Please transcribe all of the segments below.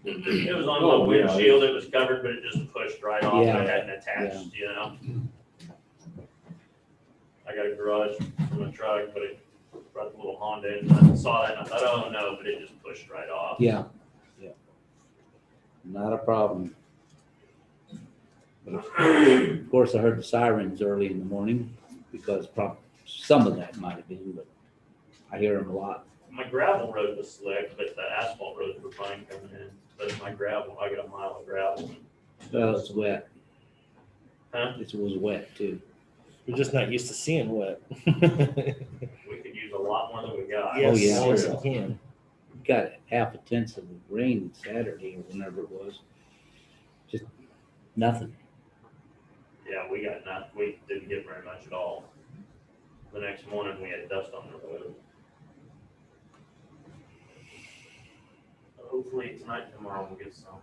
It was on the windshield, it was covered, but it just pushed right off, Yeah. it hadn't attached, you know? I got a garage from a truck, but it brought a little Honda in, and I saw that, and I thought, oh no, but it just pushed right off. Yeah, yeah. Not a problem. But of course, I heard the sirens early in the morning because some of that might have been, but I hear them a lot. My gravel road was slick, but the asphalt roads were fine coming in. But my gravel, I got a mile of gravel. Well, it's wet. Huh? It was wet too. We're just not used to seeing wet. We could use a lot more than we got. Oh, yeah. Yes, we can. We got half a tenth of rain Saturday or whenever it was. Just nothing. Yeah, we got nothing. We didn't get very much at all. The next morning, we had dust on the road. Hopefully tonight and tomorrow we'll get some.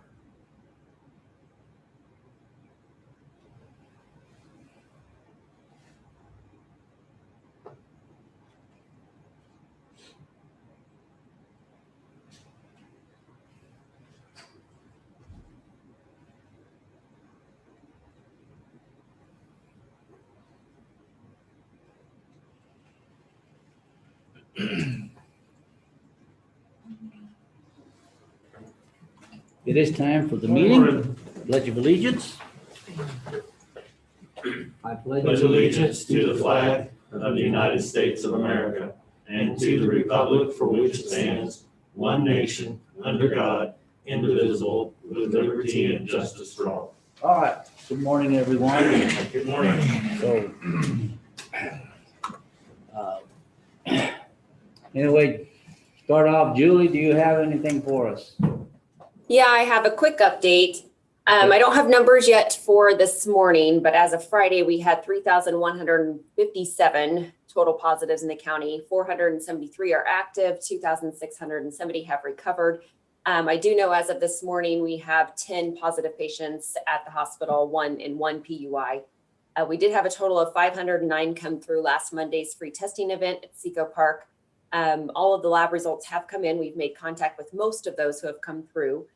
It is time for the meeting. Pledge of allegiance. I pledge Pledge allegiance to the flag of the United States of America and to the republic for which it stands, one nation, under God, indivisible, with liberty and justice for all. All right. Good morning, everyone. Good morning. So, anyway, start off. Julie, do you have anything for us? Yeah, I have a quick update. I don't have numbers yet for this morning, but as of Friday, we had 3,157 total positives in the county. 473 are active, 2,670 have recovered. I do know as of this morning, we have 10 positive patients at the hospital, one PUI. We did have a total of 509 come through last Monday's free testing event at Seco Park. All of the lab results have come in. We've made contact with most of those who have come through.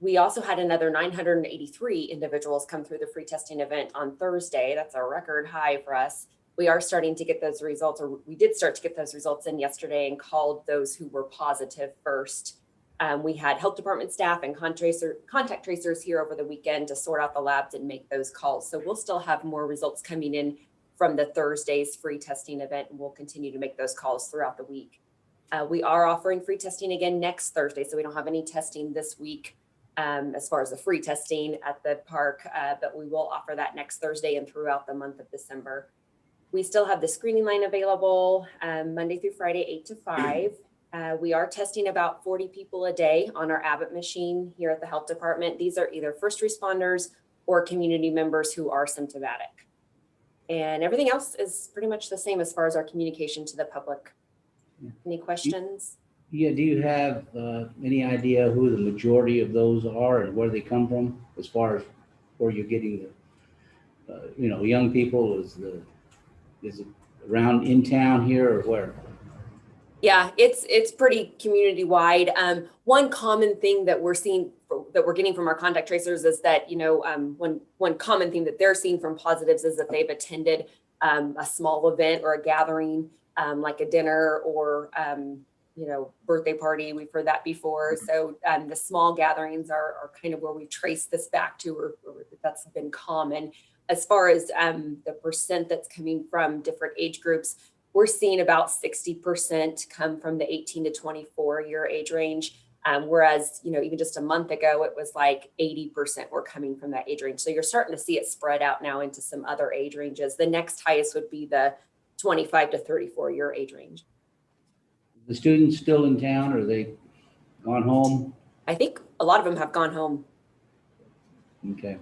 We also had another 983 individuals come through the free testing event on Thursday. That's a record high for us. We are starting to get those results, or we did start to get those results in yesterday and called those who were positive first. We had health department staff and contact tracers here over the weekend to sort out the labs and make those calls. So we'll still have more results coming in from the Thursday's free testing event, and we'll continue to make those calls throughout the week. We are offering free testing again next Thursday, so we don't have any testing this week as far as the free testing at the park, but we will offer that next Thursday and throughout the month of December. We still have the screening line available Monday through Friday, 8 to 5. We are testing about 40 people a day on our Abbott machine here at the health department. These are either first responders or community members who are symptomatic. And everything else is pretty much the same as far as our communication to the public. Any questions? Yeah, do you have any idea who the majority of those are and where they come from as far as where you're getting the, young people? Is it around in town here or where? Yeah, it's pretty community wide. One common thing that we're seeing that we're getting from our contact tracers is that, one common thing that they're seeing from positives is that they've attended a small event or a gathering, like a dinner or, birthday party. We've heard that before. So the small gatherings are kind of where we trace this back to, or that's been common. As far as the percent that's coming from different age groups, we're seeing about 60% come from the 18 to 24 year age range. Whereas, even just a month ago, it was like 80% were coming from that age range. So you're starting to see it spread out now into some other age ranges. The next highest would be the 25 to 34 year age range. The students still in town, or are they gone home? I think a lot of them have gone home. Okay.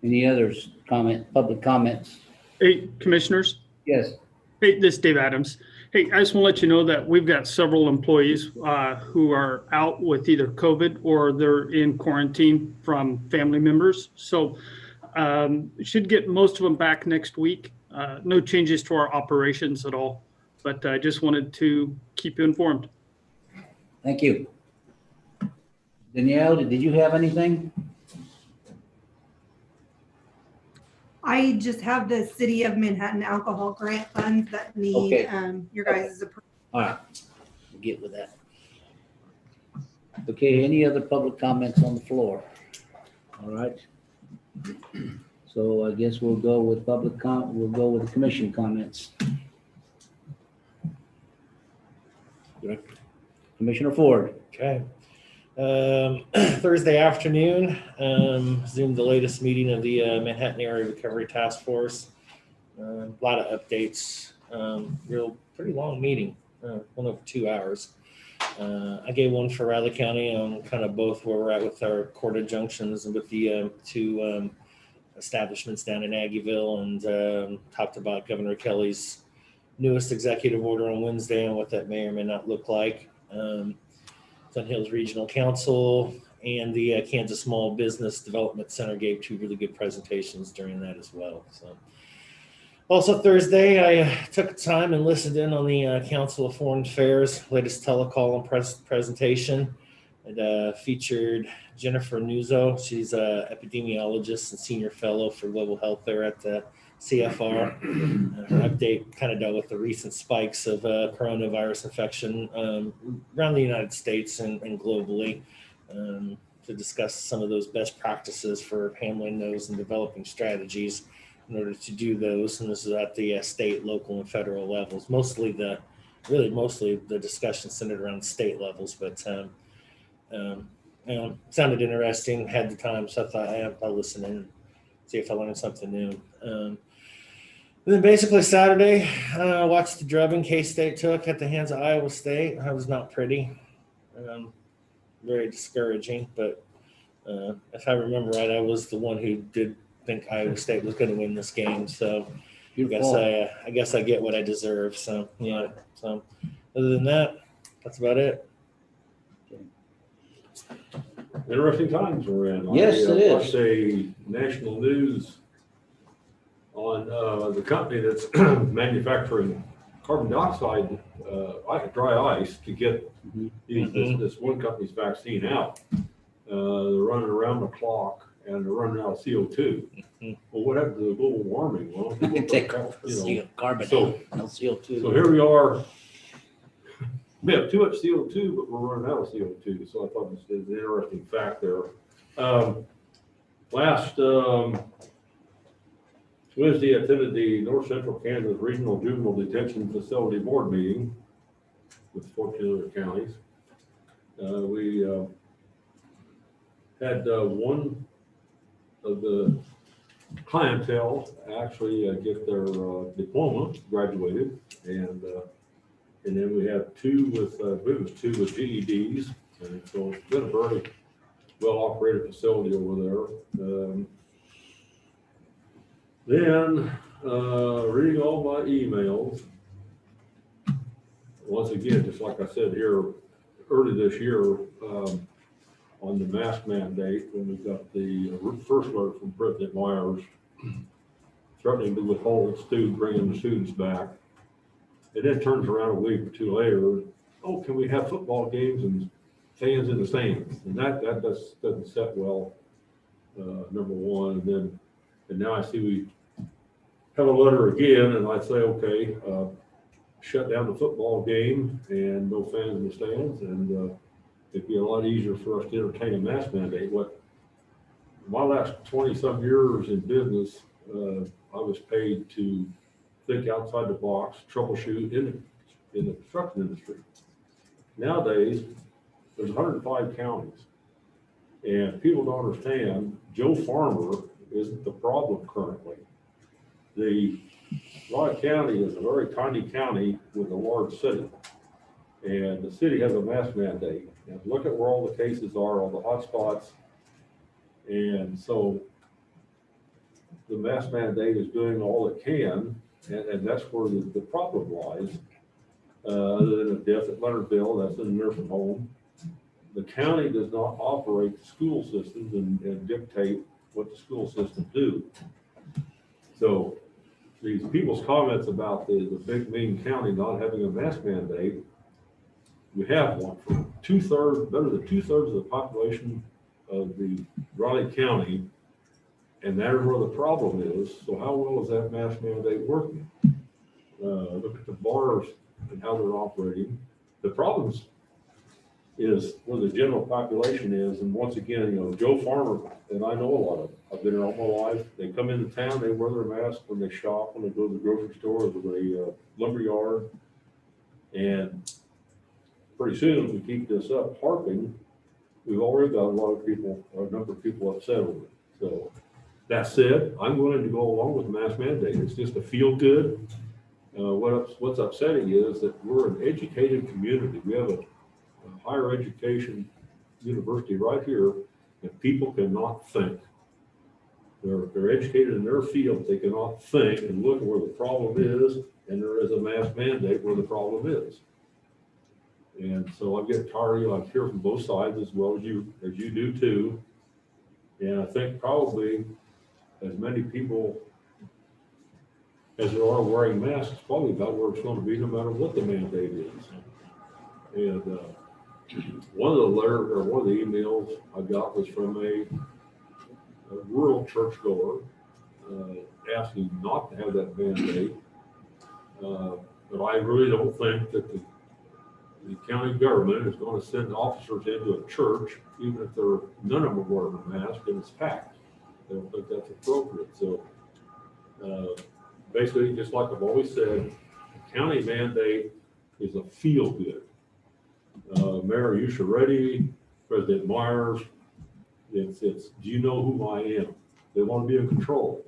Any others public comments? Hey, commissioners. Yes. Hey, this is Dave Adams. Hey, I just want to let you know that we've got several employees who are out with either COVID or they're in quarantine from family members. So should get most of them back next week. No changes to our operations at all, but I just wanted to keep you informed. Thank you. Danielle, did you have anything? I just have the City of Manhattan alcohol grant funds that need Okay. your guys' approval. All right, we'll get with that. Okay, any other public comments on the floor? All right. So I guess we'll go with we'll go with the commission comments. Commissioner Ford. Okay. Thursday afternoon, Zoomed the latest meeting of the Manhattan Area Recovery Task Force. A lot of updates. Pretty long meeting, went over 2 hours. I gave one for Riley County on kind of both where we're at with our court injunctions and with the two establishments down in Aggieville, and talked about Governor Kelly's newest executive order on Wednesday and what that may or may not look like. Sun Hills Regional Council and the Kansas Small Business Development Center gave 2 really good presentations during that as well. So, also Thursday, I took time and listened in on the Council of Foreign Affairs latest telecall and presentation. It featured Jennifer Nuzzo. She's an epidemiologist and senior fellow for global health there at the CFR. Her update kind of dealt with the recent spikes of coronavirus infection around the United States and globally, to discuss some of those best practices for handling those and developing strategies in order to do those. And this is at the state, local, and federal levels. Mostly the discussion centered around state levels, but sounded interesting. Had the time, so I thought I'll listen in and see if I learned something new. And then basically Saturday, I watched the drubbing K-State took at the hands of Iowa State. That was not pretty, very discouraging. But if I remember right, I was the one who did think Iowa State was going to win this game. So I guess I get what I deserve. So yeah. So other than that, that's about it. Interesting times we're in. Yes, it is. I watched a national news on the company that's manufacturing carbon dioxide, dry ice to get this one company's vaccine out. They're running around the clock and they're running out of CO2. Well, what happened to the global warming? Well, Take carbon, so, no CO2. So here we are. We have too much CO2, but we're running out of CO2. So I thought this is an interesting fact there. Last Wednesday, I attended the North Central Kansas Regional Juvenile Detention Facility Board meeting with 14 other counties. We had one of the clientele actually get their diploma, graduated, and then we had 2 with GEDs, and so it's been a very well operated facility over there. Then reading all my emails, once again, just like I said here early this year, on the mask mandate, when we got the first letter from President Myers threatening to withhold bringing the students back. It then turns around a week or 2 later, oh, can we have football games and fans in the stands? And that doesn't set well, number one. And now I see we have a letter again, and I'd say, okay, shut down the football game and no fans in the stands, and it'd be a lot easier for us to entertain a mask mandate. What my last 20-some years in business, I was paid to think outside the box, troubleshoot in the construction industry. Nowadays, there's 105 counties, and people don't understand Joe Farmer isn't the problem currently. The Raleigh County is a very tiny county with a large city, and the city has a mask mandate. And look at where all the cases are, all the hot spots, and so the mask mandate is doing all it can, and that's where the problem lies. Other than a death at Leonardville, that's in a nursing home. The county does not operate the school systems and dictate what the school systems do. So these people's comments about the big mean county not having a mask mandate, we have one for better than 2/3 of the population of the Raleigh County. And there's where the problem is. So how well is that mask mandate working? Look at the bars and how they're operating. The problems is where the general population is. And once again, Joe Farmer, and I know a lot of them. I've been here all my life. They come into town, they wear their mask when they shop, when they go to the grocery store or the lumber yard. And pretty soon, if we keep this up harping, we've already got a number of people upset over it. So that said, I'm willing to go along with the mask mandate. It's just a feel good. What's upsetting is that we're an educated community. We have a higher education university right here, and people cannot think. They're educated in their field. They cannot think and look at where the problem is, and there is a mask mandate where the problem is. And so I get tired. I hear from both sides as well as you do too. And I think probably as many people as there are wearing masks, probably about where it's going to be, no matter what the mandate is. And one of the emails I got was from a rural churchgoer asking not to have that mandate. But I really don't think that the county government is going to send officers into a church, even if none of them are wearing a mask and it's packed. I don't think that's appropriate. So basically, just like I've always said, the county mandate is a feel good. Mayor Usharetti, President Myers, it's do you know who I am? They want to be in control.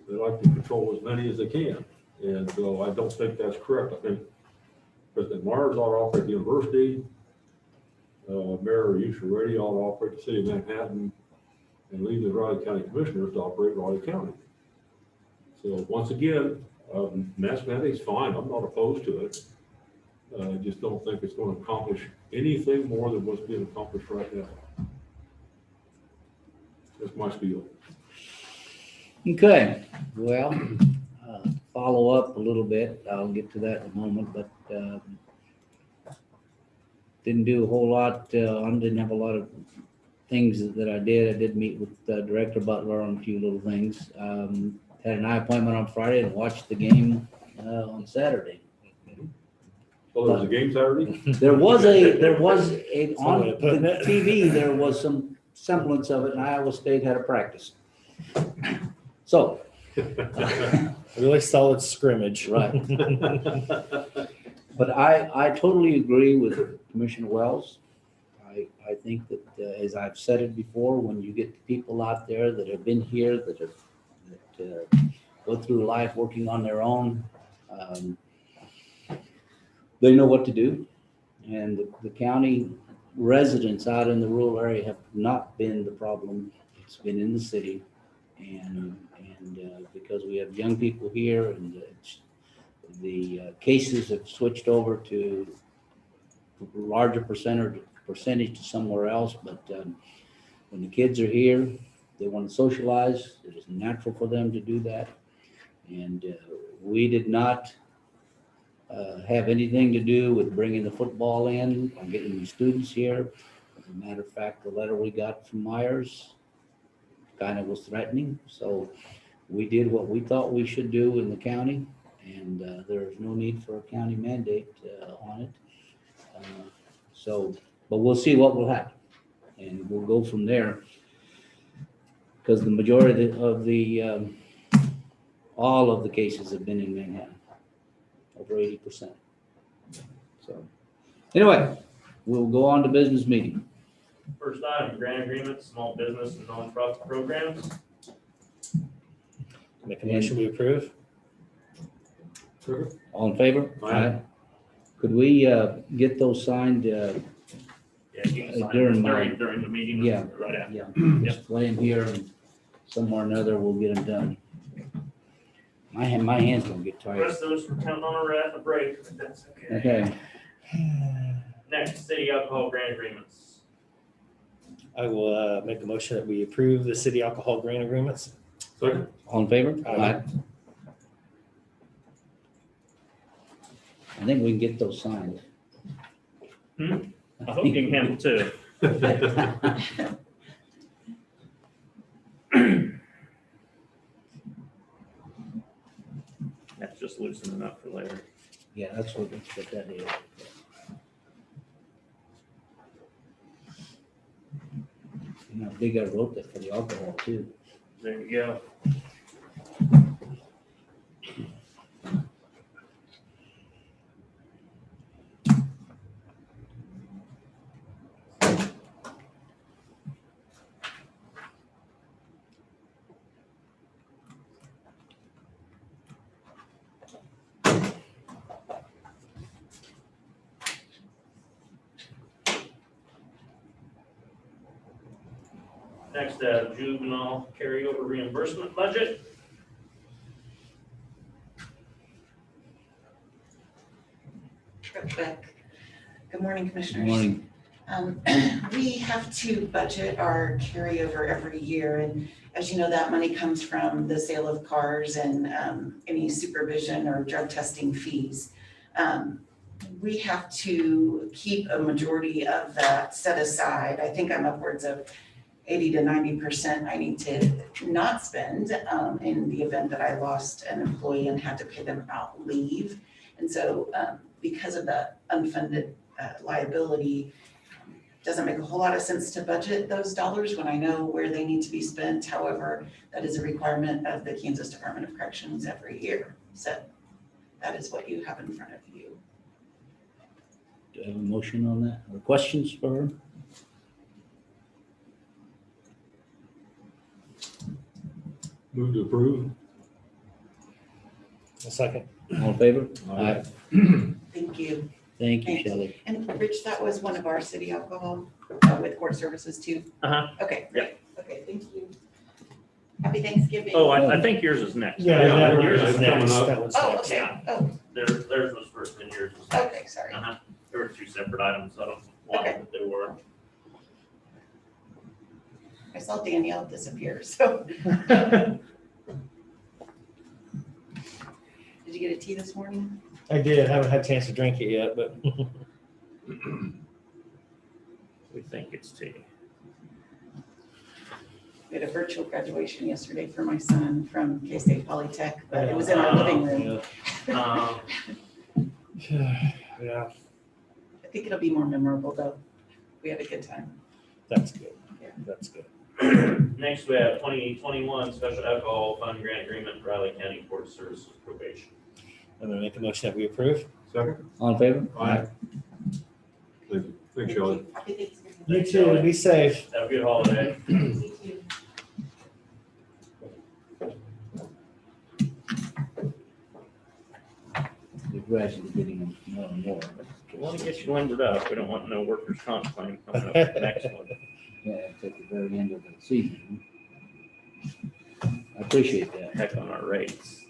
They like to control as many as they can. And so I don't think that's correct. I think President Myers ought to operate the university. Mayor Usharetti ought to operate the city of Manhattan, and leave the Raleigh County Commissioners to operate Raleigh County. So once again, mask mandate's fine. I'm not opposed to it. I just don't think it's going to accomplish anything more than what's being accomplished right now. That's my spiel. Okay, well, follow up a little bit. I'll get to that in a moment, but didn't do a whole lot. Didn't have a lot of things that I did. I did meet with Director Butler on a few little things. Had an eye appointment on Friday and watched the game on Saturday. Well, there was a game Saturday? There was on the TV, there was some semblance of it, and Iowa State had a practice. So. Really solid scrimmage. Right. But I totally agree with Commissioner Wells. I think that, as I've said it before, when you get people out there that have been here, that go through life working on their own, they know what to do. And the county residents out in the rural area have not been the problem. It's been in the city. And because we have young people here, and the cases have switched over to a larger percentage to somewhere else. But when the kids are here, they want to socialize. It is natural for them to do that. And we did not have anything to do with bringing the football in or getting the students here. As a matter of fact, the letter we got from Myers kind of was threatening. So we did what we thought we should do in the county, and there is no need for a county mandate on it. But we'll see what will happen, and we'll go from there. Because the majority of all of the cases have been in Manhattan, over 80%. So anyway, we'll go on to business meeting. First item, grant agreements, small business and nonprofit programs. Make a motion, we approve. All in favor? Aye. Could we get those signed? Yeah, you can sign During during the meeting. Yeah. Right after. Yeah, just lay them here, and somewhere or another we'll get them done. My hands don't get The tired. rest of us were counting on a break, but that's okay. Okay, Next, city alcohol grant agreements. I will make a motion that we approve the city alcohol grant agreements. Second. all in favor? Aye. I think we can get those signed. I hope you can handle two. That's just loosening up for later. Yeah, that's what that is. You know, big I wrote that for the alcohol too. There you go. Next, juvenile carryover reimbursement budget. Beck. Good morning, Good Commissioners. morning. We have to budget our carryover every year, and as you know, that money comes from the sale of cars and any supervision or drug testing fees. We have to keep a majority of that set aside. I think I'm upwards of 80 to 90% I need to not spend in the event that I lost an employee and had to pay them out leave. And so because of that unfunded liability, doesn't make a whole lot of sense to budget those dollars when I know where they need to be spent. However, that is a requirement of the Kansas Department of Corrections every year. So that is what you have in front of you. Do I have a motion on that or questions for her? Move to approve. A second. All in favor? Aye. Thank you. Thank you, Thanks. Shelley. And Rich, that was one of our city alcohol with court services too? Uh-huh. Okay, great. Okay, thank you. Happy Thanksgiving. Oh, I think yours is next. Yeah, Yours that is was coming next. up. That was Oh, next. okay. Oh, Theirs was first and yours was next. okay, sorry. Uh-huh. There were two separate items. I don't want Okay. that they were. I saw Danielle disappear, so. Did you get a tea this morning? I did. Haven't had a chance to drink it yet, but We think it's tea. We had a virtual graduation yesterday for my son from K-State Polytech, but it was in our living room. yeah, I think it'll be more memorable though. We had a good time. that's good. Yeah. That's good. Next, we have 2021 Special Alcohol Fund Grant Agreement for Riley County Court Services Probation. I'm gonna make a motion that we approve. Second. All in favor? Aye. Thanks, Shelley. Happy Thanksgiving. You Thanks, too. Shelley. Be safe. Have a good holiday. Thank you. We're gradually getting them more and more. We want to get you limbered up. We don't want no workers' comp claim coming up with the next one. Yeah, it's at the very end of the season. I appreciate that. Heck on our rates.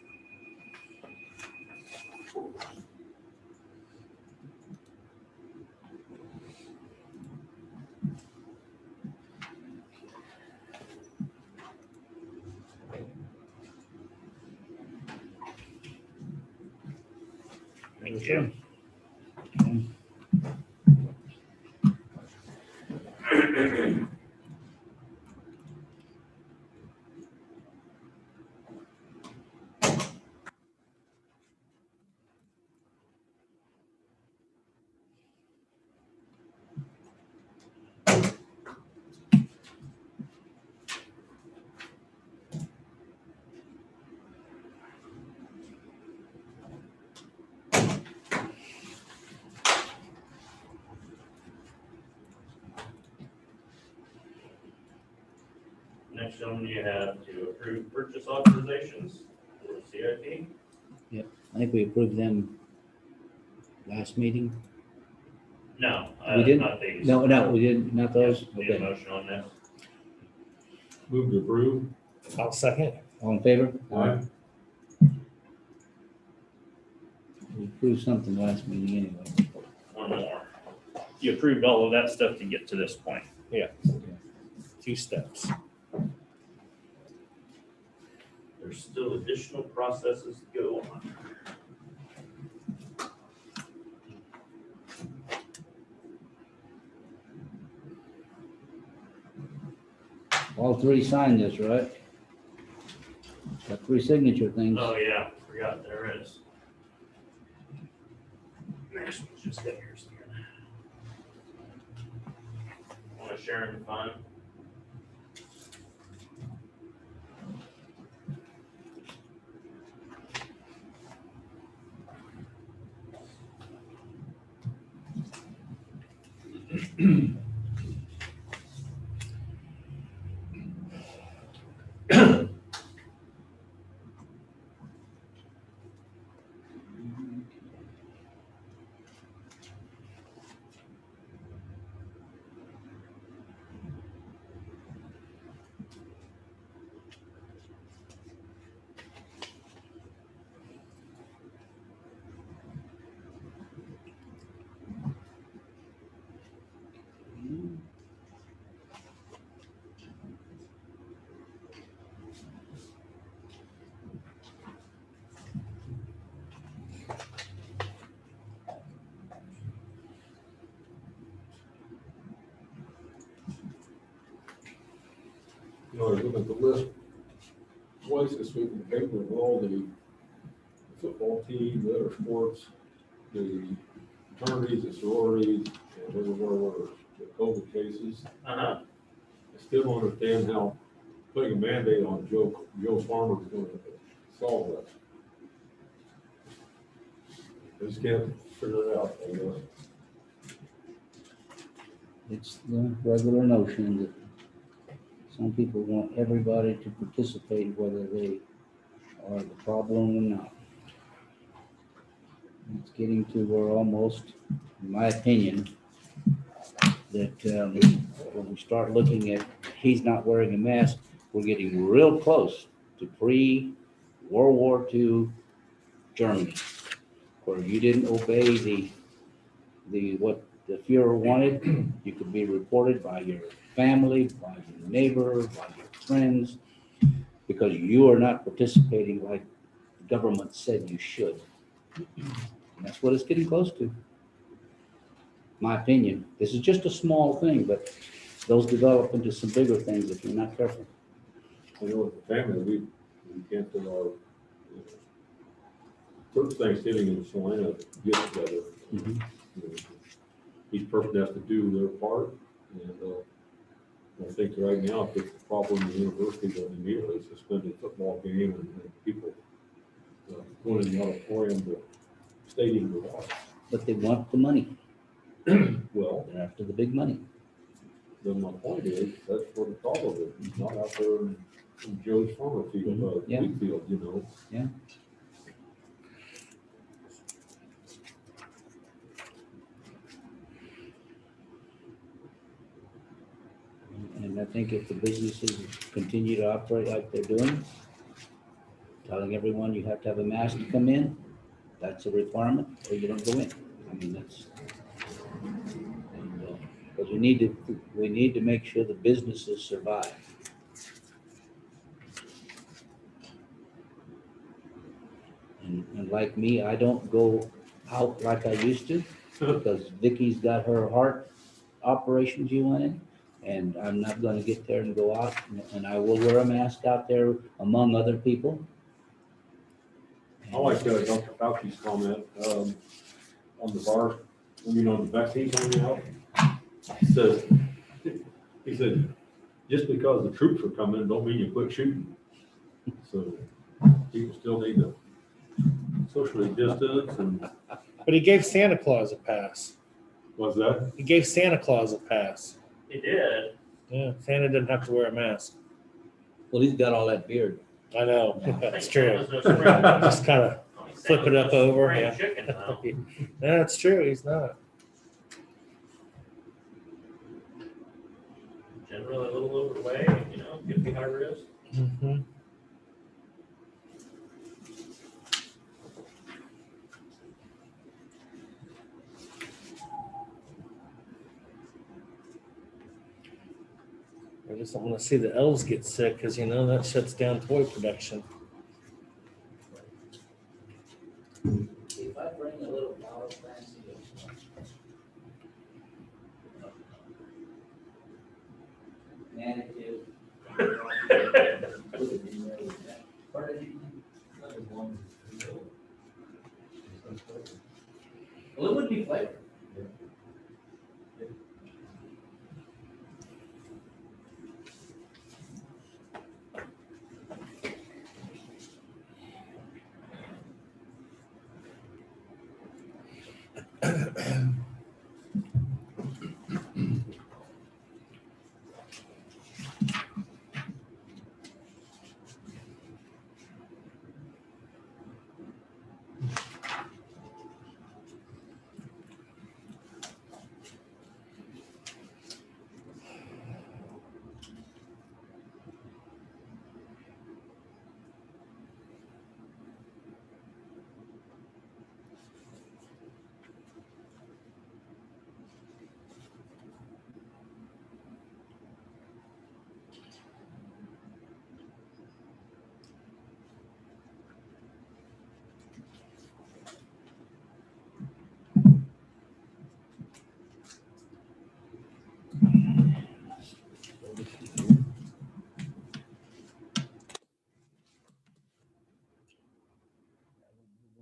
Thank you. Next one, you have to approve purchase authorizations for CIP. I think we approved them last meeting. No, We didn't? not these. No, we didn't, not those? Need a Okay. motion on this. Move to approve. I'll second. All in favor? Aye. We approved something last meeting anyway. One more. You approved all of that stuff to get to this point. Two steps. There's still additional processes to go on. All three signed this, right? Got three signature things. Oh, yeah, forgot there is. Next one's just got yours again. Want to share in the fun? You know, I was looking at the list twice this week in the paper of all the football team, the other sports, the fraternities, the sororities, and everywhere where the COVID cases. Uh-huh. I still don't understand how putting a Band-Aid on Joe Farmer is going to solve that. I just can't figure it out, I guess. It's the regular notion that some people want everybody to participate, whether they are the problem or not. It's getting to where almost, in my opinion, that when we start looking at he's not wearing a mask, we're getting real close to pre-World War II Germany, where you didn't obey what the Fuhrer wanted, you could be reported by your family, by your neighbor, by your friends, because you are not participating like the government said you should. And that's what it's getting close to. My opinion. This is just a small thing, but those develop into some bigger things if you're not careful. You know, with the family, we canceled our first Thanksgiving in Salina get together. Mhm. You know, each person has to do their part, and I think right now, if it's a problem in the university, they'll immediately suspend the football game and people going in the auditorium to stadium to watch. But they want the money. Well, They're after the big money. then my point is, that's where the problem is. It's not out there in Joe's farmer field, Yeah. wheat field, you know. Yeah. And I think if the businesses continue to operate like they're doing, telling everyone you have to have a mask to come in, that's a requirement, or you don't go in. I mean, that's, because we need to make sure the businesses survive. And like me, I don't go out like I used to, because Vicky's got her heart operation she went in, and I'm not gonna get there and go out, and I will wear a mask out there among other people. I like Dr. Fauci's comment on the bar, on the vaccine coming out. He said, just because the troops are coming, don't mean you quit shooting. So people still need to socially distance and But he gave Santa Claus a pass. what's that? He gave Santa Claus a pass. He did. Yeah, Santa didn't have to wear a mask. Well, he's got all that beard. I know, that's true. Santa's no spring- Just kind of flip it up Santa's no over, spring yeah. chicken, though. That's true, he's not. Generally a little overweight, could be high risk. Mhm. I just don't want to see the elves get sick because, that shuts down toy production. If I bring a little bottle fancy mannequin,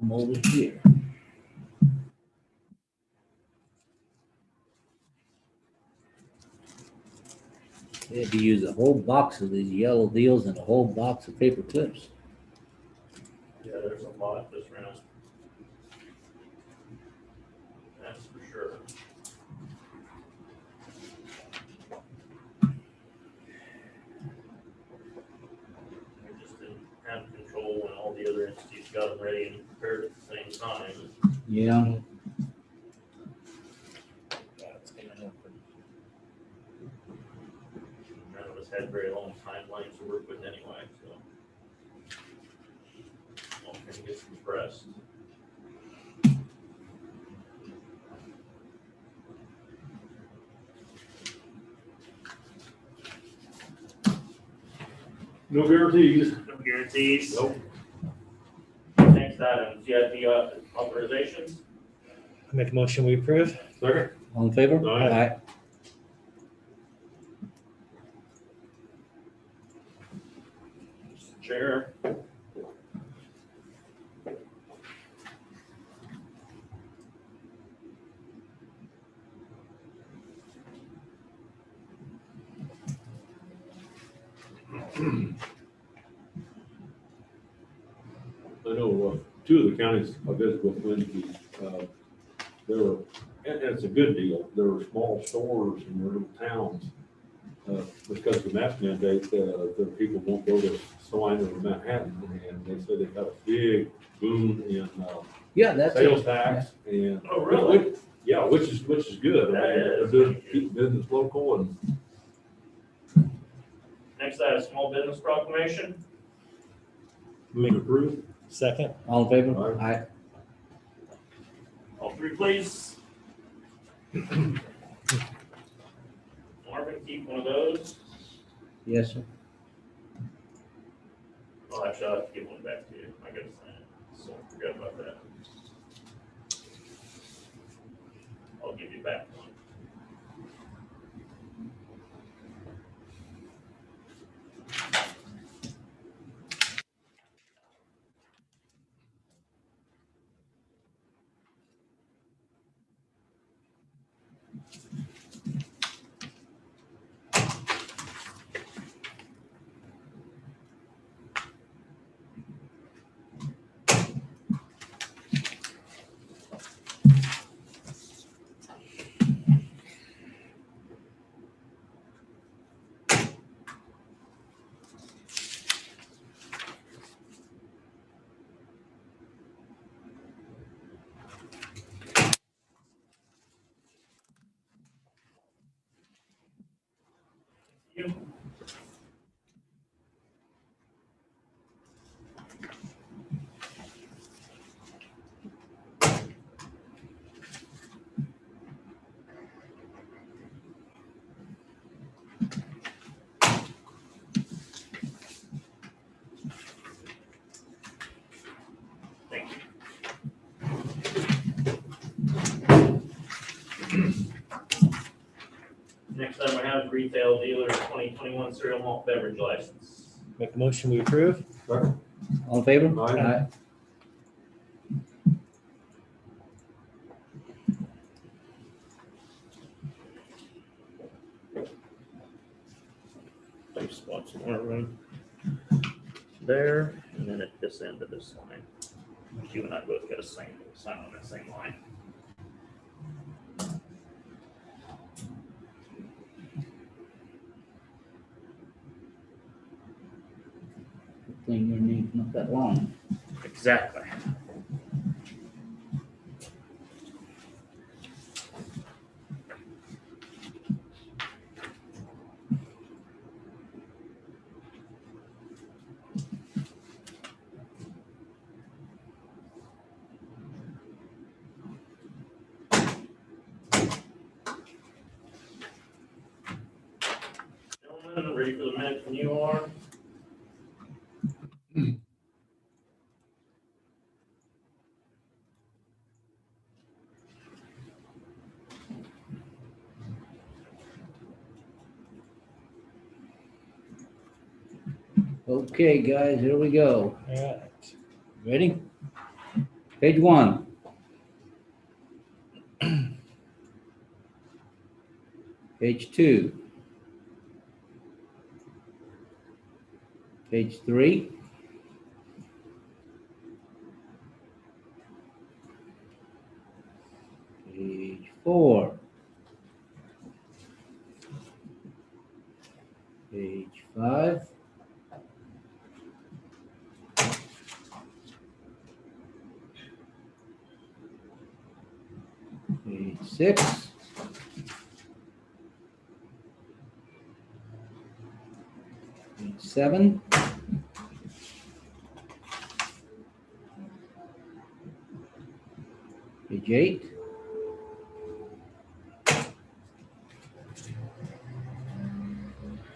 Come over here. They had to use a whole box of these yellow deals and a whole box of paper clips. Yeah, there's a lot this round. That's for sure. We just didn't have control when all the other entities got them ready and prepared at the same time. Yeah. That's gonna happen. None of us had very long timelines to work with anyway, so. All kind of gets compressed. No guarantees. No guarantees. Nope. Next item, do you have the authorizations? I make a motion, we approve. Second. All in favor? Aye. Chair. I know two of the counties I visited with Wednesday, there were, and it's a good deal, there were small stores in their little towns. Because of the mask mandate, the people won't go to Salina or Manhattan, and they said they've got a big boom in Yeah, that's sales it. tax and. Oh, really? Yeah, which is good. That is. They're doing, keep business local and. Next item, small business proclamation. Move approved. Second. All in favor? Aye. Aye. All three, please. Marvin, keep one of those. Yes, sir. I'll have to give one back to you. I gotta sign it. So I forgot about that. I'll give you back one. You. Thank you. Next item I have is retail dealer 2021 cereal malt beverage license. Make a motion, we approve. Second. All in favor? Aye. Two spots in our room. There, and then at this end of this line. You and I both got a sign on that same line. thing, your name's not that long. Exactly. Gentlemen, ready for the minutes when you are? Okay, guys, here we go. All right. Ready? Page 1. Page 2. Page 3. Page 4. Page 5. Page 6. Page 7. Page 8.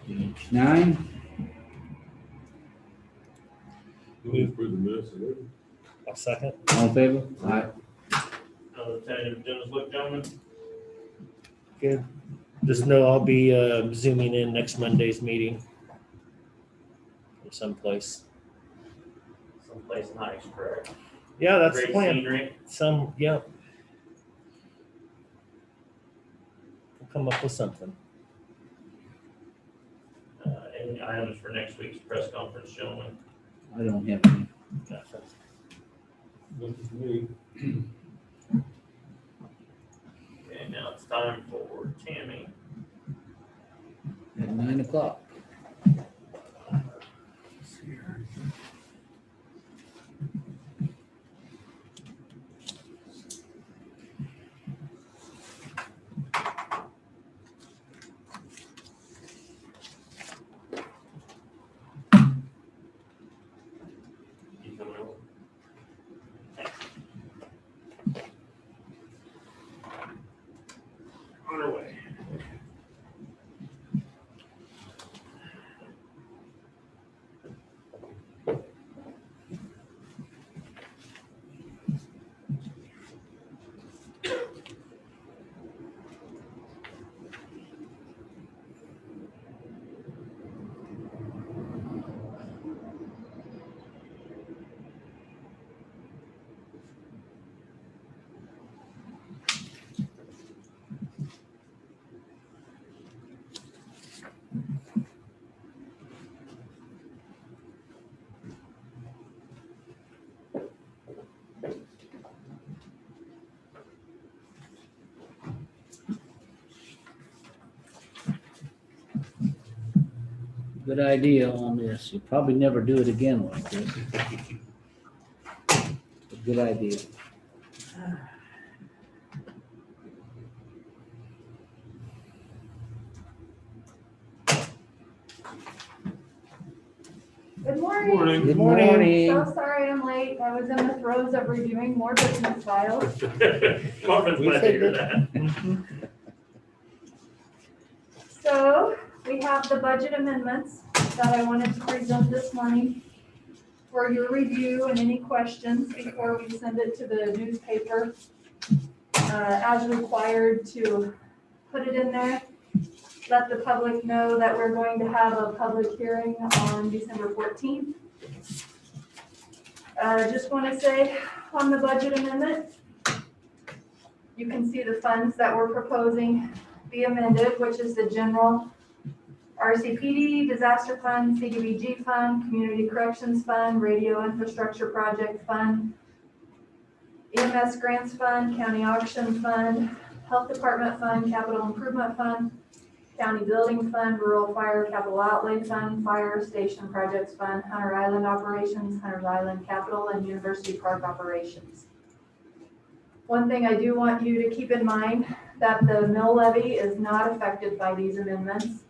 Page 9. Move through the minutes. I'll second. All in favor? Aye. Tentative agendas look, gentlemen. Good. Just know I'll be zooming in next Monday's meeting from someplace. Someplace nice, correct? Yeah, that's the Great plan. scenery. Yeah. We'll come up with something. Any items for next week's press conference, gentlemen? I don't have any. Nothing. Look at me. Okay, now it's time for Tammy. At 9 o'clock. You coming over? On our way. Good idea on this. You'll probably never do it again like this. Good idea. Good morning. Morning. Good morning. So sorry I'm late. I was in the throes of reviewing more business files. Marvin's glad to hear that. Mm-hmm. So we have the budget amendments that I wanted to present this morning for your review and any questions before we send it to the newspaper. As required to put it in there. Let the public know that we're going to have a public hearing on December 14th. Just want to say on the budget amendment, you can see the funds that we're proposing be amended, which is the general RCPD, disaster fund, CDBG fund, community corrections fund, radio infrastructure project fund, EMS grants fund, county auction fund, health department fund, capital improvement fund, County Building Fund, Rural Fire Capital Outlay Fund, Fire Station Projects Fund, Hunter Island Operations, Hunter Island Capital, and University Park Operations. One thing I do want you to keep in mind, that the mill levy is not affected by these amendments.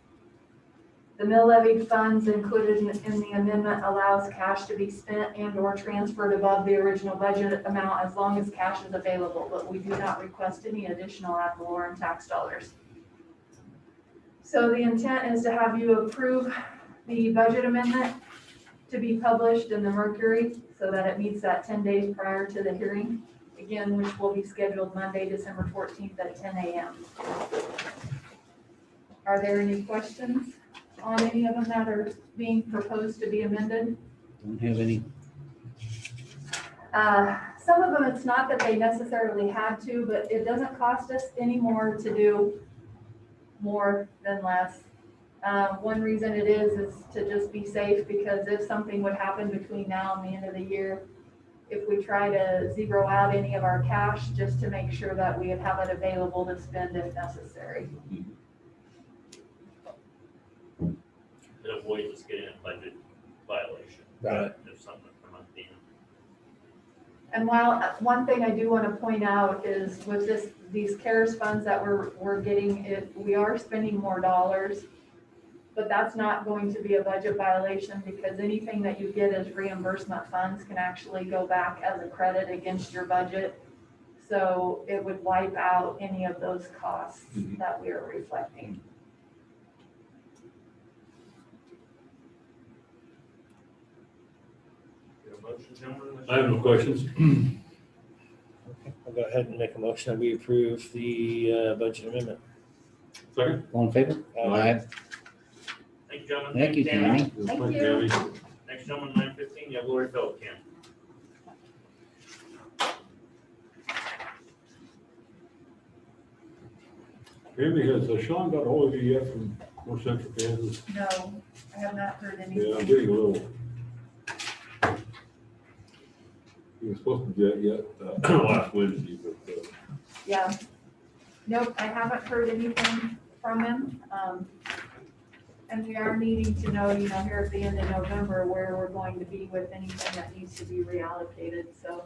The mill levy funds included in the amendment allows cash to be spent and or transferred above the original budget amount as long as cash is available, but we do not request any additional ad valorem tax dollars. So the intent is to have you approve the budget amendment to be published in the Mercury so that it meets that 10 days prior to the hearing, again, which will be scheduled Monday, December 14th at 10 a.m. Are there any questions on any of them that are being proposed to be amended? Don't have any. Some of them, it's not that they necessarily had to, but it doesn't cost us any more to do more than less. One reason it is to just be safe, because if something would happen between now and the end of the year, if we try to zero out any of our cash, just to make sure that we have it available to spend if necessary. It avoids us getting a budget violation. Right. If something come up in. And while one thing I do want to point out is with these CARES funds that we're getting, we are spending more dollars, but that's not going to be a budget violation, because anything that you get as reimbursement funds can actually go back as a credit against your budget. So it would wipe out any of those costs that we are reflecting. I have no questions. Okay, I'll go ahead and make a motion that we approve the budget amendment. Second. All in favor? Aye. Thank you, gentlemen. Thank you, Tammy. Tammy. Thank you. Tammy. Next gentleman, 9:15, you have Lori Phillip, Ken. Tammy, has Sean got hold of you yet from North Central Kansas? No, I have not heard Yeah, anything. I'm getting a little. He was supposed to do that yet, last Wednesday, but, Yeah. Nope, I haven't heard anything from him. And we are needing to know, here at the end of November, where we're going to be with anything that needs to be reallocated, so.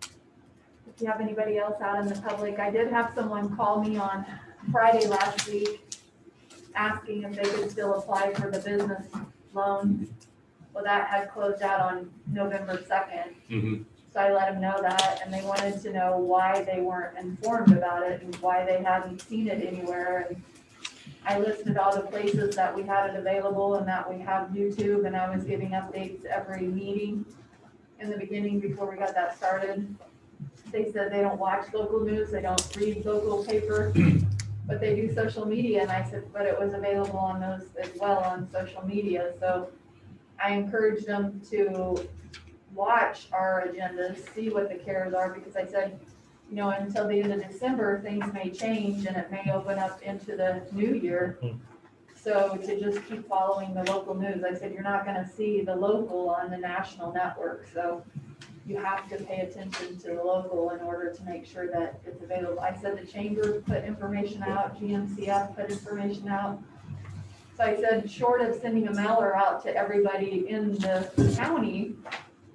If you have anybody else out in the public, I did have someone call me on Friday last week asking if they could still apply for the business loan. Well, that had closed out on November 2nd. So I let them know that, and they wanted to know why they weren't informed about it and why they hadn't seen it anywhere. And I listed all the places that we had it available and that we have YouTube, and I was giving updates every meeting in the beginning before we got that started. They said they don't watch local news, they don't read local paper, but they do social media. And I said, but it was available on those as well on social media. So I encouraged them to watch our agendas, see what the cares are, because I said, until the end of December, things may change and it may open up into the new year. So to just keep following the local news, I said, you're not gonna see the local on the national network. So you have to pay attention to the local in order to make sure that it's available. I said the chamber put information out, GMCF put information out. So I said, short of sending a mailer out to everybody in the county,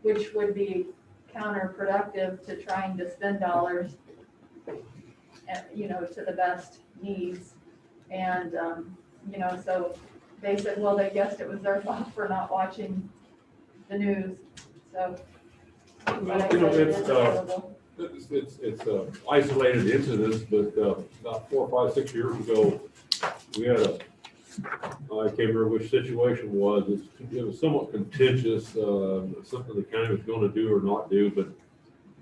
which would be counterproductive to trying to spend dollars, to the best needs. And, so they said, well, they guessed it was their fault for not watching the news. So. but I said it is available. it's isolated incidents, but about 4, 5, 6 years ago, we had I can't remember which situation was. It was somewhat contentious, something the county was going to do or not do. But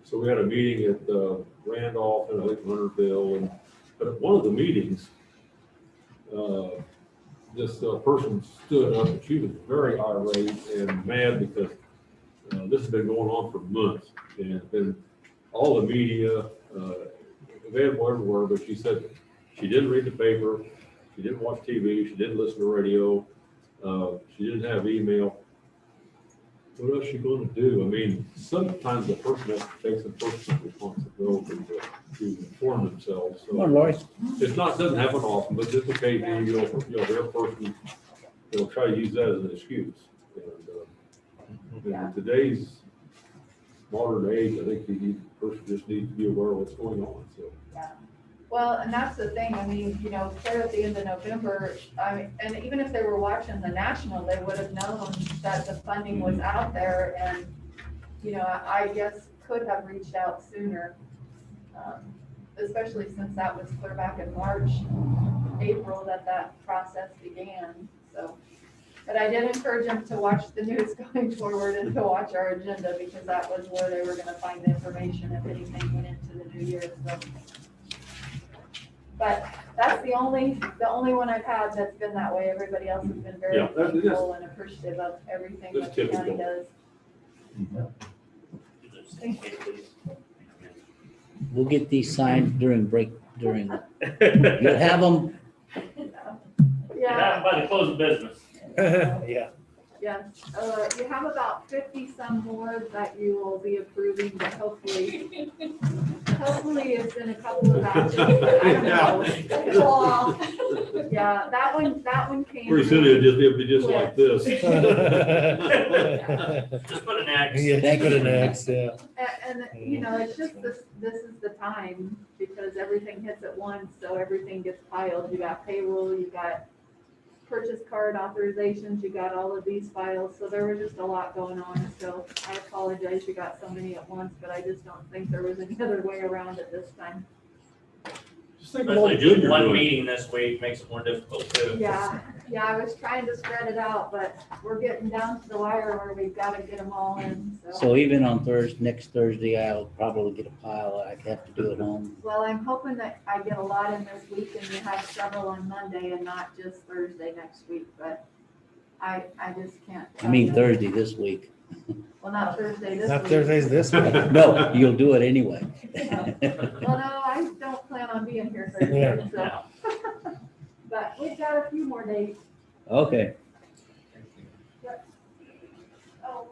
so we had a meeting at Randolph and I think Hunterville, but at one of the meetings, this person stood up and she was very irate and mad because this has been going on for months, and then all the media available everywhere. But she said she didn't read the paper. She didn't watch TV. She didn't listen to radio. She didn't have email. What else you gonna do? I mean, sometimes the person has to take some personal responsibility to inform themselves, Come on, so. Lori. It's not, doesn't happen often, but just occasionally, their person, they'll try to use that as an excuse. And in today's modern age, I think the person just needs to be aware of what's going on, so. Well, and that's the thing, I mean, clear at the end of November, and even if they were watching the national, they would have known that the funding was out there and, I guess could have reached out sooner. Especially since that was clear back in March, April, that process began, so. But I did encourage them to watch the news going forward and to watch our agenda because that was where they were gonna find the information if anything went into the new year, so. But that's the only one I've had that's been that way. Everybody else has been very Yeah, that is- thankful and appreciative of everything That's that the county typical. does. We'll get these signed during you'll have them. Yeah, By the close of business. Yeah. yes. You have about 50 some more that you will be approving, but hopefully it's in a couple of batches. I don't know. Yeah, that one came. Pretty soon it'll be just like this. Just put an X. Yeah, Thank put you. an X, yeah. And, it's just this is the time because everything hits at once, so everything gets piled. You got payroll, you got purchase card authorizations, you got all of these files, so there was just a lot going on. So I apologize you got so many at once, but I just don't think there was any other way around it this time. Just think of all the Especially good just you're one doing. meeting this week makes it more difficult too. Yeah, I was trying to spread it out, but we're getting down to the wire where we've got to get them all in, So even on next Thursday, I'll probably get a pile. I have to do it home. Well, I'm hoping that I get a lot in this week and you have several on Monday and not just Thursday next week, but I just can't. I mean Thursday this week. Well, not Thursday this week. Not Thursdays this week. No, you'll do it anyway. Well, no, I don't plan on being here Thursday, Yeah. so. But we've got a few more days. Okay. Oh.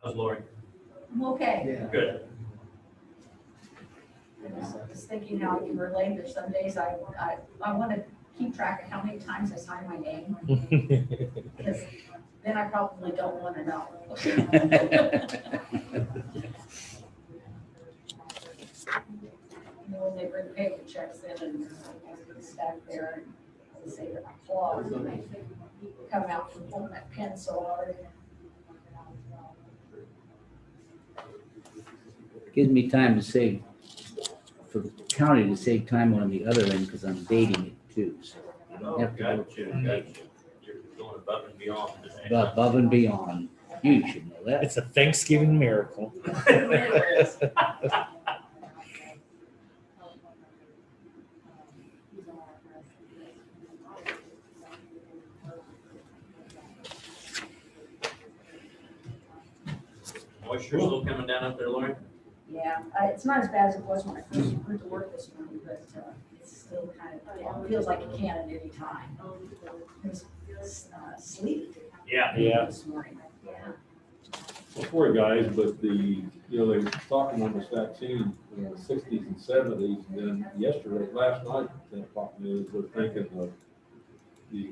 How's Lori? I'm okay. Good. I was thinking how I can relate. There's some days I want to keep track of how many times I sign my name. Because then I probably don't want to know. When they bring paper checks in and stack there and they say they're claws and they come out from pulling that pen so hard. Gives me time to save, for the county to save time on the other end because I'm dating it too. So I don't Oh, have to go got you. You're going above and beyond today. above and beyond. You should know that. It's a Thanksgiving miracle. Moisture still coming down up there, Lori? Yeah, it's not as bad as it was when I first went to work this morning, but it's still kind of, feels like it can at any time. It was sleepy Yeah. this morning, yeah. Well, poor guys, but they were talking on this vaccine in the 60s and 70s, and then last night, 10 o'clock news, they're thinking of the,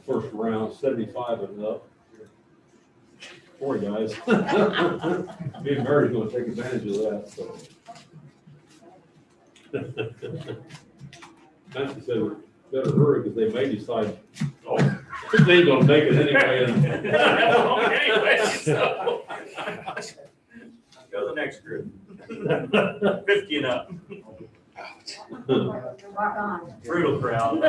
first round, 75 and up. Poor guys. Me and Mary's gonna take advantage of that, so. Nancy said, we better hurry, because they may decide, they ain't gonna make it anyway. Anyway, so. Go to the next group. 50 and up. Rock on. Brutal crowd.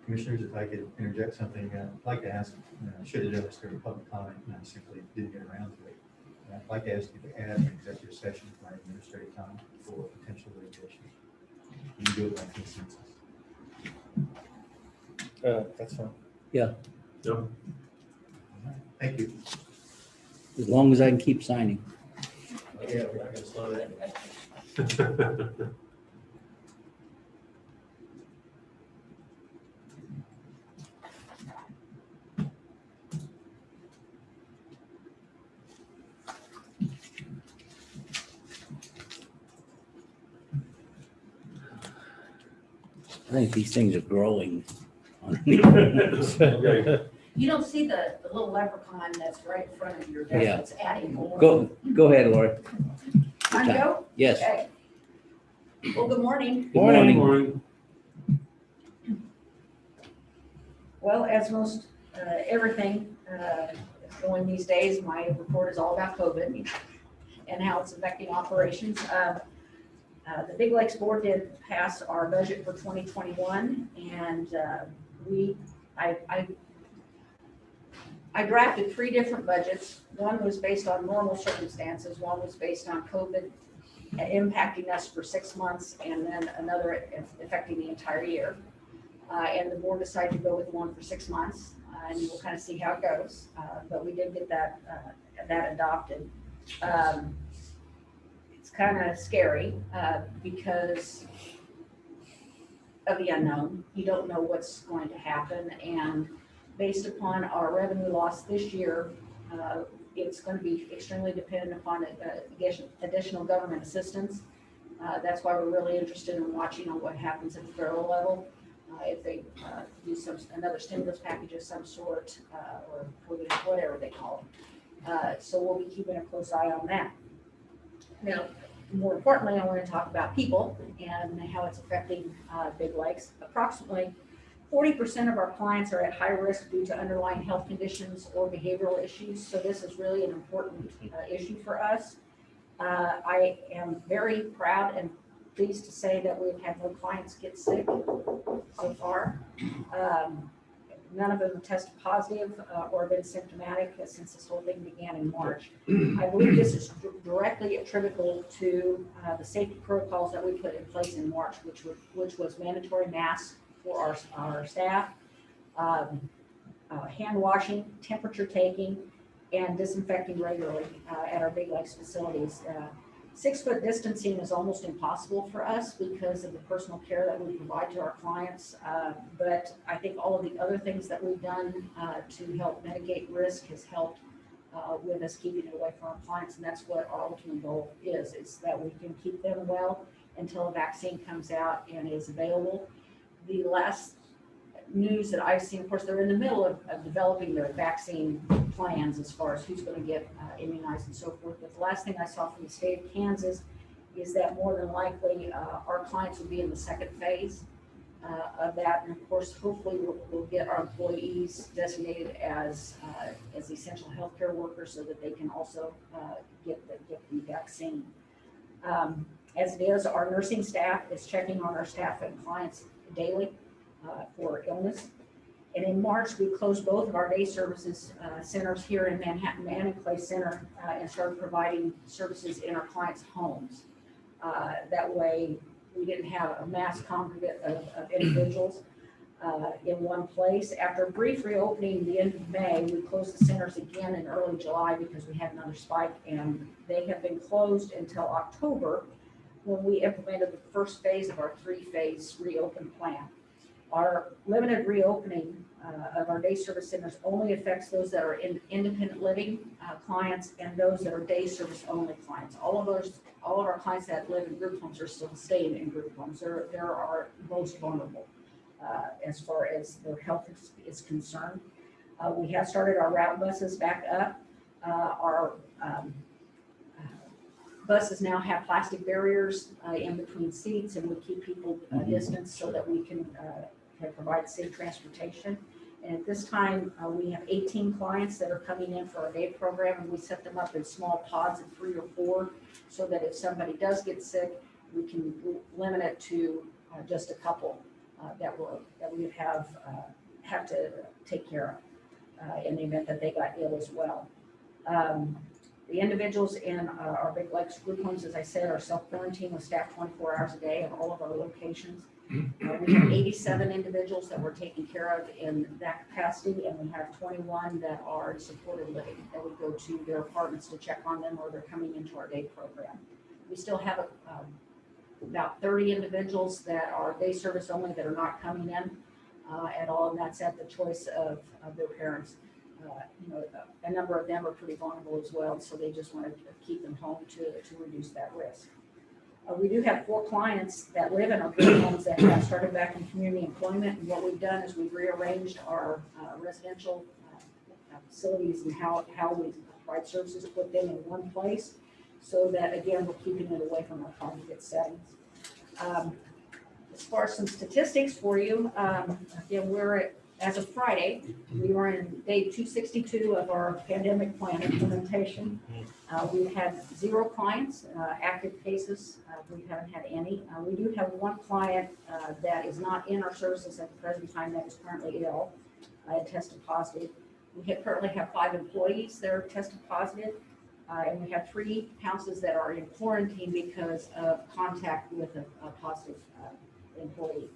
Commissioners, if I could interject something, I'd like to ask, I should have done this during public comment, and I simply didn't get around to it. I'd like to ask you to add an executive session to my administrative time for potential litigation. You can do it by consensus. That's fine. Yep. Thank you. As long as I can keep signing. Yeah, we're not gonna slow that. I think these things are growing. Okay. You don't see the little leprechaun that's right in front of your desk, Yeah. that's adding more. Go ahead, Lori. Time to go? Yes. Okay. Well, good morning. Good morning. Morning. Well, as most everything is going these days, my report is all about COVID and how it's affecting operations. The Big Lakes Board did pass our budget for 2021, and I drafted 3 different budgets. One was based on normal circumstances, one was based on COVID impacting us for 6 months, and then another affecting the entire year. And the board decided to go with one for 6 months, and we'll kind of see how it goes. But we did get that adopted. It's kind of scary because of the unknown. You don't know what's going to happen, and based upon our revenue loss this year, it's going to be extremely dependent upon additional government assistance. That's why we're really interested in watching on what happens at the federal level. If they do another stimulus package of some sort, or whatever they call it. So we'll be keeping a close eye on that. Now, more importantly, I want to talk about people and how it's affecting Big Lakes. Approximately 40% of our clients are at high risk due to underlying health conditions or behavioral issues. So this is really an important issue for us. I am very proud and pleased to say that we've had no clients get sick so far. None of them have tested positive or been symptomatic since this whole thing began in March. I believe this is directly attributable to the safety protocols that we put in place in March, which was mandatory masks for our staff, hand washing, temperature taking, and disinfecting regularly at our Big Lakes facilities. 6 foot distancing is almost impossible for us because of the personal care that we provide to our clients. But I think all of the other things that we've done to help mitigate risk has helped with us keeping it away from our clients. And that's what our ultimate goal is that we can keep them well until a vaccine comes out and is available. The last news that I've seen, of course, they're in the middle of developing their vaccine plans as far as who's going to get immunized and so forth. But the last thing I saw from the state of Kansas is that more than likely our clients will be in the second phase of that. And of course, hopefully we'll get our employees designated as essential healthcare workers so that they can also get the vaccine. As it is, our nursing staff is checking on our staff and clients daily for illness. And in March, we closed both of our day services centers here in Manhattan and in Clay Center and started providing services in our clients' homes. That way, we didn't have a mass congregate of individuals in one place. After a brief reopening the end of May, we closed the centers again in early July because we had another spike, and they have been closed until October when we implemented the first phase of our 3-phase reopen plan. Our limited reopening of our day service centers only affects those that are in independent living clients and those that are day service only clients. All of our clients that live in group homes are still staying in group homes. They're our most vulnerable as far as their health is concerned. We have started our route buses back up. Our buses now have plastic barriers in between seats, and we keep people distance so that we can provide safe transportation. And at this time, we have 18 clients that are coming in for our day program, and we set them up in small pods of 3 or 4 so that if somebody does get sick, we can limit it to just a couple that we have to take care of in the event that they got ill as well. The individuals in our Big Lakes group homes, as I said, are self-quarantined with staff 24 hours a day at all of our locations. We have 87 individuals that we're taking care of in that capacity, and we have 21 that are in supported living that we go to their apartments to check on them or they're coming into our day program. We still have about 30 individuals that are day service only that are not coming in at all, and that's at the choice of their parents. A number of them are pretty vulnerable as well, so they just want to keep them home to reduce that risk. We do have 4 clients that live in our group homes that have started back in community employment, and what we've done is we've rearranged our residential facilities and how we provide services, put them in one place, so that again we're keeping it away from our congregate settings. As far as some statistics for you, again, as of Friday, we were in day 262 of our pandemic plan implementation. We've had 0 clients, active cases. We haven't had any. We do have 1 client that is not in our services at the present time that is currently ill, tested positive. We currently have 5 employees that are tested positive, and we have 3 houses that are in quarantine because of contact with a positive employee.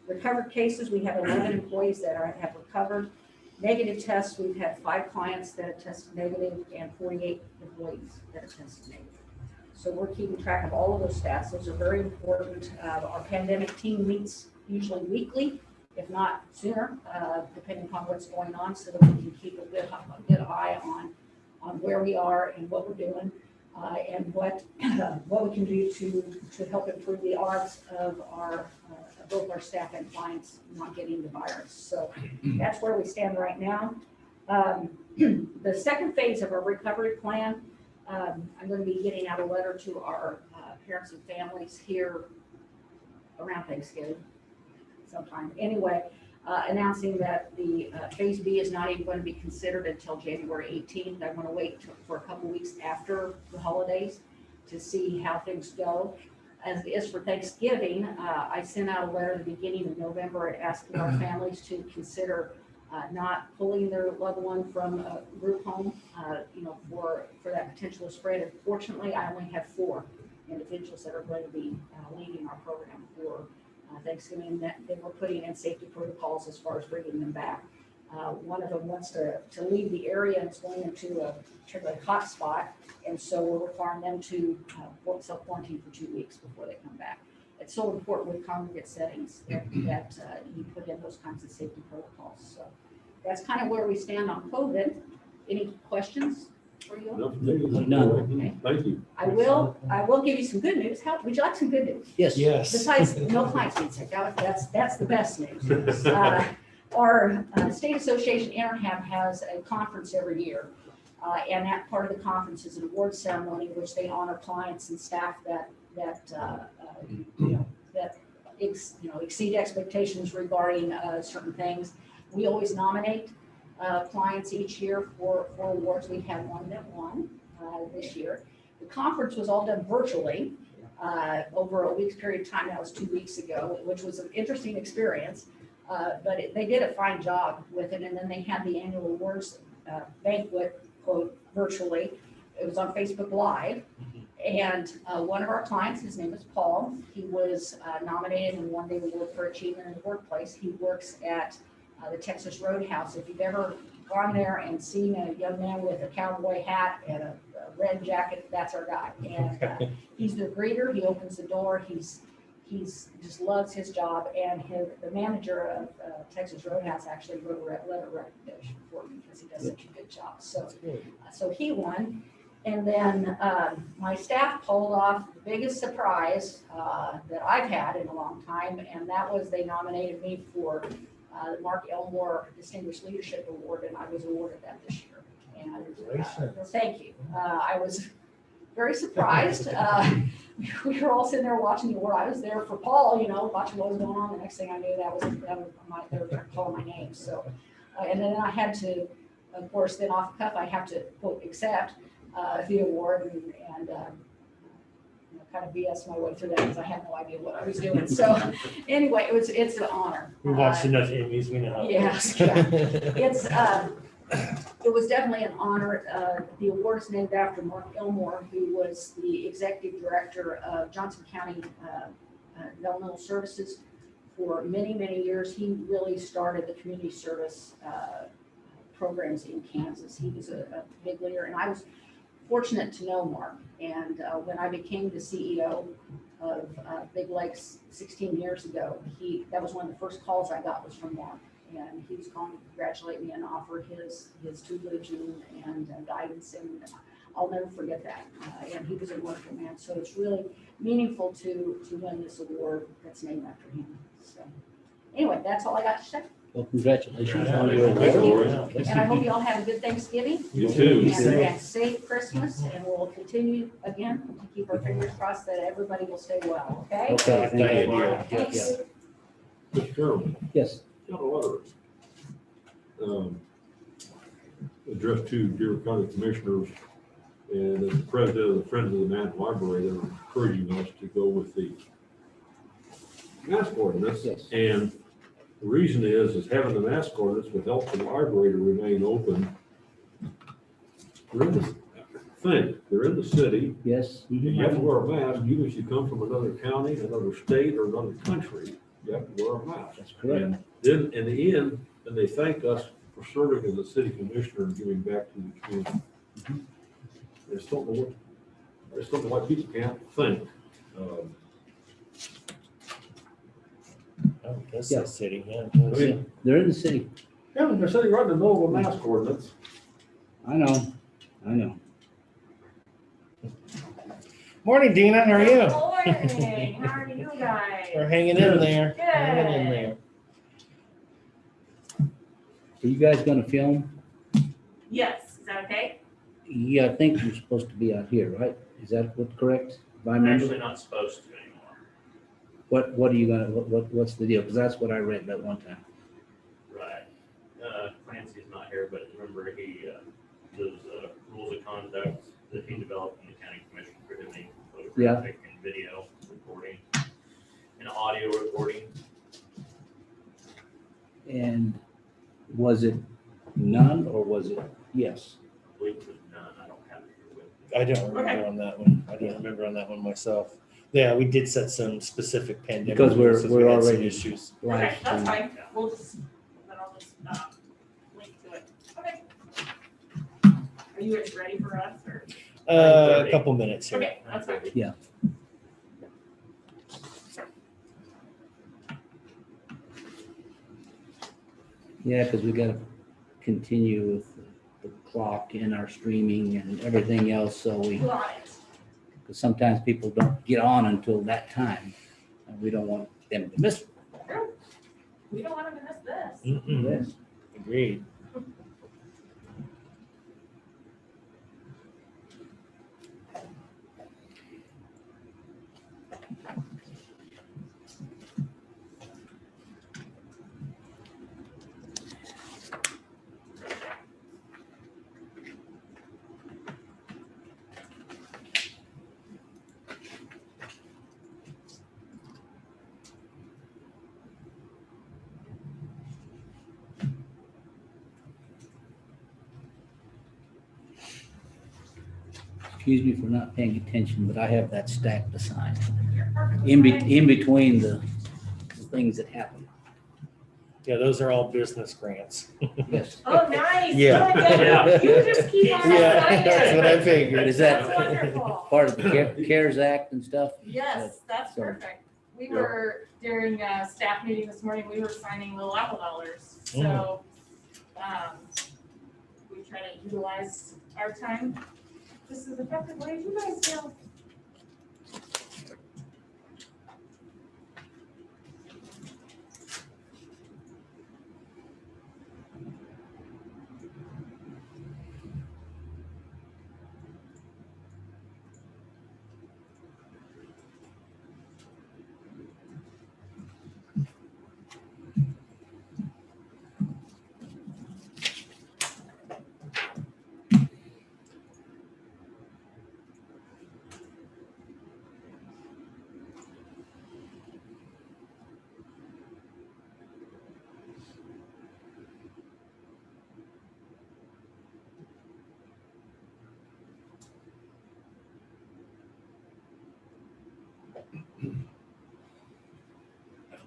Recovered cases, we have 11 employees that have recovered. Negative tests, we've had 5 clients that have tested negative and 48 employees that have tested negative. So we're keeping track of all of those stats. Those are very important. Our pandemic team meets usually weekly, if not sooner, depending upon what's going on, so that we can keep a good eye on where we are and what we're doing, and what we can do to help improve the odds of our both our staff and clients not getting the virus. So that's where we stand right now. The second phase of our recovery plan, I'm going to be getting out a letter to our parents and families here around Thanksgiving sometime. Anyway, announcing that the phase B is not even going to be considered until January 18th. I want to wait for a couple weeks after the holidays to see how things go. As it is for Thanksgiving, I sent out a letter at the beginning of November asking our families to consider not pulling their loved one from a group home, for that potential spread. Unfortunately, I only have 4 individuals that are going to be leaving our program for Thanksgiving, that they were putting in safety protocols as far as bringing them back. One of them wants to leave the area and is going into a particularly hot spot, and so we're requiring them to self-quarantine for 2 weeks before they come back. It's so important with congregate settings that you put in those kinds of safety protocols. So that's kind of where we stand on COVID. Any questions for you? None. Thank you. I will give you some good news. Would you like some good news? Yes. Besides no clients being sick, that's the best news. Our state association Interhab has a conference every year, and that part of the conference is an award ceremony in which they honor clients and staff that exceed expectations regarding certain things. We always nominate clients each year for awards. We had one that won this year. The conference was all done virtually over a week's period of time. That was 2 weeks ago, which was an interesting experience. But they did a fine job with it. And then they had the annual awards banquet, quote, virtually. It was on Facebook Live. And one of our clients, his name is Paul, he was nominated and won the award for achievement in the workplace. He works at the Texas Roadhouse. If you've ever gone there and seen a young man with a cowboy hat and a red jacket, that's our guy. And he's the greeter. He opens the door. He's He's just loves his job, and the manager of Texas Roadhouse actually wrote a letter of recommendation for him because he does such a good job. So he won. And then my staff pulled off the biggest surprise that I've had in a long time, and that was they nominated me for the Mark Elmore Distinguished Leadership Award, and I was awarded that this year. And thank you. I was very surprised. We were all sitting there watching the award. I was there for Paul, watching what was going on. The next thing I knew, they were calling my name. So, and then I had to, of course, then off the cuff, I have to quote accept the award and kind of BS my way through that because I had no idea what I was doing. So anyway, it's an honor. We watched enough Emmys, we know how it Yes, works. It was definitely an honor. The award is named after Mark Elmore, who was the executive director of Johnson County Developmental Services for many, many years. He really started the community service programs in Kansas. He was a big leader, and I was fortunate to know Mark. And when I became the CEO of Big Lakes 16 years ago, that was one of the first calls I got was from Mark. And he was calling to congratulate me and offer his tutelage and guidance, and I'll never forget that. And he was a wonderful man, so it's really meaningful to win this award that's named after him. So anyway, that's all I got to say. Well, congratulations on Yeah, your thank award. you. And I hope you all have a good Thanksgiving You too. and safe Christmas, and we'll continue again to keep our fingers crossed that everybody will stay well. Okay? Okay, thank you. Yeah. Thanks. Mr. Chairman, Yes, got a letter addressed to Dearborn County Commissioners, and as the president of the Friends of the Manhattan Library, they're encouraging us to go with the mask ordinance. Yes. And the reason is having the mask ordinance would help the library to remain open. They're in the city. yes. You have to wear a mask, even if you come from another county, another state, or another country, you have to wear a mask. That's correct. And then in the end, then they thank us for serving as a city commissioner and giving back to the community. I just don't know why people can't think. Oh, that's Yeah. the city, yeah. I mean, They're in the city. yeah, they're sitting right in the middle of a mask ordinance. I know. Morning, Dina, how are you? Morning, how are you guys? We're hanging in there. Good. Hanging in there. Are you guys gonna film? Yes, is that okay? Yeah, I think you're supposed to be out here, right? Is that correct? If I I'm remember? actually not supposed to anymore. What are you gonna, what's the deal? Because that's what I read that one time. Right. Clancy's not here, but remember those rules of conduct that he developed in the county commission prohibiting photographic and video recording and audio recording. And was it none or was it yes? I believe it was none. I don't have it here with me. I don't remember on that one. I don't remember on that one myself. Yeah, we did set some specific pandemic. Because we're- rules as we're we had some already- issues. Okay, that's Live fine. We'll just, then I'll just link to it. Okay. Are you guys ready for us or? A couple minutes here. Okay, that's fine. Yeah, because we gotta continue with the clock and our streaming and everything else, so Got it. because sometimes people don't get on until that time. And we don't want them to miss it. We don't want them to miss this. Mm-mm. Yes. Agreed. Excuse me for not paying attention, but I have that stack to sign You're perfect. in between the things that happen. Yeah, those are all business grants. Yes. Oh, nice. Yeah. Good. You just keep on Yeah, signing. that's what I figured. Is that That's wonderful. part of the CARES Act and stuff? Yes, that's So- perfect. We were, during a staff meeting this morning, we were signing little Apple dollars. So we try to utilize our time just as effectively as you guys do.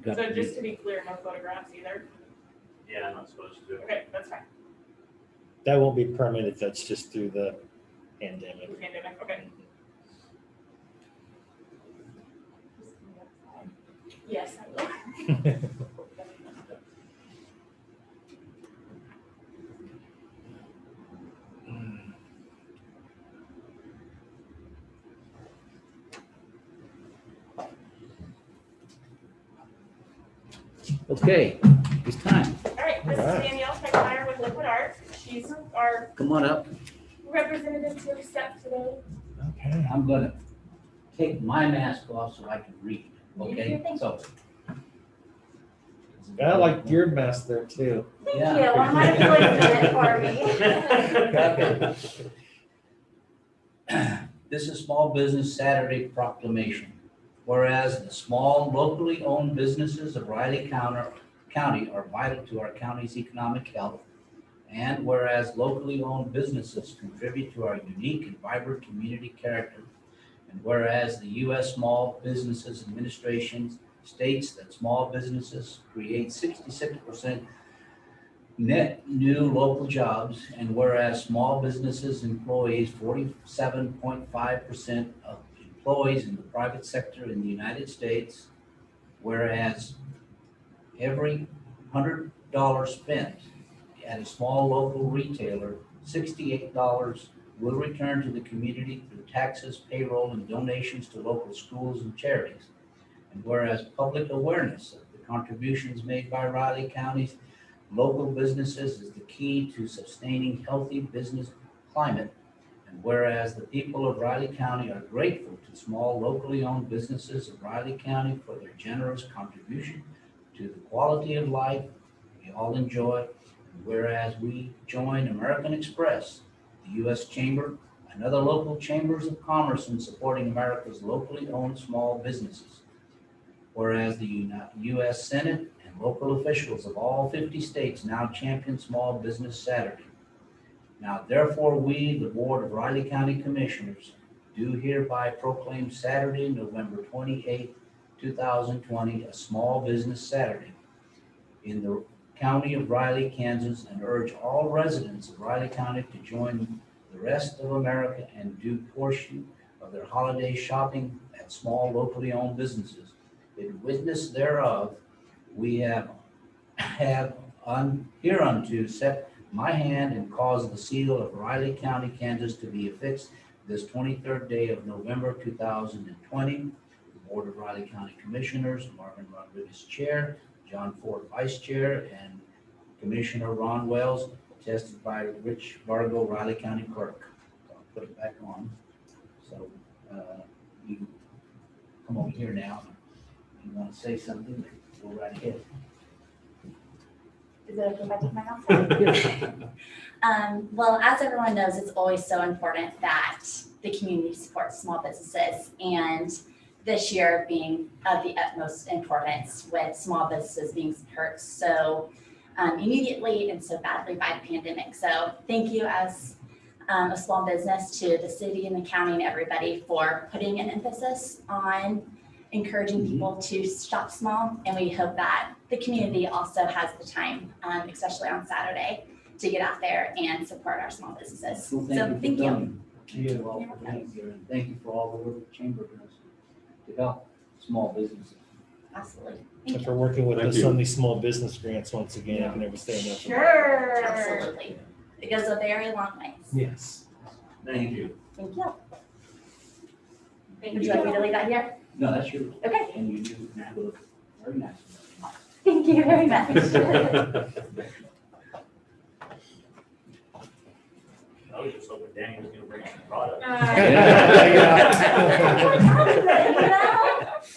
Got So to just be- to be clear, no photographs either. Yeah, I'm not supposed to. Okay, that's fine. That won't be permanent. That's just through the pandemic. The pandemic, okay. Yes, I will. Okay, it's time. All right, this is Danielle Techmeyer with Liquid Art. She's our Come on up. representative to accept today. Okay. I'm gonna take my mask off so I can read, You do okay? your thing. So. I like your mask there too. Thank Yeah. you. I might have for me. This is Small Business Saturday Proclamation. Whereas the small locally owned businesses of Riley County are vital to our county's economic health. And whereas locally owned businesses contribute to our unique and vibrant community character. And whereas the U.S. Small Businesses Administration states that small businesses create 66% net new local jobs, and whereas small businesses employs 47.5% of employees in the private sector in the United States, whereas every $100 spent at a small local retailer, $68 will return to the community through taxes, payroll, and donations to local schools and charities. And whereas public awareness of the contributions made by Riley County's local businesses is the key to sustaining healthy business climate. And whereas the people of Riley County are grateful to small locally owned businesses of Riley County for their generous contribution to the quality of life we all enjoy. And whereas we join American Express, the U.S. Chamber, and other local chambers of commerce in supporting America's locally owned small businesses. Whereas the U.S. Senate and local officials of all 50 states now champion Small Business Saturday. Now, therefore, we, the Board of Riley County Commissioners, do hereby proclaim Saturday, November 28, 2020, a Small Business Saturday in the county of Riley, Kansas, and urge all residents of Riley County to join the rest of America and do portion of their holiday shopping at small locally owned businesses. In witness thereof, we have hereunto set my hand and caused the seal of Riley County, Kansas to be affixed this 23rd day of November 2020. The Board of Riley County Commissioners, Marvin Rodriguez Chair, John Ford Vice Chair, and Commissioner Ron Wells, attested by Rich Vargo, Riley County Clerk. So I'll put it back on. So you come over here now. You want to say something, go right ahead. Is it okay if I take my mask off? Well, as everyone knows, it's always so important that the community supports small businesses, and this year being of the utmost importance with small businesses being hurt so immediately and so badly by the pandemic. So thank you as a small business to the city and the county and everybody for putting an emphasis on encouraging people to shop small, and we hope that the community also has the time, especially on Saturday, to get out there and support our small businesses. Well, So thank you. Thank you all for being here, and thank you for all the work the chamber does to help small businesses. Absolutely. And for working with Thank us you. on these small business grants once again. I can never say enough. Sure. Absolutely. It goes a very long way. Yes. Thank you. Thank you. Would you like me to leave that here? No, that's yours. Okay. And you do now look very nice. Thank you very much. I was just hoping Danny was gonna bring some product.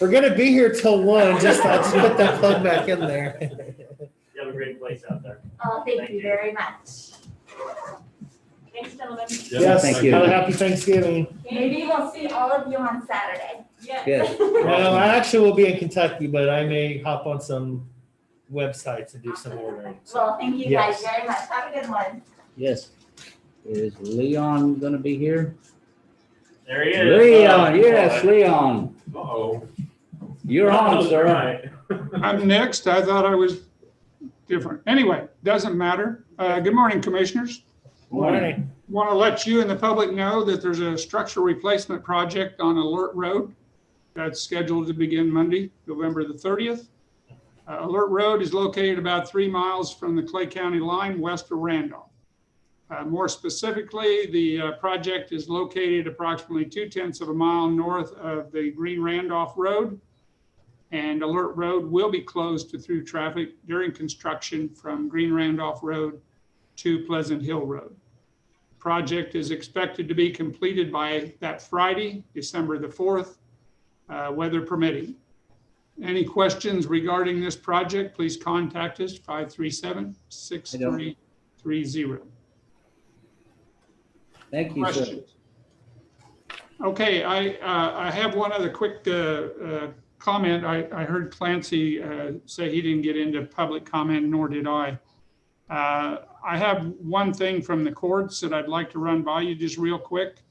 We're gonna be here till 1. I'll just put that plug back in there. You have a great place out there. Oh, thank you very much. Thanks, gentlemen. Yes, Thank you. have a happy Thanksgiving. Maybe we'll see all of you on Saturday. Yes. Well, I actually will be in Kentucky, but I may hop on some websites and do some ordering. Well, thank you Yes. guys very much. Have a good one. Yes. Is Leon gonna be here? There he is. Leon, yes, Leon. Uh-oh. You're on, sir. Right. I'm next. I thought I was different. Anyway, doesn't matter. Good morning, commissioners. Morning. Want to let you and the public know that there's a structural replacement project on Alert Road that's scheduled to begin Monday, November the 30th. Alert Road is located about 3 miles from the Clay County line west of Randolph. More specifically, the project is located approximately 0.2 of a mile north of the Green Randolph Road. And Alert Road will be closed to through traffic during construction from Green Randolph Road to Pleasant Hill Road. Project is expected to be completed by that Friday, December the 4th, weather permitting. Any questions regarding this project, please contact us, 537-6330. Thank you, sir. Questions? Okay, I have one other quick comment. I heard Clancy say he didn't get into public comment, nor did I. I have one thing from the courts that I'd like to run by you just real quick.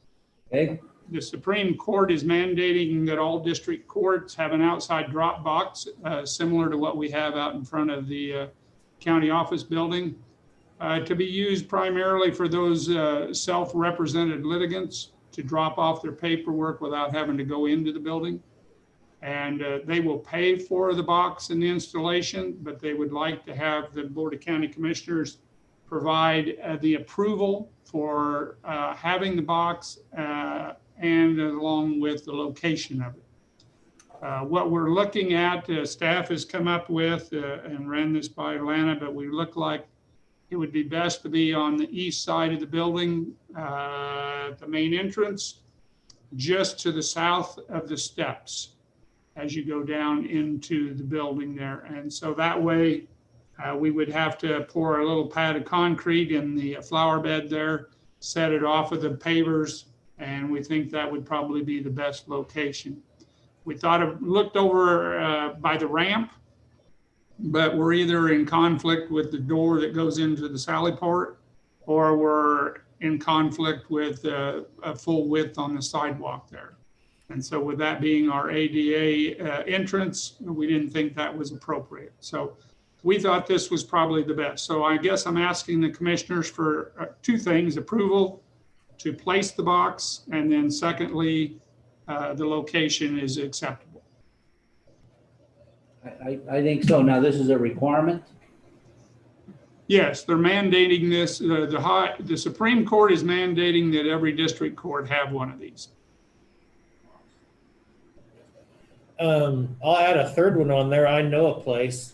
Okay, The Supreme Court is mandating that all district courts have an outside drop box, similar to what we have out in front of the county office building, to be used primarily for those self-represented litigants to drop off their paperwork without having to go into the building. And they will pay for the box and the installation, but they would like to have the Board of County Commissioners provide the approval for having the box and along with the location of it. What we're looking at, staff has come up with and ran this by Lana, but we look like it would be best to be on the east side of the building, the main entrance, just to the south of the steps as you go down into the building there. And so that way we would have to pour a little pad of concrete in the flower bed there, set it off of the pavers, and we think that would probably be the best location. We thought of looked over by the ramp, but we're either in conflict with the door that goes into the sally port, or we're in conflict with a full width on the sidewalk there. And so with that being our ADA entrance, we didn't think that was appropriate. So we thought this was probably the best. So I guess I'm asking the commissioners for two things: approval to place the box, and then secondly, the location is acceptable. I think so. Now, this is a requirement? Yes, they're mandating this. The Supreme Court is mandating that every district court have one of these. I'll add a third one on there. I know a place.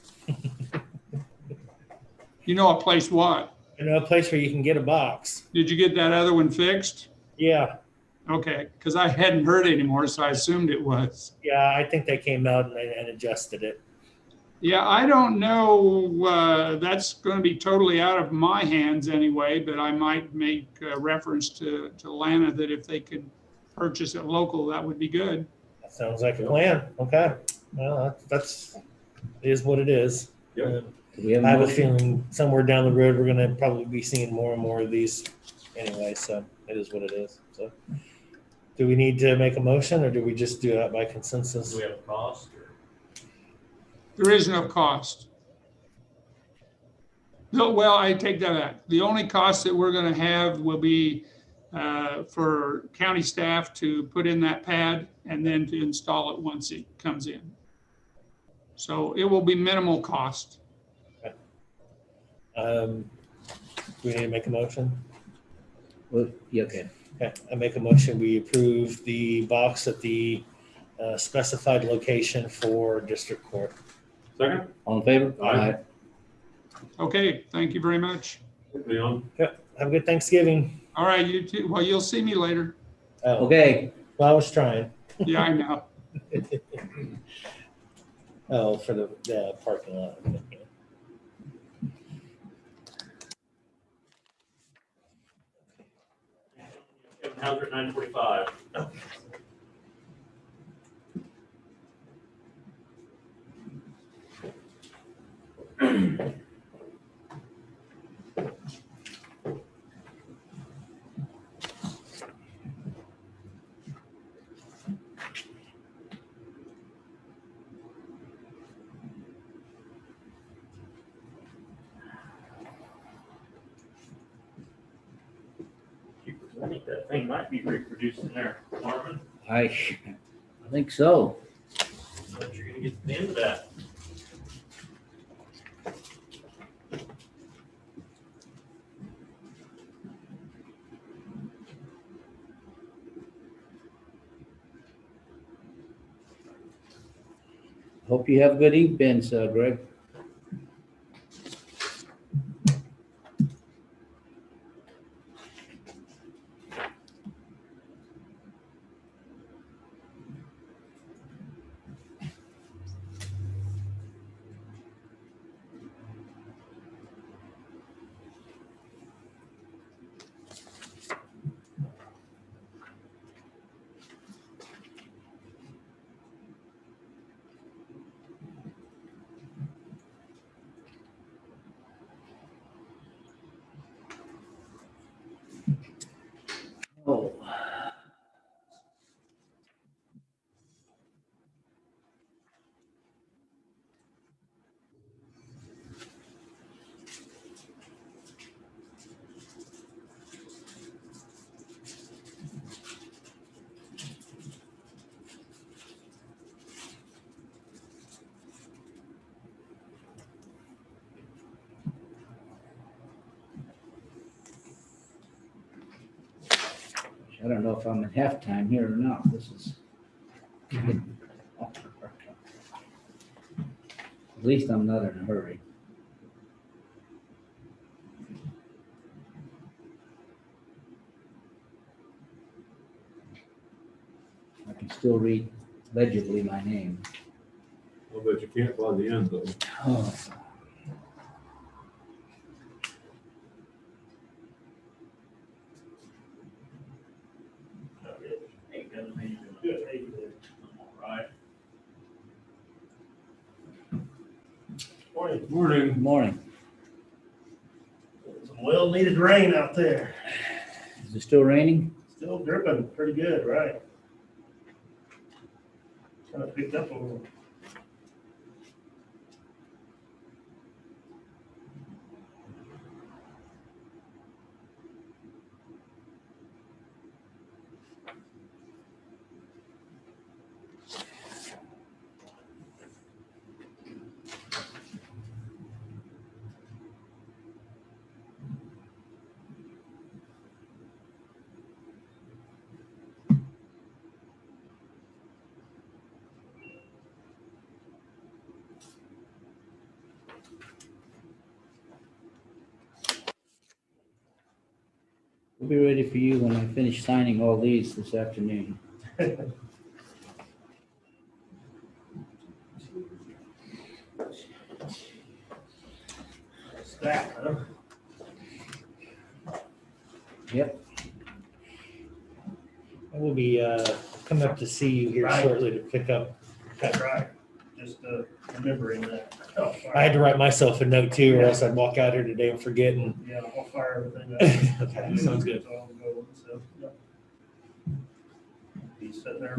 You know a place what? I know a place where you can get a box. Did you get that other one fixed? Yeah. Okay, because I hadn't heard anymore, so I assumed it was. Yeah, I think they came out and adjusted it. Yeah, I don't know. That's going to be totally out of my hands anyway, but I might make reference to Lana that if they could purchase it local, that would be good. That sounds like a plan. Okay. Well, that's is what it is. Yep. I have a feeling somewhere down the road, we're going to probably be seeing more and more of these anyway. So it is what it is. So do we need to make a motion, or do we just do that by consensus? Do we have a cost? There is no cost. No, well, I take that back. The only cost that we're going to have will be for county staff to put in that pad and then to install it once it comes in. So it will be minimal cost. Do we need to make a motion? Well, yeah, okay. Okay, I make a motion, we approve the box at the specified location for district court. Second? All in favor? Aye. Okay, thank you very much. Leon? Yep, have a good Thanksgiving. All right, you too. Well, you'll see me later. Oh, Okay, well, I was trying. Yeah, I know. Oh, for the parking lot. Okay. 9:45. I think that thing might be reproduced in there, Marvin. I think so. But you're gonna get to the end of that. Hope you have a good evening, Greg. Oh. I don't know if I'm in halftime here or not. This is. At least I'm not in a hurry. I can still read legibly my name. Well, but you can't by the end though. Oh. Morning. Morning. Good morning. Some well-needed rain out there. Is it still raining? Still dripping pretty good, right? Kind of picked up a little. We'll be ready for you when I finish signing all these this afternoon. Stack, huh? Yep. I will be coming up to see you here Right. shortly to pick up. That's right. Just remembering that. Oh, I had to write myself a note too, or else I'd walk out here today and forget. And Yeah, I'll fire everything up. okay, sounds good. It's all going, so, yeah. Be sitting there.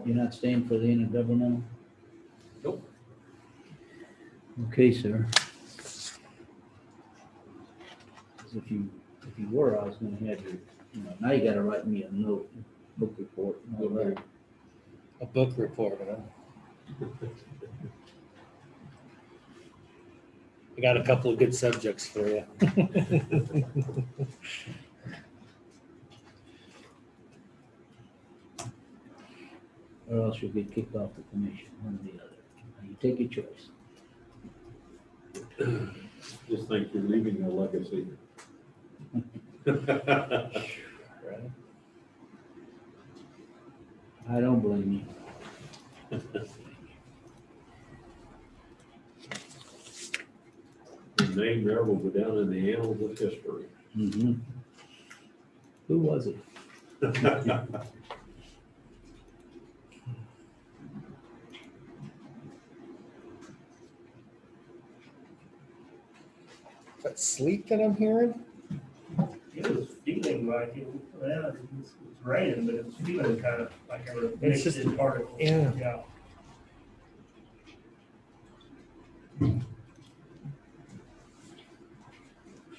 You're not staying for the intergovernmental? Nope. Okay, sir. 'Cause if you were, I was gonna have your, now you gotta write me a note, book report and all that. A book report, huh? I got a couple of good subjects for you. Or else you'll get kicked off the commission, one or the other. You take your choice. Just think you're leaving a legacy. Right? I don't blame you. Your name there will go down in the annals of history. Mm-hmm. Who was it? Is that sleep that I'm hearing? It was feeling like it, well, it's raining, but it's feeling kind of like it was It's mixed just- in particles. yeah. Yeah.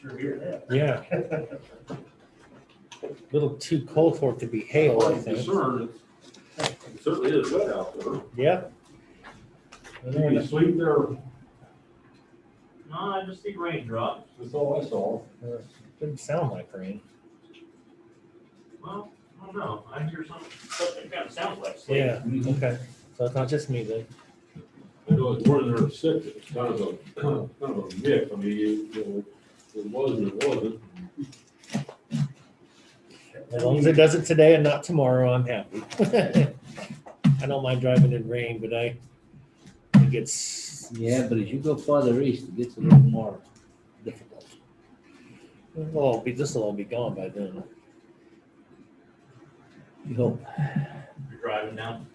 Sure hear that. Yeah. A little too cold for it to be hail, I I'm think. concerned. It certainly is wet out there. Yeah. Did you sleep there? No, I just see raindrops. That's all I saw. Didn't sound like rain. Well, I don't know. I hear something kind of sounds like sleep. Yeah, okay. So it's not just me then. I know it's more than there six. It's kind of a mix. I mean, you know, it was and it wasn't. As long as it doesn't today and not tomorrow, I'm happy. I don't mind driving in rain, but it gets, Yeah, but as you go farther east, it gets a little more difficult. this will all be gone by then. You hope. You're driving now?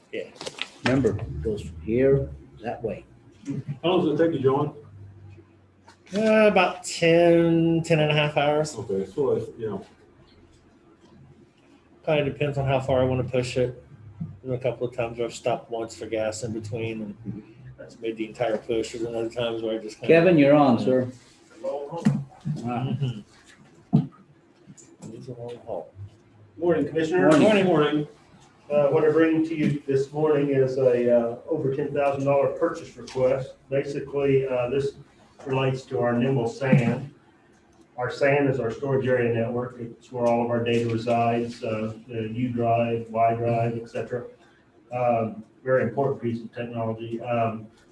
Remember, it goes from here that way. How long does it take you, John? About 10 and a half hours. Okay, so, you know, Kind of depends on how far I want to push it. There's a couple of times where I've stopped once for gas in between and that's made the entire push. There's other times where I just kind Kevin, you're on, sir. Wow. It's a long haul. Morning, Commissioner. morning. What I bring to you this morning is a over $10,000 purchase request. Basically, this relates to our Nimble Sand. Our SAN is our storage area network. It's where all of our data resides, the U drive, Y drive, et cetera. Very important piece of technology.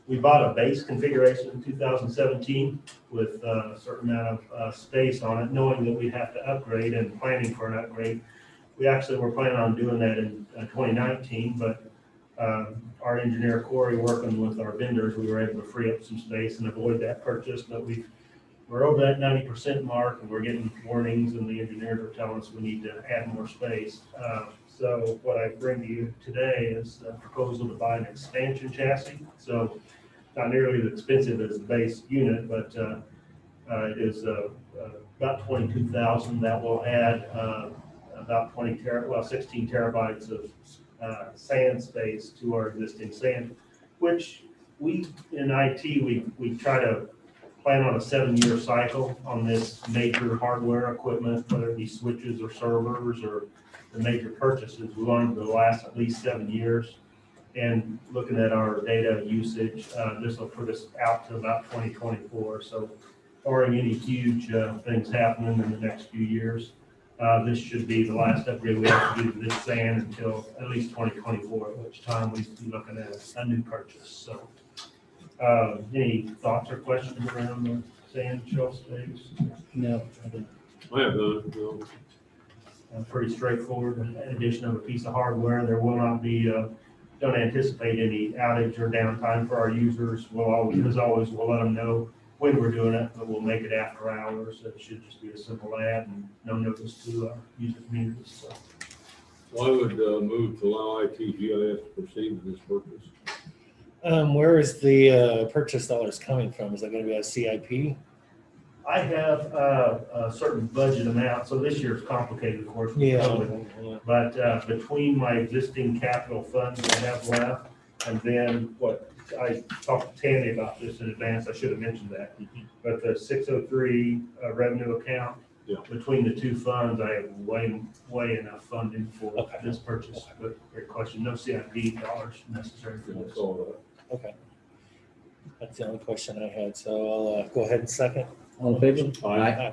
We bought a base configuration in 2017 with a certain amount of space on it, knowing that we'd have to upgrade and planning for an upgrade. We actually were planning on doing that in 2019, but our engineer Corey, working with our vendors, we were able to free up some space and avoid that purchase, but we're over that 90% mark and we're getting warnings and the engineers are telling us we need to add more space. So what I bring to you today is a proposal to buy an expansion chassis. So not nearly as expensive as the base unit, but it is about $22,000. That will add about 16 terabytes of SAN space to our existing SAN, which we in IT, we try to plan on a 7-year cycle on this major hardware equipment, whether it be switches or servers or the major purchases. We want them to last at least 7 years. And looking at our data usage, this will put us out to about 2024. So barring any huge things happening in the next few years, this should be the last upgrade we have to do to this SAN until at least 2024, at which time we'd be looking at a new purchase. So any thoughts or questions around the SAN shelf space? No, I don't. I have none, no. Pretty straightforward. Addition of a piece of hardware. There will not be, don't anticipate any outage or downtime for our users. We'll always, as always, we'll let them know when we're doing it, but we'll make it after hours. It should just be a simple add and no notice to user communities. So. I would move to allow ITGIS to proceed with this purchase. Where is the purchase dollars coming from? Is that going to be a CIP? I have a certain budget amount, so this year's complicated, of course. with COVID. But between my existing capital funds that I have left, and then what I talked to Tammy about this in advance, I should have mentioned that. But the 603 revenue account, between the two funds, I have way enough funding for this purchase. But great question, no CIP dollars necessary for this. Okay. That's the only question I had, so I'll go ahead and second. All in favor? Aye.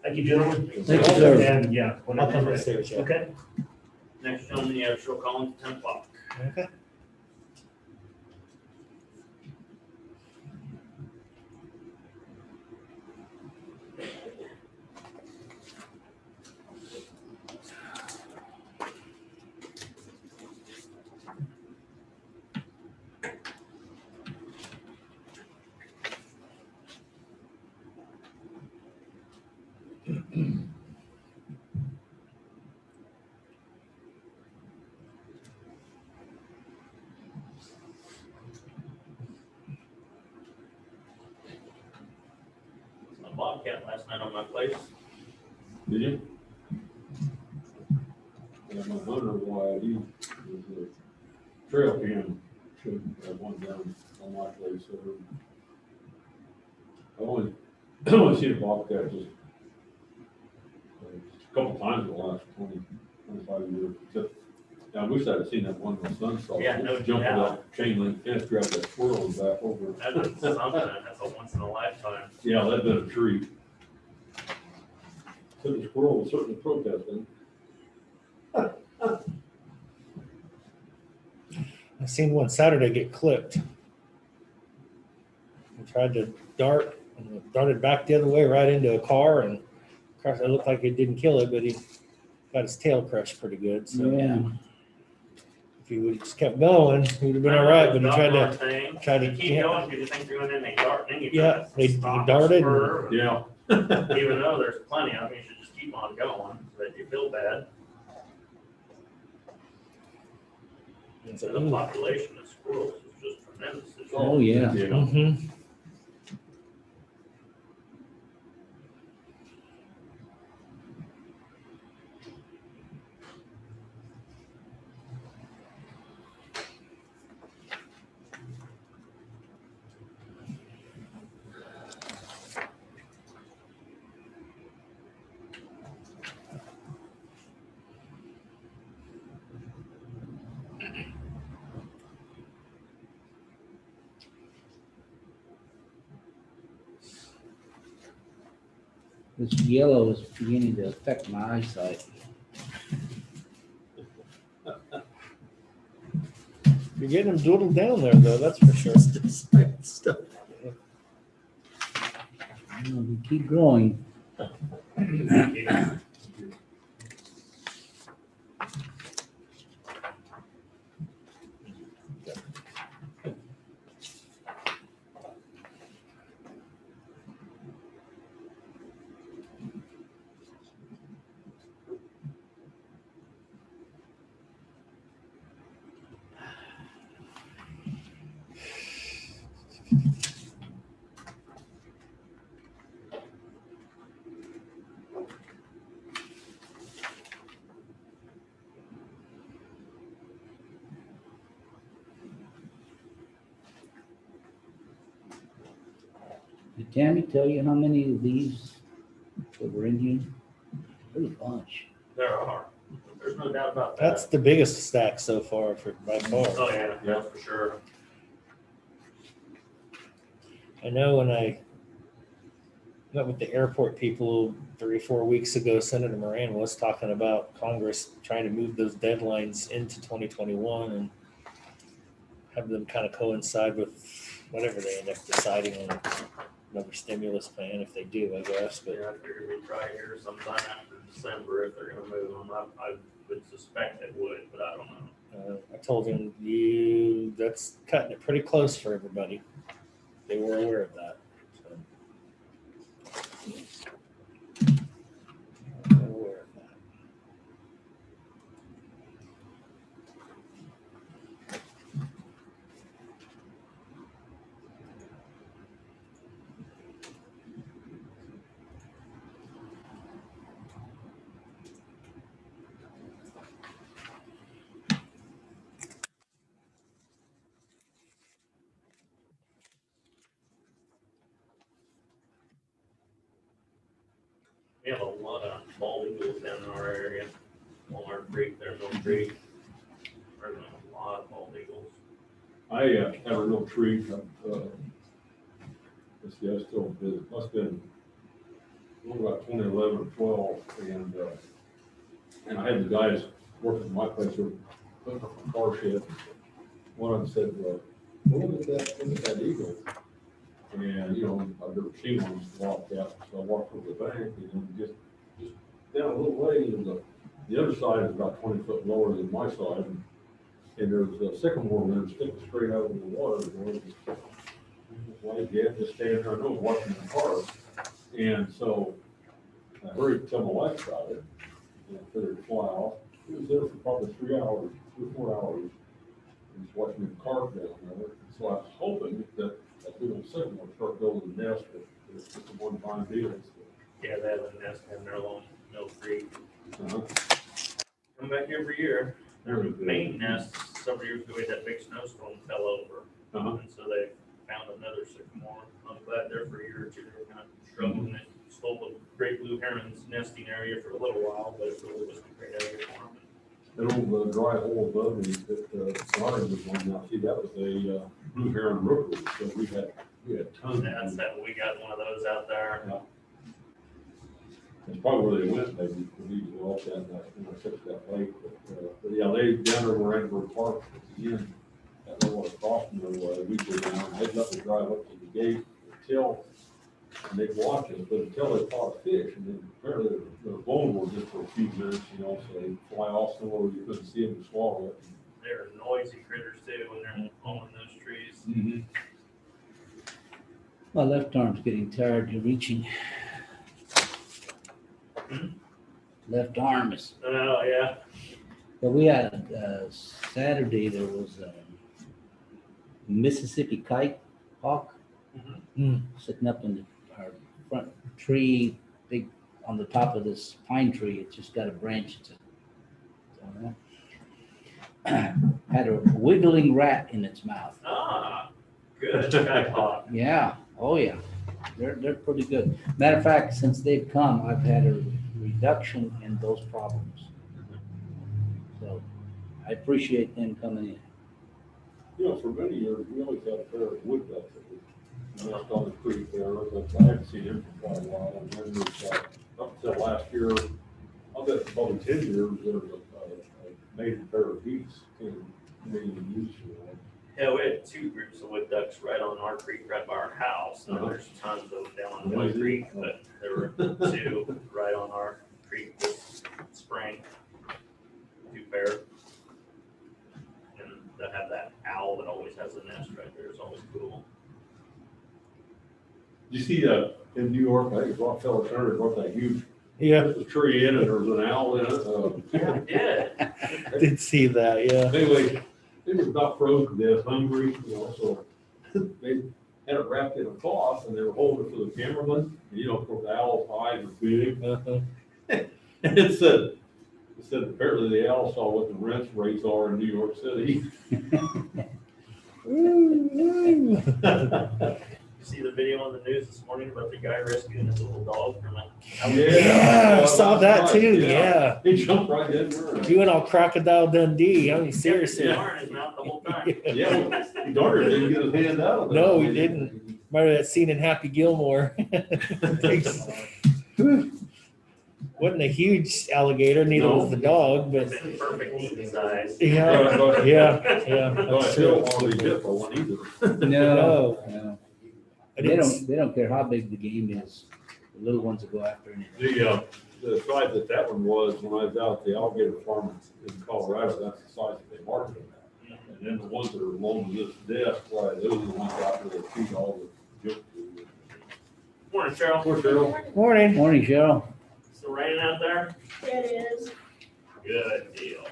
Thank you, gentlemen. Thank you, sir. And yeah. I'll whenever come you're ready. upstairs, yeah. Okay. Next gentleman, you have Cheryl Collins, 10 o'clock. Okay. A bobcat last night on my place. Did you? Yeah, my hunter, why he was a trail cam, should have one down on my place, so. I only seen a bobcat just a couple times in the last 25 years, except, I wish I'd seen that one my son saw. Yeah, no Jump on doubt. that chain link fence, grab that squirrel and back over. That is something, that's a once in a lifetime. Yeah, that'd been a treat. So the squirrel was certainly protesting. I seen one Saturday get clipped. He tried to dart and darted back the other way right into a car, and of course it looked like it didn't kill it, but he got his tail crushed pretty good. So Yeah. if he would have just kept going, he would have been all right. But he tried to You keep going, because you think you're going in, they dart, and then you Yeah, gotta he stop and darted. swerve. Yeah. Even though there's plenty of them, you should just keep on going, so that you feel bad. And So the population of squirrels is just tremendous. this year. Oh, yeah. Yeah. Mm-hmm. This yellow is beginning to affect my eyesight. You're getting them doodled down there, though. That's for sure. Stuff. We keep growing. Did Tammy tell you how many of these that were Indian? There's a bunch. There are, there's no doubt about that. That's the biggest stack so far by far. Oh, yeah, that's for sure. I know when I met with the airport people 3 or 4 weeks ago, Senator Moran was talking about Congress trying to move those deadlines into 2021 and have them kind of coincide with whatever they end up deciding on another stimulus plan, if they do, I guess. But Yeah, I figured we'd try here sometime after December if they're gonna move them. I would suspect they would, but I don't know. I told him, that's cutting it pretty close for everybody. They were aware of that. So. They were aware of that. We have a lot of bald eagles down in our area. Walmart Creek, there's no Creek. There's a lot of bald eagles. I have a little tree, see, I was still in business, must have been about 2011 or 12, and I had the guys working at my place who were putting up a car shed. One of them said, well, look at that eagle. And, you know, I've never seen one walk out, so I walked over the bank, and then just down a little way, and the other side is about 20 foot lower than my side, and there's a sycamore there sticking straight out of the water. Why did you have to stand there? I know, watching the car. And so I hurried to tell my wife about it, and I figured to fly off. He was there for probably 3 hours, 3 or 4 hours. He was watching the car down there. So I was hoping that little sycamore would start building a nest, but it's just a one-time deal. Yeah, they have a nest in there along Mill Creek. Uh-huh. Come back every year. Their Very good. main nest, several years ago, we had that big snowstorm fell over. Uh-huh. And so they found another sycamore. I'm glad there for a year or two. They were kind of struggling. It stole the great blue heron's nesting area for a little while, but it really was a great area for them. That old dry hole above me that Sorry was on now, see, that was a blue heron rookery, so we had tons. That's that, we got one of those out there. Yeah. That's probably where they went, maybe, we need to go off that, when I took that lake, but yeah, they, down there where Edward Park, again, that little crossing there, we go down, they'd let me drive up to the gate until, and they'd watch us, but until they caught a fish, and then apparently they're vulnerable just for a few minutes, you know, so they fly off somewhere where you couldn't see them and swallow it. They're noisy critters too when they're on those trees. Mm-hmm. My left arm's getting tired of reaching. Left arm is. Oh, yeah. But we had Saturday, there was a Mississippi kite hawk sitting up in our front tree, big on the top of this pine tree. It's just got a branch. Had a wiggling rat in its mouth. Ah, good. Kite hawk. Yeah. Oh, yeah. They're pretty good. Matter of fact, since they've come, I've had a reduction in those problems. So I appreciate them coming in. You know, for many years, we always had a pair of wood ducks that we nest on the creek there, but I haven't seen them for quite a while. And then there's, up until last year, I'll bet probably 10 years, there was a mated pair of geese in mating use for that. Yeah, we had two groups of wood ducks right on our creek, right by our house. And there's tons of them down on Mill Creek, but there were two right on our creek this spring. Two pair. And they have that owl that always has a nest right there. It's always cool. Did you see in New York, I think Rockefeller Center brought that huge tree in and there was an owl in it. Yeah, I did. Did see that, yeah. Anyway, they were about frozen to death, hungry, you know, so they had it wrapped in a cloth and they were holding it for the cameraman. And, you know, of course, the owl's eyes are big. And it said apparently the owl saw what the rent rates are in New York City. You see the video on the news this morning about the guy rescuing his little dog from a. Yeah, I saw that too, yeah. He jumped right in there. Doing all Crocodile Dundee, I mean, seriously. Yeah, his mouth the whole time. Yeah, he darn it, didn't get his hand out of it. No, he didn't. Remember that scene in Happy Gilmore? Wasn't a huge alligator, neither was the dog, but. Perfect eating size. Yeah, yeah. No, I still don't want to be hit by one either. No. They don't care how big the game is. The little ones will go after anything. The size that one was, when I was out at the alligator farm in Colorado, that's the size that they marketed them at. And then the ones that are long as this desk, right, those are the ones out there that feed all the junk food. Morning, Cheryl. Poor Cheryl. Morning. Morning, Cheryl. Still raining out there? It is. Good deal.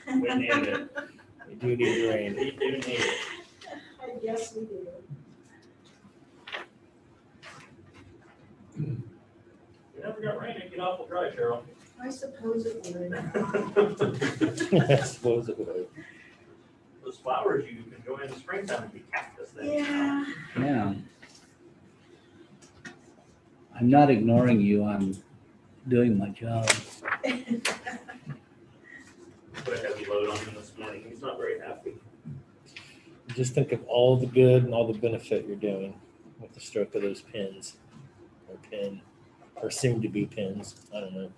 We need it. We do need rain. We do need it. I guess we do. We never got rain, it get awful dry, Cheryl. I suppose it would. I suppose it would. Those flowers you enjoy in the springtime would be cactus then. Yeah. Yeah. I'm not ignoring you. I'm doing my job. Put a heavy load on him this morning. He's not very happy. Just think of all the good and all the benefit you're doing with the stroke of those pins or pin or soon to be pins. I don't know.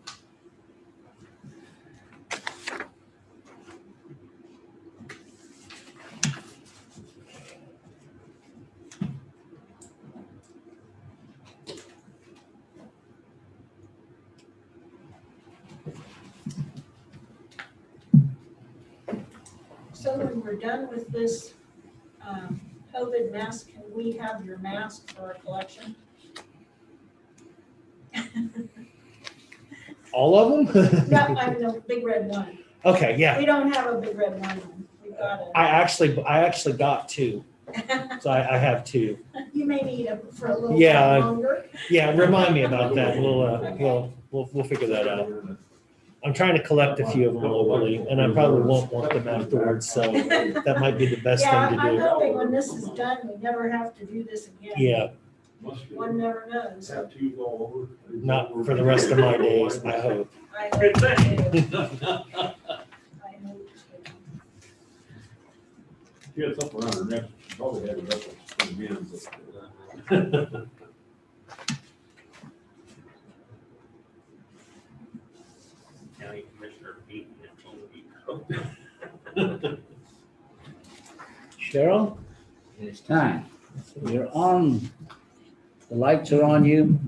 So when we're done with this COVID mask, can we have your mask for our collection? All of them? No, I mean the big red one. Okay, yeah. We don't have a big red one. We've got a. I actually got two, so I have two. You may need them for a little Yeah, bit longer. Yeah, remind me about that. We'll figure that out. I'm trying to collect a few of them locally, and I probably won't want them afterwards, so that might be the best Yeah, thing to I'm do. hoping when this is done, we never have to do this again. Yeah, One never knows. Tattoos all over. not for the rest of my days, I hope. I Good hope thing. so. I hope so. She had something around her neck, she probably had it up on the men. County Commissioner Pete and Pete. Cheryl, it's time. You're on. The lights are on you.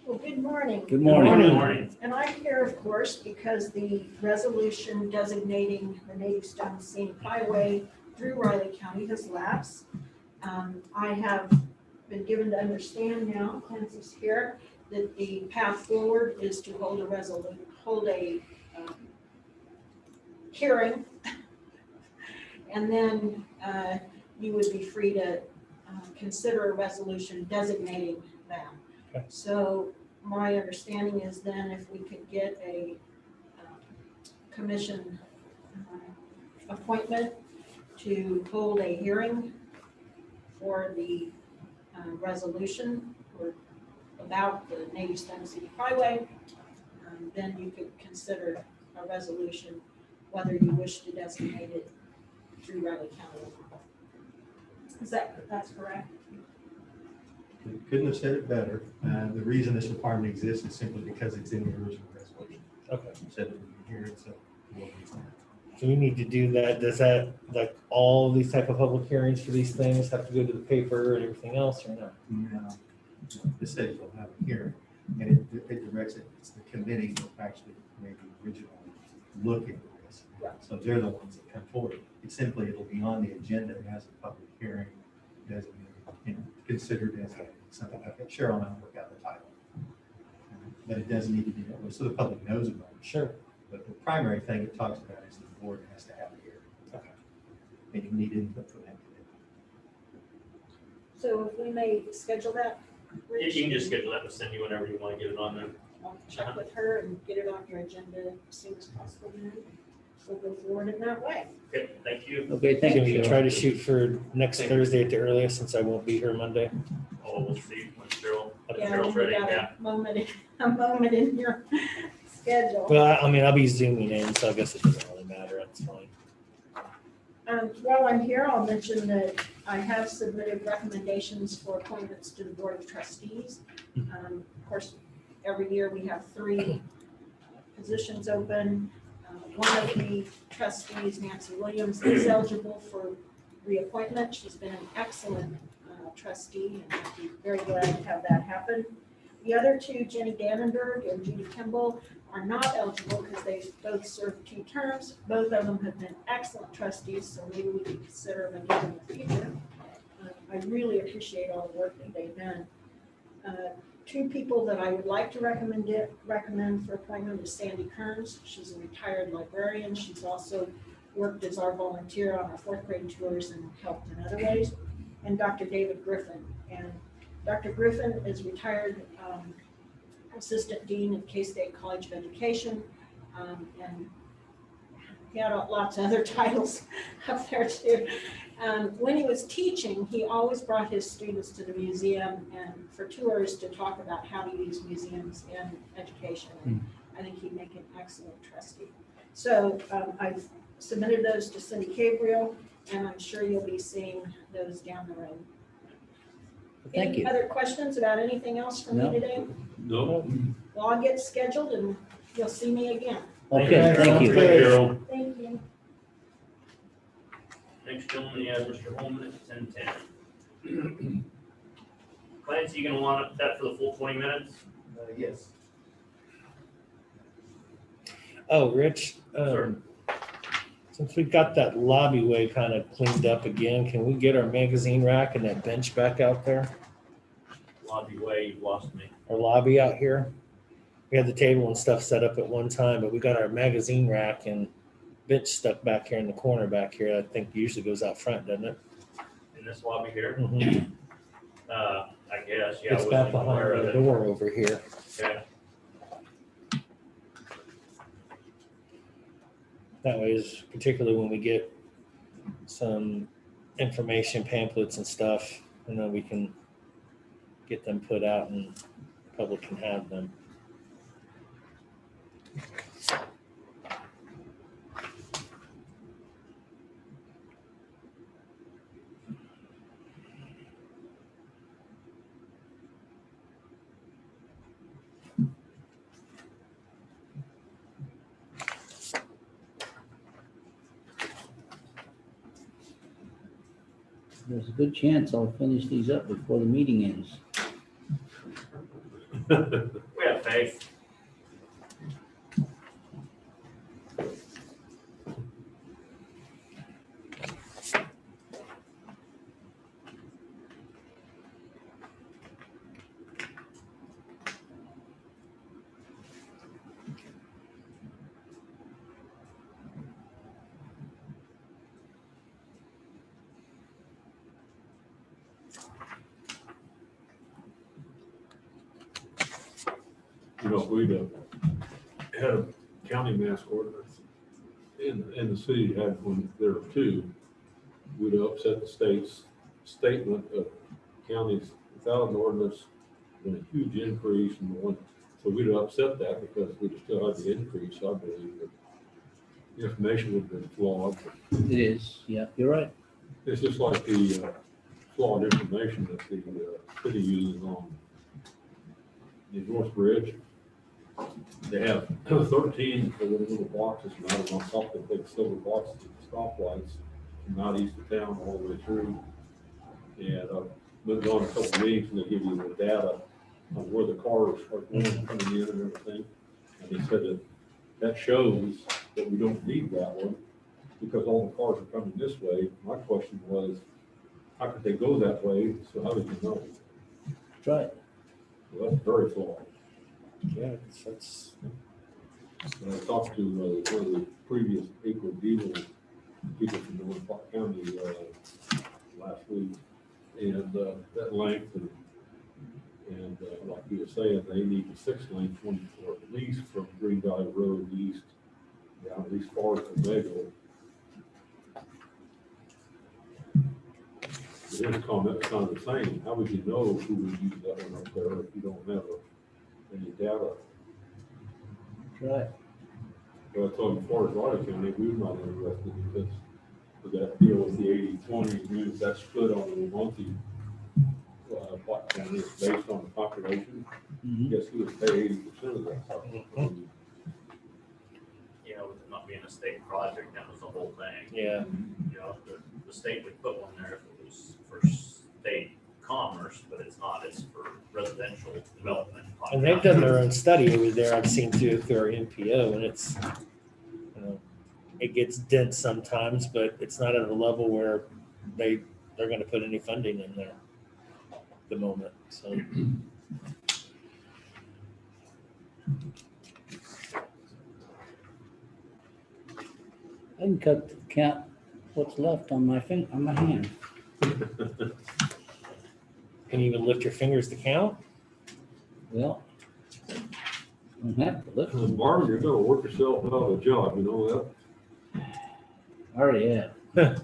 Well, good morning. Good morning. Good morning. And I'm here, of course, because the resolution designating the Native Stone Scenic Highway through Riley County has lapsed. I have been given to understand now, Clancy's here, that the path forward is to hold a hearing. And then you would be free to consider a resolution designating that. Okay. So my understanding is then if we could get a commission appointment to hold a hearing for the resolution or about the Native Stone Scenic Highway, then you could consider a resolution whether you wish to designate it through Riley County. That's correct? You couldn't have said it better. The reason this requirement exists is simply because it's in the original resolution. Okay. Said it in here, so we'll do that. Do we need to do that? Does that, like, all these type of public hearings for these things have to go to the paper and everything else, or not? No, the city will have a hearing, and it directs it, it's the committee that actually made the original look into this. Right. So they're the ones that come forward. It's simply, it'll be on the agenda as a public hearing, designated, considered as something like that. Cheryl and I will work out the title. But it does need to be that way, so the public knows about it. Sure. But the primary thing it talks about is the board has to have a hearing. Okay. And you need input from that committee. So if we may schedule that, Rich, You can just schedule that and send you whenever you want to get it on there. I'll check with her and get it on your agenda as soon as possible. Then we'll go forward in that way. Okay, thank you. Okay, thank Can you, we Cheryl. try to shoot for next Thursday at the earliest, since I won't be here Monday? Oh, we'll see when Yeah, Cheryl's you ready. got Yeah. a moment in your schedule. Well, I mean, I'll be zooming in, so I guess it doesn't really matter. That's fine. While I'm here, I'll mention that I have submitted recommendations for appointments to the Board of Trustees. Of course, every year we have 3 positions open. One of the trustees, Nancy Williams, is eligible for reappointment. She's been an excellent trustee, and I'd be very glad to have that happen. The other 2, Jenny Dannenberg and Judy Kimball, are not eligible because they both served 2 terms. Both of them have been excellent trustees, so maybe we could consider them again in the future. I really appreciate all the work that they've done. 2 people that I would like to recommend for appointment is Sandy Kearns. She's a retired librarian. She's also worked as our volunteer on our 4th grade tours and helped in other ways. And Dr. David Griffin. And Dr. Griffin is retired Assistant Dean at K-State College of Education. And he had lots of other titles up there too. When he was teaching, he always brought his students to the museum and for tours to talk about how to use museums in education. And I think he'd make an excellent trustee. So I've submitted those to Cindy Gabriel, and I'm sure you'll be seeing those down the road. Thank Any you. other questions about anything else from me No. today? No. Well, I'll get scheduled and you'll see me again. Okay, thank you. Carol. Thank you. Next gentleman, you have Mr. Holman at 10:10. Clancy, you gonna want that for the full 20 minutes? Yes. Oh, Rich, Sure. since we've got that lobbyway kind of cleaned up again, can we get our magazine rack and that bench back out there? Lobby way, you've lost me. Our lobby out here? We had the table and stuff set up at one time, but we got our magazine rack and bench stuck back here in the corner back here. I think usually goes out front, doesn't it? In this lobby here, Mhm. I guess, yeah. I It's back wasn't aware behind of the it. door over here. Okay. That way is particularly when we get some information pamphlets and stuff, and then we can get them put out and the public can have them. There's a good chance I'll finish these up before the meeting ends. We have faith. You know, if we'd had a county mask ordinance and the city had one there too, we'd have upset the state's statement of counties without an ordinance and a huge increase in the one. So we'd have upset that because we'd still had the increase, I believe, but the information would have been flawed. It is, yeah, you're right. It's just like the flawed information that the city uses on the North Bridge. They have 13 of the little boxes mounted on top of the big silver boxes of stoplights from out east of town all the way through. And I've been on a couple of meetings and they give you the data on where the cars are going, coming in and everything. And they said that shows that we don't need that one because all the cars are coming this way. My question was, how could they go that way? So how did you know? That's right. So that's very flawed. Yeah, that's And I talked to one of the previous Eco Diesel people from North Park County last week, and that length and like you were saying, they need the 6-lane 24 at least from Green Valley Road east down at least far to Mago. His comment was kind of the same. How would you know who would use that one up there if you don't have any data? That's right. But I told him, as far as Raleigh County, we were not interested because with that deal with the 80-20, we was that split on the monthly Black County is based on the population. Mhm. Guess who would pay 80% of that? You know, with it not being a state project, that was the whole thing. yeah. You know, the state would put one there if it was for state commerce, but it's not, it's for residential development. And they've done their own study over there. I've seen through our NPO, and it's, you know, it gets dense sometimes, but it's not at a level where they're going to put any funding in there at the moment. So I can count what's left on my hand. can you even lift your fingers to count? Well, I don't have to look. Marvin, you're gonna work yourself out of a job, you know I already have. that?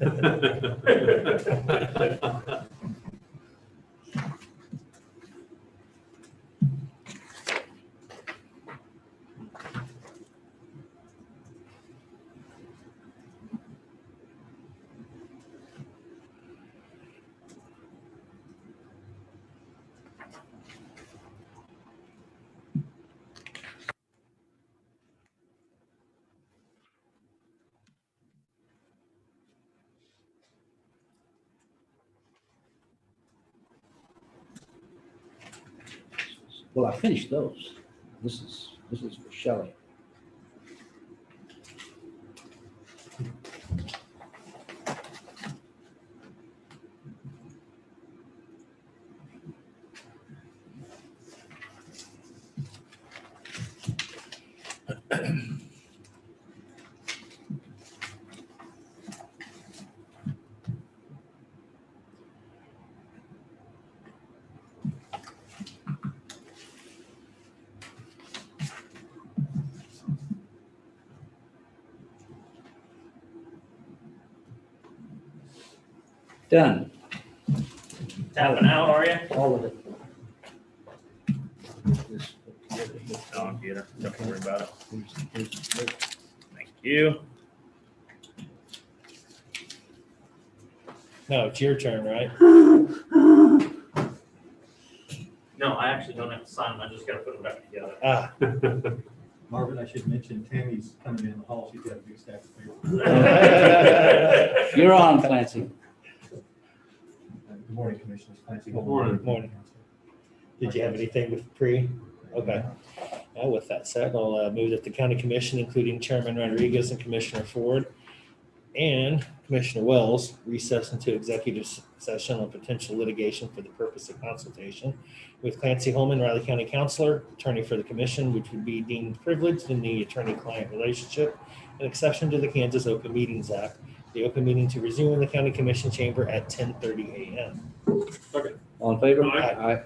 Well, I finished those. This is for Shelley. Done. Tapping out, are you? All of it. I'll get her. Don't worry about it. Here's- Thank you. No, it's your turn, right? No, I actually don't have to sign them. I just gotta put them back together. Ah, Marvin, I should mention Tammy's coming in the hall. She's got a big stack of paper. You're on, Clancy. Good morning, Commissioners. Clancy. Good morning. Morning. Did you have anything with pre? Okay. With that said, I'll move that the county commission, including Chairman Rodriguez and Commissioner Ford and Commissioner Wells, recess into executive session on potential litigation for the purpose of consultation with Clancy Holman, Riley County Counselor, attorney for the commission, which would be deemed privileged in the attorney-client relationship, an exception to the Kansas Open Meetings Act. The open meeting to resume in the county commission chamber at 10:30 a.m. All in favor? Aye. Aye.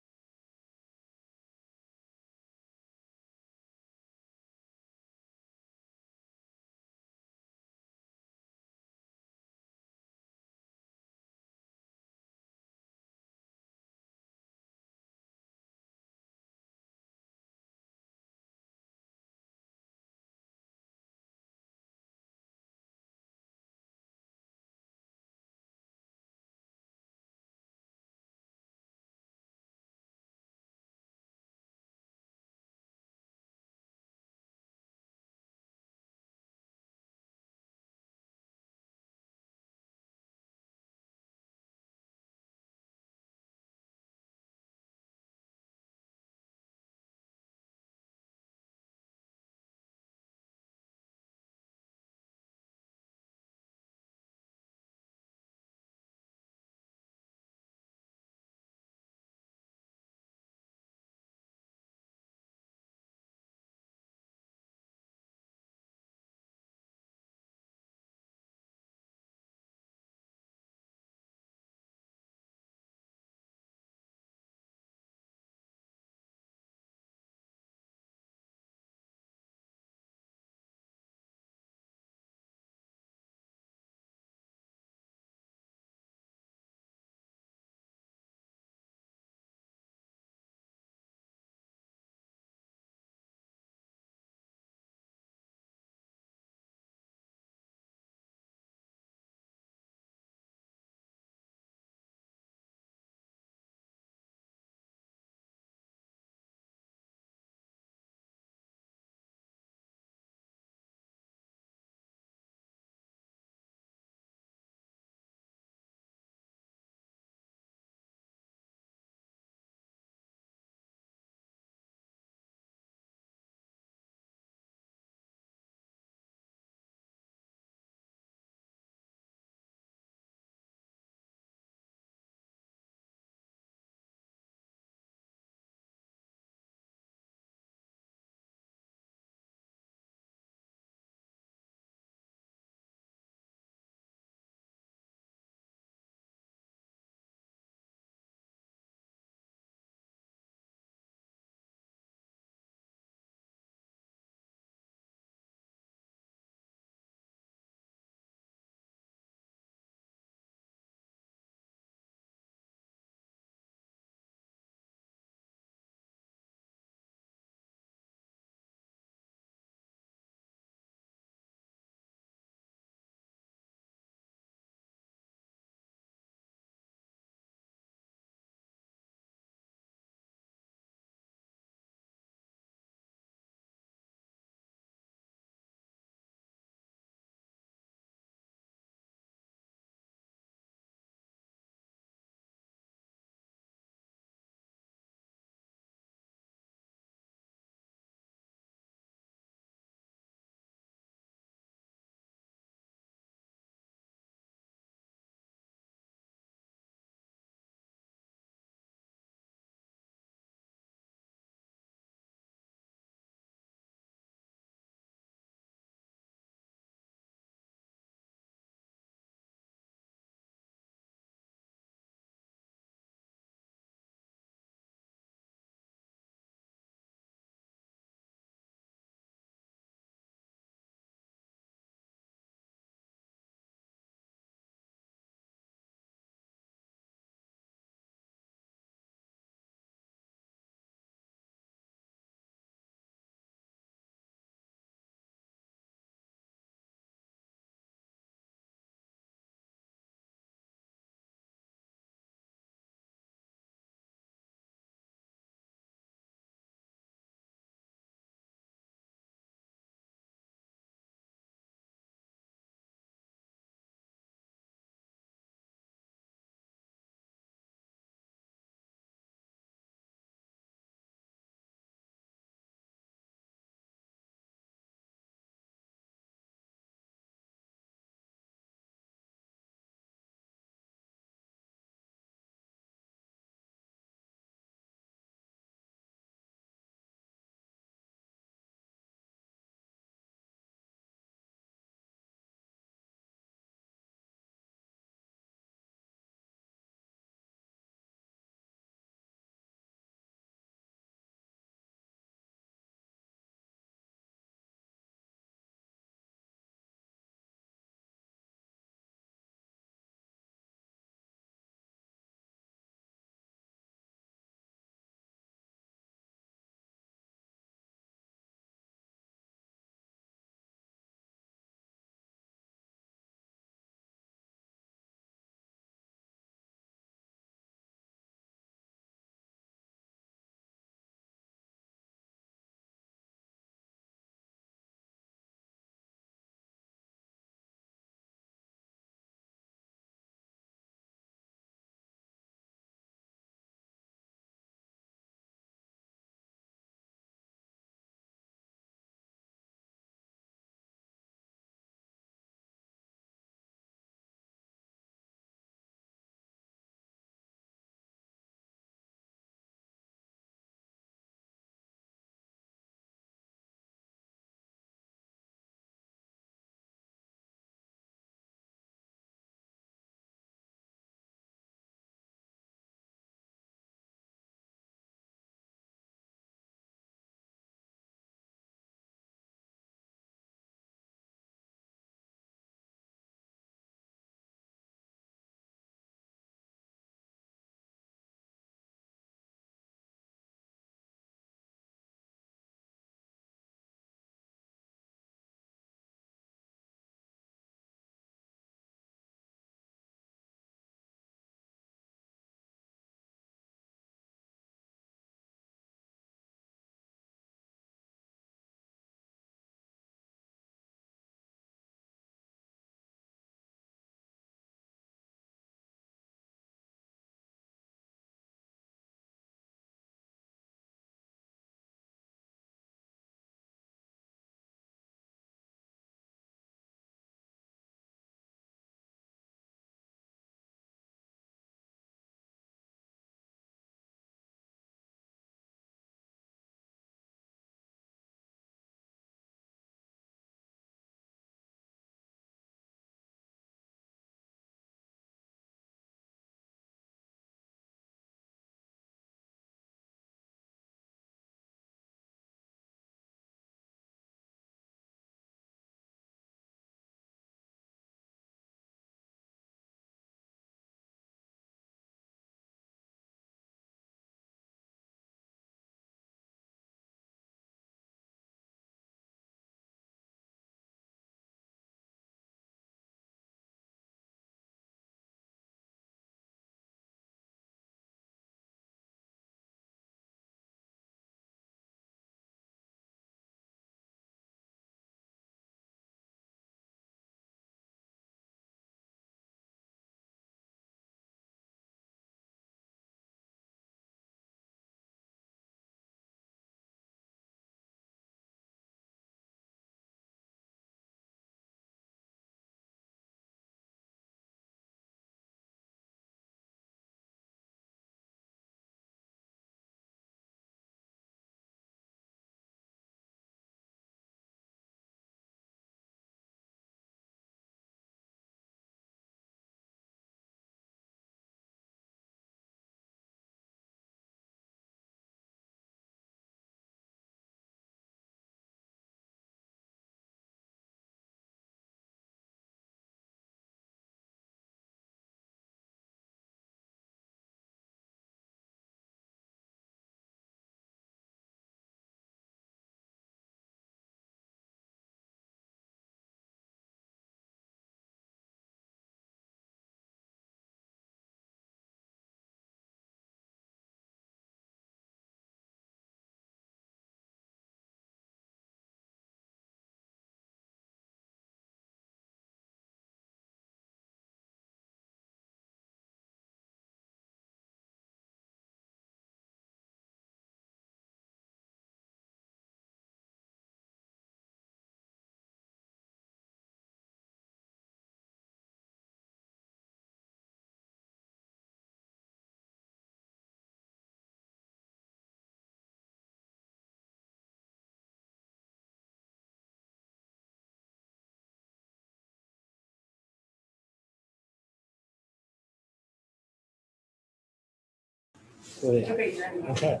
Go ahead. Okay, you're ready. Okay.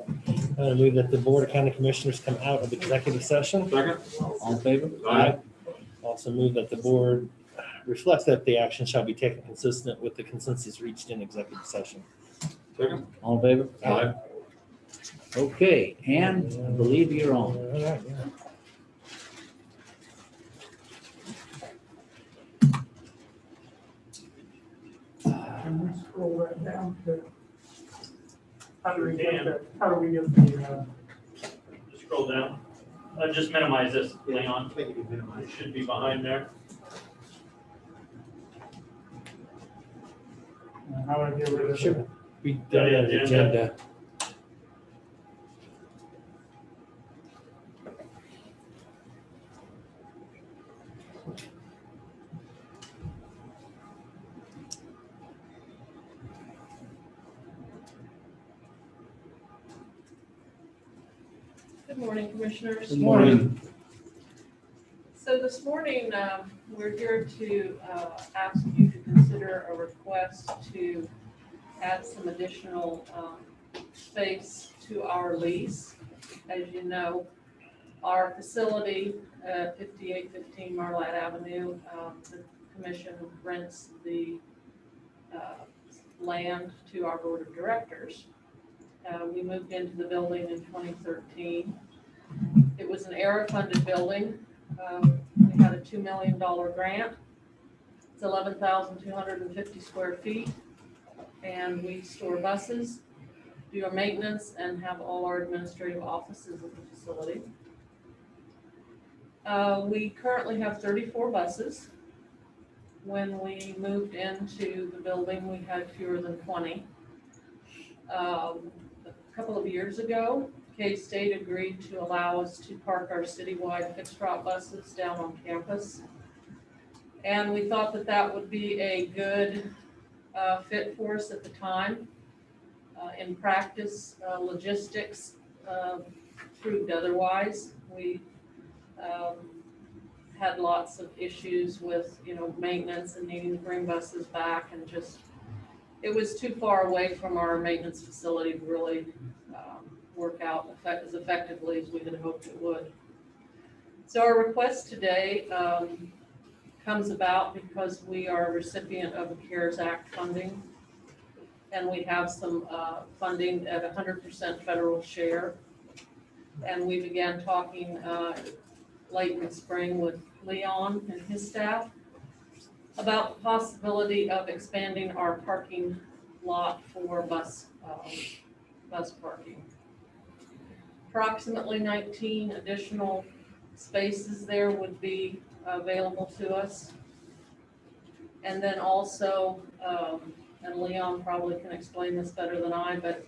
I move that the Board of County Commissioners come out of executive session. Second? All in favor? Aye. Also move that the board reflects that the action shall be taken consistent with the consensus reached in executive session. Second? All in favor? Aye. Okay, and I believe you're on. All right, yeah. Can we scroll that down to? How do we Sure get can. the, how do we get the, Just scroll down. Just minimize this, Leon. Make it minimize. It should be behind there. how do I get rid of it? Should be done Yeah, on the agenda. agenda. Good morning, Commissioners. Good morning. So this morning, we're here to ask you to consider a request to add some additional space to our lease. As you know, our facility, 5815 Marlatt Avenue, the commission rents the land to our board of directors. We moved into the building in 2013. It was an ERA-funded building. We had a $2 million grant. It's 11,250 square feet. And we store buses, do our maintenance, and have all our administrative offices at the facility. We currently have 34 buses. When we moved into the building, we had fewer than 20. A couple of years ago, K-State agreed to allow us to park our citywide fixed route buses down on campus. And we thought that that would be a good fit for us at the time. In practice, logistics proved otherwise. We had lots of issues with, maintenance and needing to bring buses back, and just, it was too far away from our maintenance facility to really work out as effectively as we had hoped it would. So our request today comes about because we are a recipient of the CARES Act funding, and we have some funding at 100% federal share. And we began talking late in the spring with Leon and his staff about the possibility of expanding our parking lot for bus parking. Approximately 19 additional spaces there would be available to us. And then also, and Leon probably can explain this better than I, but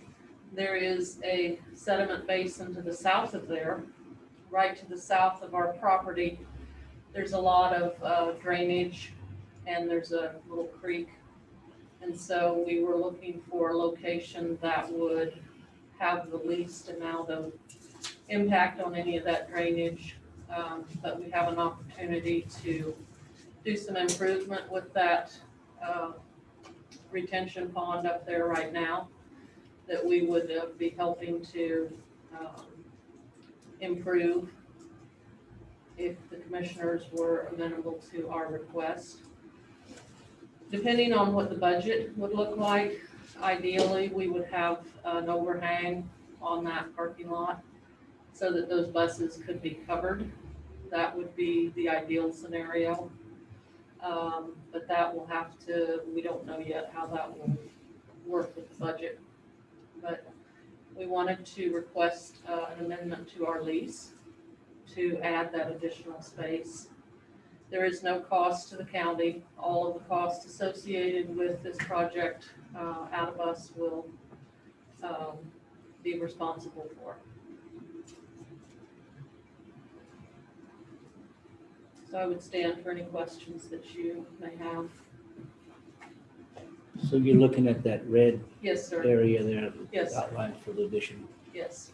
there is a sediment basin to the south of there, right to the south of our property. There's a lot of drainage, and there's a little creek. And so we were looking for a location that would have the least amount of impact on any of that drainage. But we have an opportunity to do some improvement with that retention pond up there right now that we would be helping to improve if the commissioners were amenable to our request. Depending on what the budget would look like, ideally we would have an overhang on that parking lot so that those buses could be covered. That would be the ideal scenario. But that will have to, we don't know yet how that will work with the budget. But we wanted to request an amendment to our lease to add that additional space. There is no cost to the county. All of the costs associated with this project, Adibus will be responsible for. So I would stand for any questions that you may have. So you're looking at that red Yes, sir. area there? Yes. Outlined for the addition. Yes.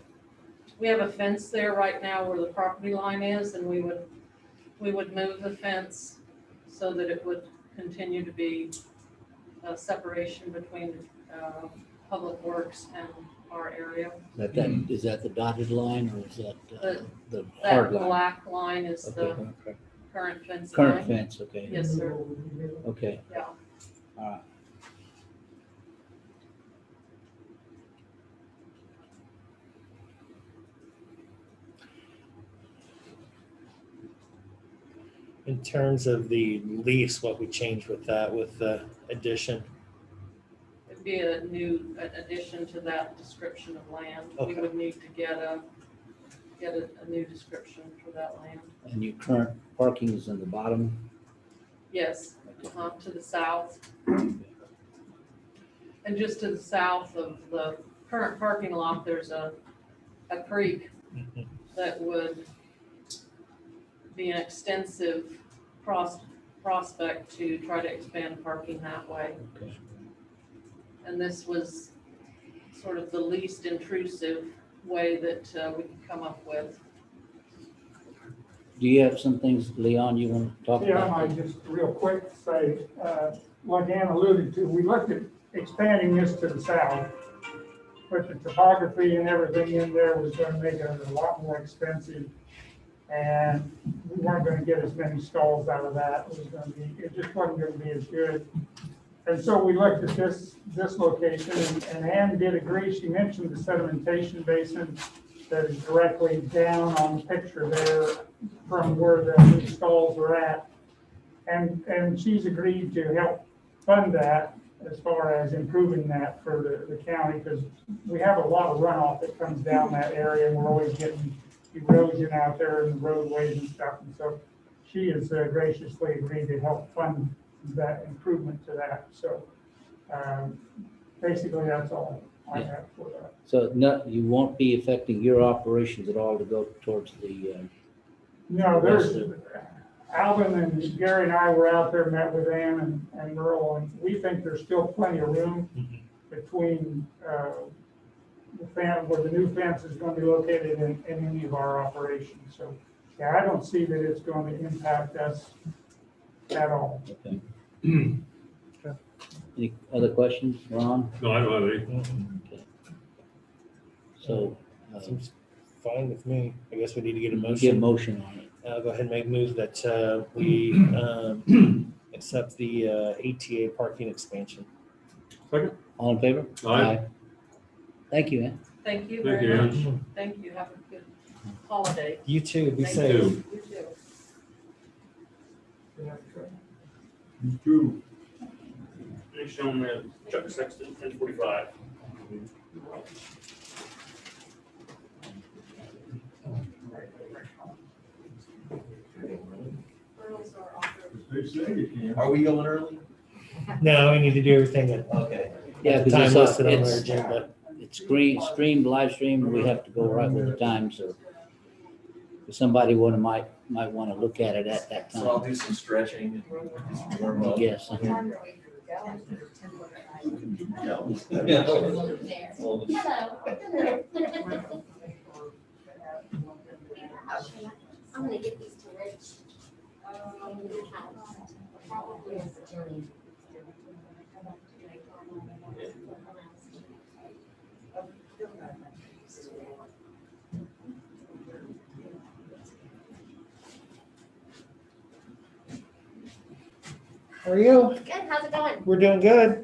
We have a fence there right now where the property line is, and we would move the fence so that it would continue to be a separation between public works and our area. Is that the dotted line or is that the That hard line? black line is the Okay. current fence Current line. fence, okay. Yes, sir. Okay, Yeah. all right. In terms of the lease, what we changed with that, with the addition? It'd be a new addition to that description of land. We Okay. would need to get a new description for that land. And your current parking is in the bottom? Yes, to the south. And just to the south of the current parking lot, there's a creek that would be an extensive prospect to try to expand parking that way. Okay. And this was sort of the least intrusive way that we could come up with. Do you have some things, Leon, you want to talk Yeah, about? I just real quick say, like Ann alluded to, we looked at expanding this to the south, but the topography and everything in there was going to make it a lot more expensive. And we weren't going to get as many stalls out of that. It just wasn't going to be as good. And so we looked at this location, and Ann did agree. She mentioned the sedimentation basin that is directly down on the picture there from where the new stalls are at. And she's agreed to help fund that as far as improving that for the county, because we have a lot of runoff that comes down that area, and we're always getting erosion out there in the roadways and stuff. And so she has graciously agreed to help fund that improvement to that. So basically, that's all I have for that. So you won't be affecting your operations at all to go towards the, No, Alvin and Gary and I were out there, met with Ann and Merle, and we think there's still plenty of room between where the new fence is going to be located in any of our operations. So, yeah, I don't see that it's going to impact us at all. okay. Any other questions, Ron? No, I don't have any. Okay. So, Seems fine with me. I guess we need to get a get a motion. motion on it. Go ahead and make move that we accept the ATA parking expansion. Second? All in favor? Aye. Thank Thank you, Ann. you Thank very you, much. Ann. Thank you. Have a good holiday. You too, be Thank safe. you. You too. Two. Next gentleman, Chuck Sexton, 1045. Are we going early? No, we need to do everything at Yeah, the because time listed on it's our agenda. it's streamed, live streamed, and we have to go right with the time, so if somebody might want to look at it at that So I'll time. do some stretching and warm up. Yes. I'm gonna get these to Rich. How are you? Good, how's it going? We're doing good.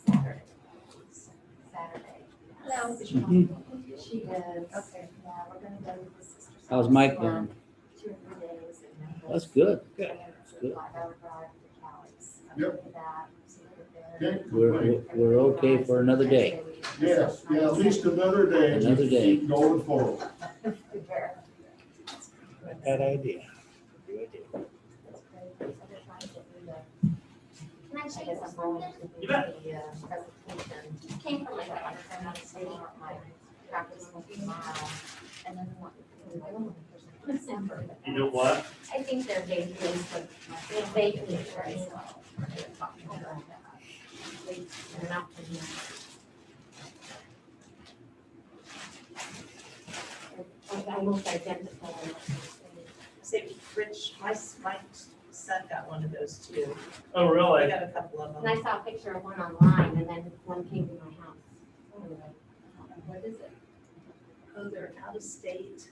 Saturday. Hello. She is. Okay. Yeah, we're gonna go with the sisters. How's Mike doing? 2 or 3 days. And then That's good. Good. That's good. 5-hour drive to Cali's. Yep. We're okay for another day. Yes, yeah, at least another day. Another day. Keep going forward. Not bad idea. Good idea. Can I show you something? You bet. Came from my daughter, and I'm staying at my practice tomorrow. And then December. You know what? I think they're vaguely right. Almost identical. Say, Rich, my son got one of those too. Oh, I really? got a couple of And I them. saw a picture of one online and then one came to my house. What is it? Oh, they're out of state.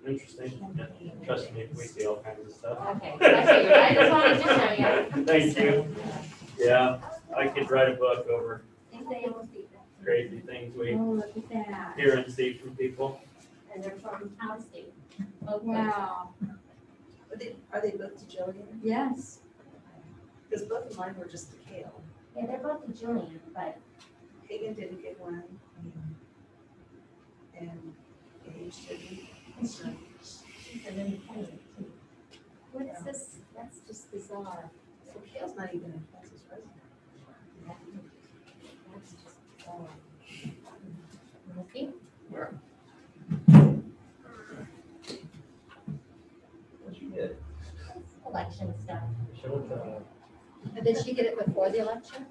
Interesting. Yeah, trust me, we see all kinds of stuff. Okay, I figured, I just wanted to show you. Thank you. Yeah, I could write a book over crazy things we Oh, look at that. hear and see from people. And they're from out of state. Wow. Are they both to Jillian? Yes. Because both of mine were just to Kale. Yeah, they're both to Julian, but Hagan didn't get one. And Gage didn't. she's an independent too. What is this? That's just bizarre. So Kale's not even in Kansas resident. That's just bizarre. Okay. What you get? Election stuff. Showtime. And did she get it before the election?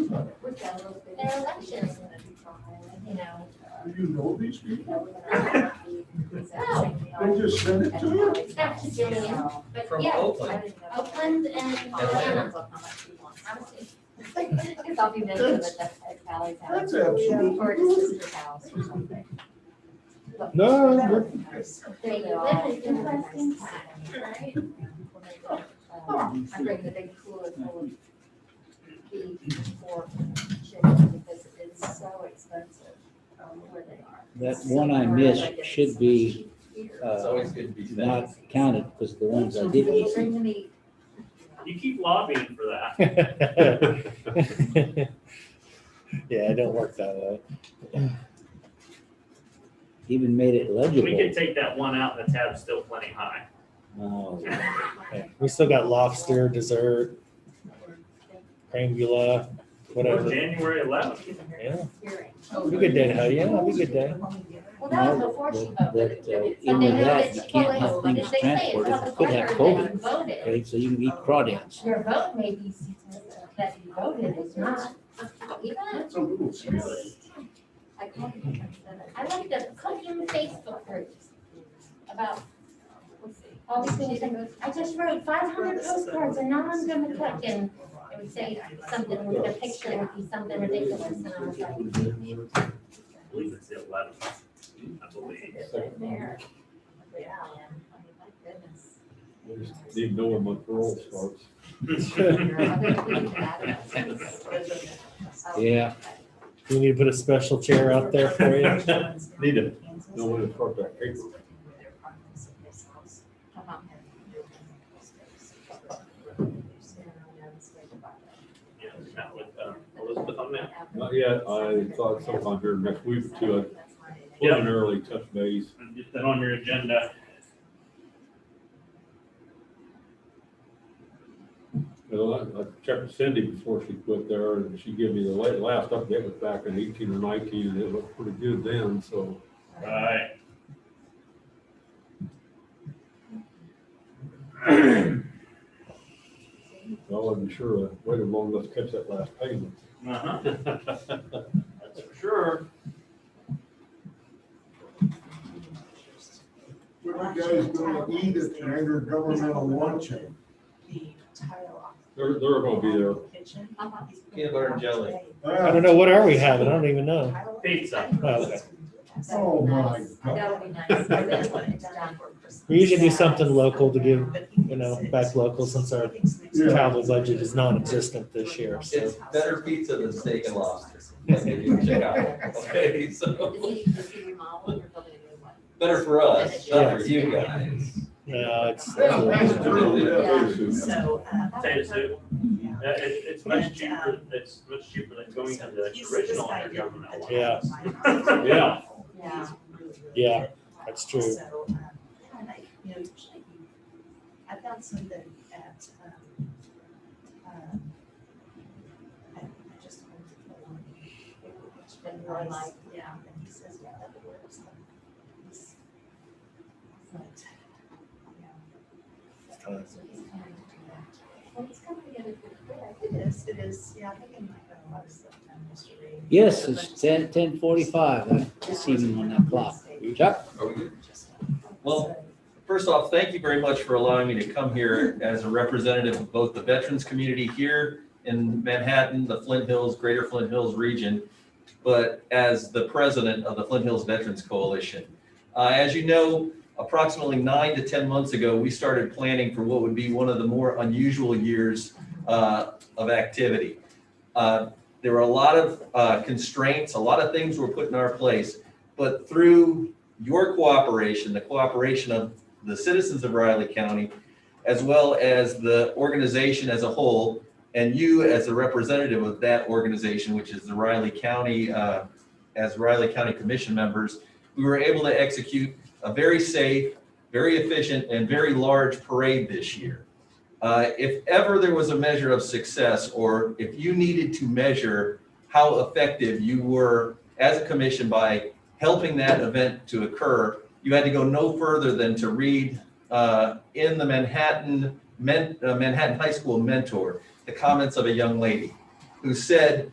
Their elections, you know. Do you know these people? No. They just sent it to you? That's Julian, but From yeah. Oakland. Oakland and Atlanta. Because I'll be visiting with the at Sally's house. That's absolutely Or his sister's house or something. No, There you go. Interesting time, right? I bring the big cooler full of beef for chicken because it's so expensive where they are. That one I missed should be It's always good to be not fed. counted because the ones I didn't Bring see. the meat. You keep lobbying for that. Yeah, it don't work that way. Even made it We could legible. take that one out and the tab's still plenty high. Oh, Yeah, we still got lobster, dessert, crembula, whatever. January 11th. Yeah, be a good day to have. Yeah, it'll be a good day. Well, that was no, before she but voted. even with that, you can't have things transported. It could have COVID. Voted. Okay, so you can eat crawdads. Your vote may be that you voted is not. Even That's a little scary. I like the cooking Facebook groups about all these things. I just wrote 500 postcards and now I'm gonna cook and it would say something with a picture, it would be something ridiculous and I was like. I believe it's the 11th. I believe. There. I just need to know when my parole starts. Yeah, We need to put a special chair out there for you. Need to know when to start that paper. Yeah, we met with Elizabeth on that. Not yet. I thought sometime here next week or two, I'd preliminarily touch base. And get that on your agenda. You know, I checked with Cindy before she quit there, and she gave me the last update was back in 18 or 19, and it looked pretty good then, so. Right. I wasn't sure I waited long enough to catch that last payment. Uh-huh. That's for sure. What are you guys gonna eat at the intergovernmental luncheon? They're gonna be there. Peanut butter and jelly. I don't know, what are we having? I don't even know. Pizza. Oh, okay. Oh, my God. That would be nice. We usually do something local to give, you know, back local since our travel budget is non-existent this year. So It's better pizza than steak and lobster. Like if you check out. Okay, so better for us, not for you guys. no, it's So, potato soup. It's much cheaper, it's much cheaper than going to the original intergovernmental one. yeah, Yeah. yeah, that's true. So, you know, I found something at, I just went to the one. It's been really like, yeah, and he says, yeah, that works. But, yeah. So he's trying to do that. It is, yeah, I think it might have a lot of stuff done yesterday. Yes, it's 10:45. I see him on that clock. Chuck? Are we good? Well, first off, thank you very much for allowing me to come here as a representative of both the veterans community here in Manhattan, the Flint Hills, Greater Flint Hills region, but as the president of the Flint Hills Veterans Coalition. As you know, approximately 9 to 10 months ago, we started planning for what would be one of the more unusual years of activity. There were a lot of constraints, a lot of things were put in our place, but through your cooperation, the cooperation of the citizens of Riley County, as well as the organization as a whole, and you as a representative of that organization, which is the Riley County, as Riley County Commission members, we were able to execute a very safe, very efficient, and very large parade this year. If ever there was a measure of success, or if you needed to measure how effective you were as a commission by helping that event to occur, you had to go no further than to read in the Manhattan High School Mentor, the comments of a young lady who said,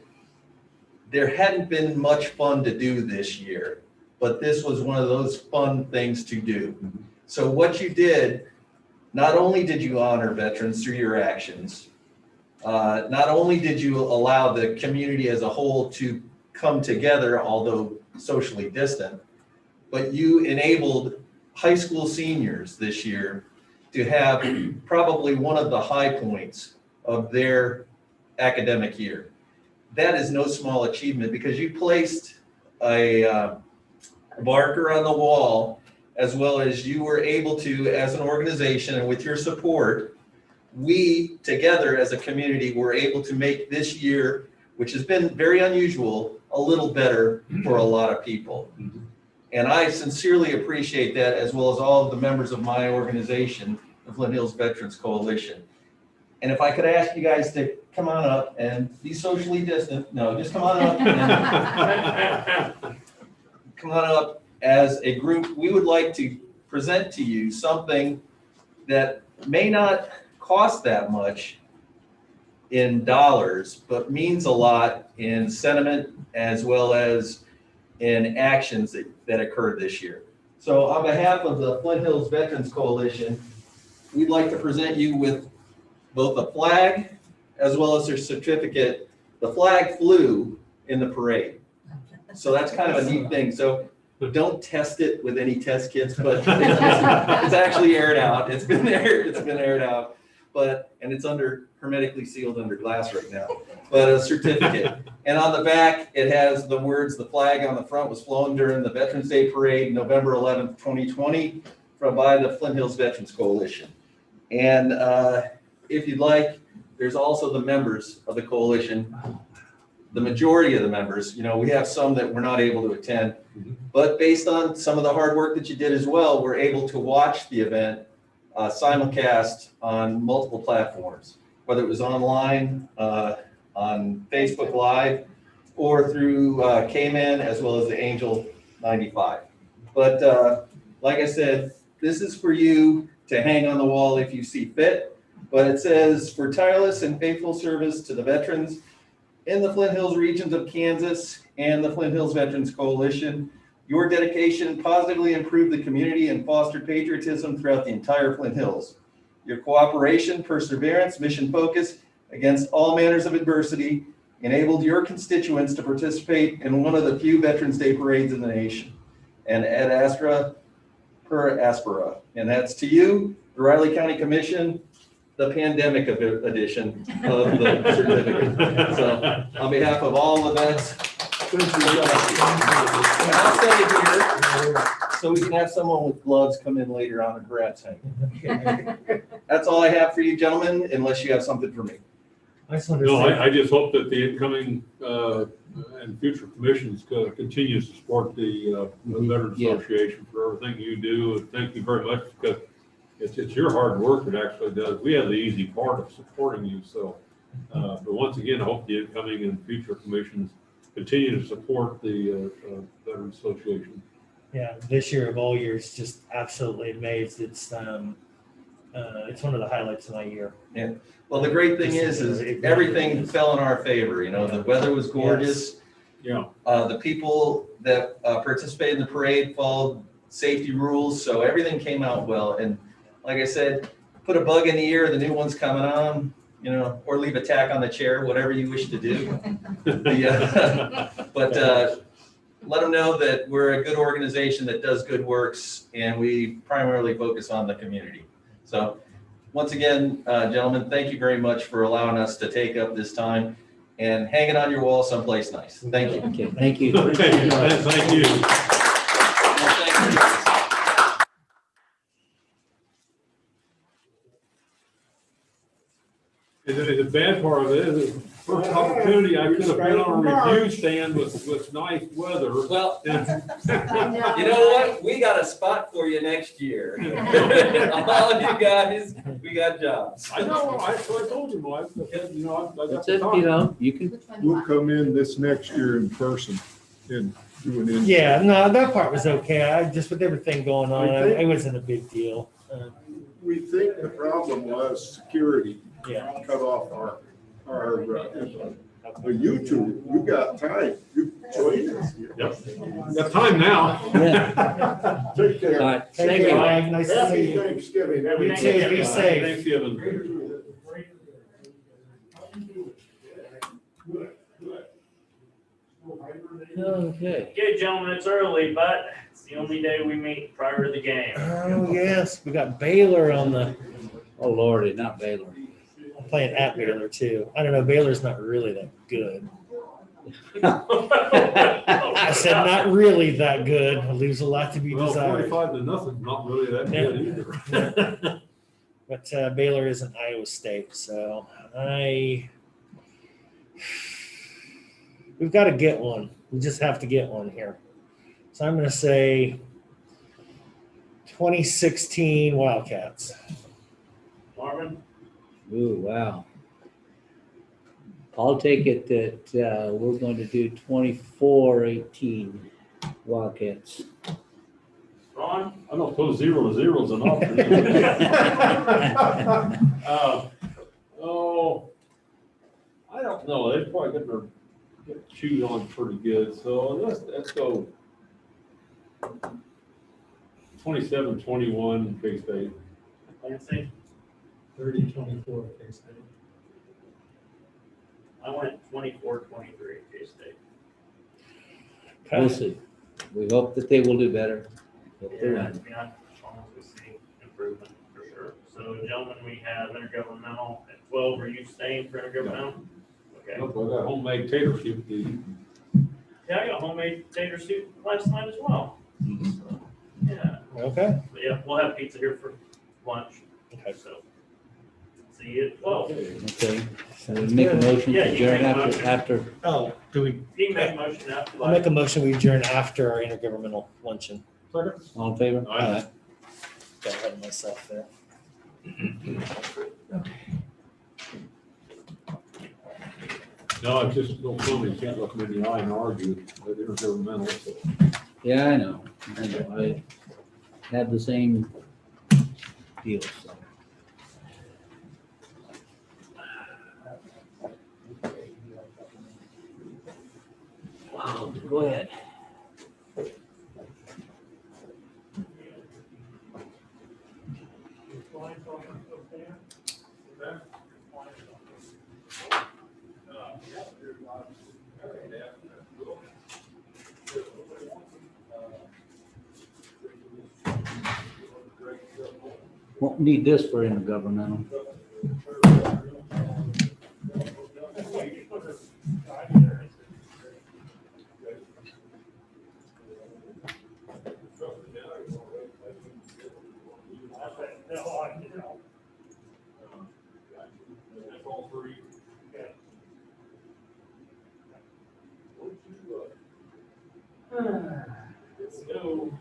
there hadn't been much fun to do this year, but this was one of those fun things to do. So what you did, not only did you honor veterans through your actions, not only did you allow the community as a whole to come together, although socially distant, but you enabled high school seniors this year to have probably one of the high points of their academic year. That is no small achievement because you placed a marker on the wall, as well as you were able to, as an organization and with your support, we together as a community were able to make this year, which has been very unusual, a little better for a lot of people. And I sincerely appreciate that, as well as all of the members of my organization, the Flint Hills Veterans Coalition. And if I could ask you guys to come on up and be socially distant, no, just come on up. And come on up as a group. We would like to present to you something that may not cost that much in dollars, but means a lot in sentiment as well as in actions that occurred this year. So on behalf of the Flint Hills Veterans Coalition, we'd like to present you with both a flag as well as their certificate. The flag flew in the parade. So that's kind of a neat thing. So don't test it with any test kits, but it's actually aired out. It's been aired out, and it's hermetically sealed under glass right now, but a certificate. And on the back, it has the words, the flag on the front was flown during the Veterans Day Parade, November 11th, 2020, by the Flint Hills Veterans Coalition. And if you'd like, there's also the members of the coalition. The majority of the members, we have some that were not able to attend, but based on some of the hard work that you did as well, we're able to watch the event simulcast on multiple platforms, whether it was online, on Facebook Live, or through K-Man, as well as the Angel 95. But like I said, this is for you to hang on the wall if you see fit, but it says, for tireless and faithful service to the veterans in the Flint Hills regions of Kansas and the Flint Hills Veterans Coalition, your dedication positively improved the community and fostered patriotism throughout the entire Flint Hills. Your cooperation, perseverance, mission focus against all manners of adversity enabled your constituents to participate in one of the few Veterans Day parades in the nation. And ad astra per aspera. And that's to you, the Riley County Commission, the pandemic edition of the certificate. So on behalf of all the vets, and I'll stay here so we can have someone with gloves come in later on and grab something. That's all I have for you, gentlemen, unless you have something for me. I just hope that the incoming and future commissions continues to support the Veterans Association for everything you do. And thank you very much, because it's your hard work that actually does. We have the easy part of supporting you. So, but once again, I hope the incoming and future commissions continue to support the Veterans Association. Yeah, this year of all years, just absolutely amazed. It's It's one of the highlights of my year. Well, the great thing is everything fell in our favor. You know, the weather was gorgeous. Yeah. The people that participated in the parade followed safety rules, so everything came out well. And like I said, put a bug in the ear, the new one's coming on, you know, or leave a tack on the chair, whatever you wish to do. But let them know that we're a good organization that does good works, and we primarily focus on the community. So once again, gentlemen, thank you very much for allowing us to take up this time and hang it on your wall someplace nice. Thank you. Okay, thank you. Thank you. The bad part of it is, first opportunity I could have been on a review stand with nice weather. Well, you know what? We got a spot for you next year. All of you guys, we got jobs. I know, I told you, Mike, you know, I got That's the it, time. you know, you can, We'll come in this next year in person and do an. Yeah, no, that part was okay. I just, with everything going on, it wasn't a big deal. We think the problem was security. Yeah. Cut off but you two, you got time. You join us. Yep. Got time now. yeah. Take care. All right, Thank you, Mike. Nice to see Happy you. Thanksgiving. You too. Be safe. Thanksgiving. Okay. Okay, gentlemen, it's early, but it's the only day we meet prior to the game. Oh, yes, we got Baylor on the, Oh, Lordy, not Baylor. I'm playing at Baylor too. I don't know, Baylor's not really that good. I said not really that good. Leaves a lot to be Well, desired. 45-0, not really that good either. But Baylor isn't Iowa State, so we've got to get one. We just have to get one here. So I'm going to say 2016 Wildcats. Marvin? Ooh, wow. I'll take it that we're going to do 24-18 Wildcats. Ron? I don't suppose 0-0 is an option. Oh, I don't know. They're probably going to get chewed on pretty good. So let's go 27-21 K-State. Clancy? 30-24 K-State. I went 24-23 K-State. We'll see. We hope that they will do better. Hope they Yeah, win. yeah, we'll see improvement for sure. So, gentlemen, we have intergovernmental at 12. Are you staying for intergovernmental? Okay. Look, I got homemade tater soup to eat. Yeah, I got homemade tater soup last night as well. So, yeah. Okay. But yeah, we'll have pizza here for lunch. Okay. So, see you at 12. Okay, so we make a motion Yeah, to you adjourn make a motion. after. Oh, do we? You can make a motion after. I'll make a motion we adjourn after our intergovernmental luncheon. All in favor? Aye. Got ahead of myself there. No, it's just no fun. You can't look them in the eye and argue that they're governmental. So. Yeah, I know. I have the same deal, so. Wow, go ahead. Won't need this for intergovernmental. Let's go.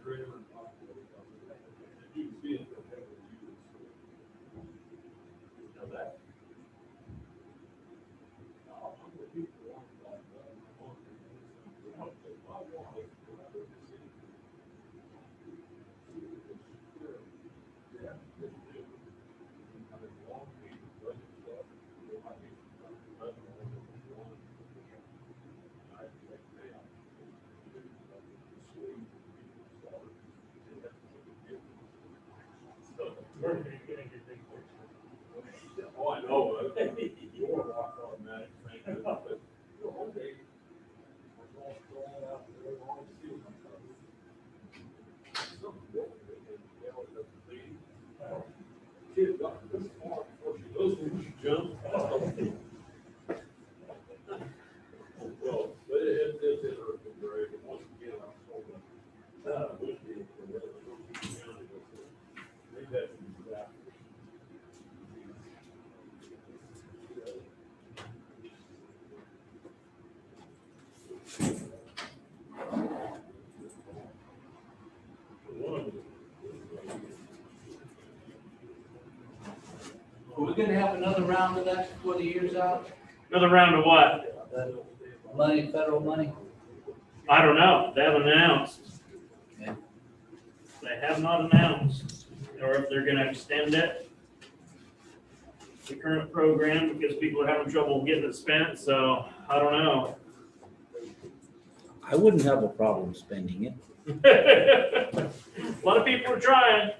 You can see it. Now that. Oh, I know. You're off automatic. But, one day, we're all throwing out there, all the steel comes out. Kid got this far before she goes when she jumps. Well, but it's interesting, Greg, and once again, I'm told that, with the, they've had some disasters. Are we gonna have another round of that before the year's out? Another round of what? Money, federal money? I don't know. They haven't announced. Okay. They have not announced, or if they're gonna extend it, the current program, because people are having trouble getting it spent, so I don't know. I wouldn't have a problem spending it. A lot of people are trying.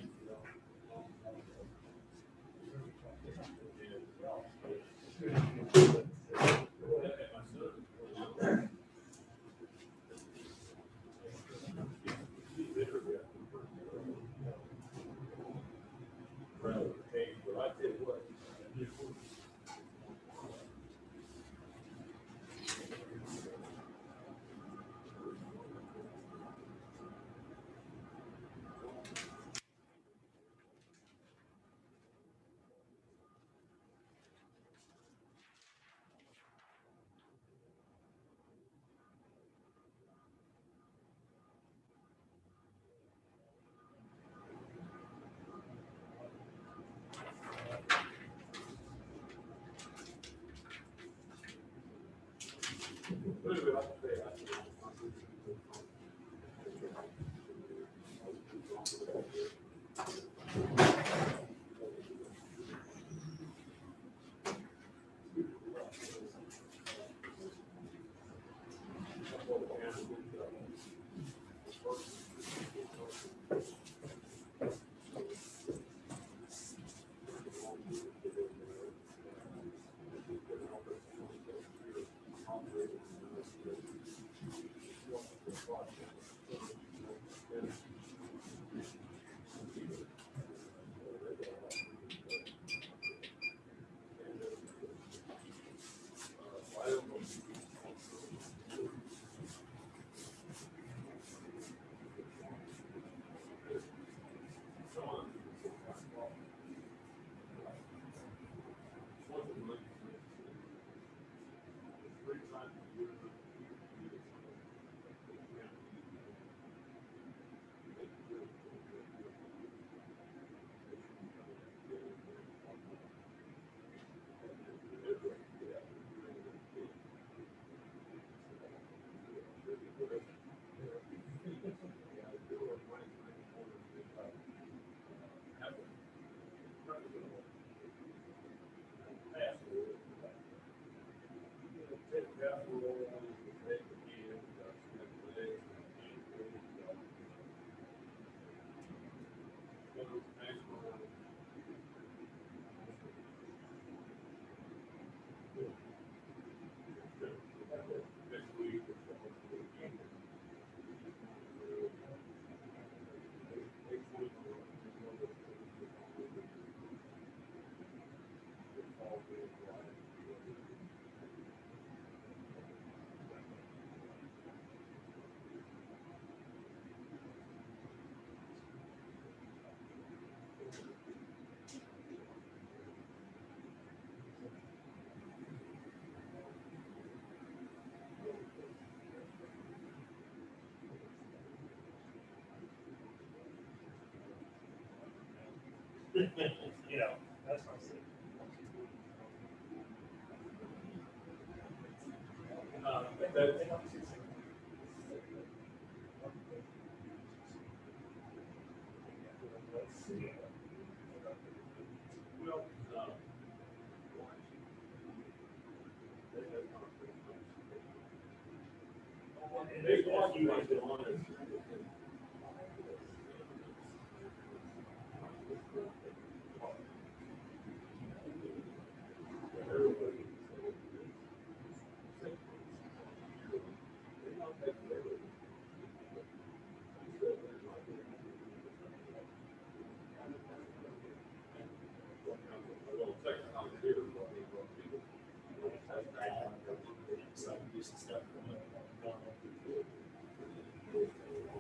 You know, that's what I'm saying.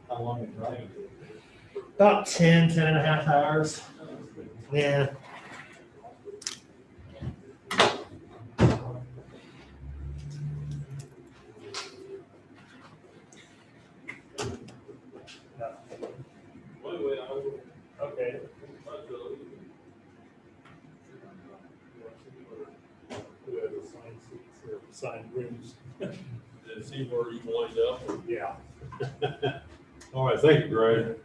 How long is driving? About 10 and a half hours. Yeah. Okay. Signed rooms. And see where you wind up. Yeah. All right, thank you, Greg.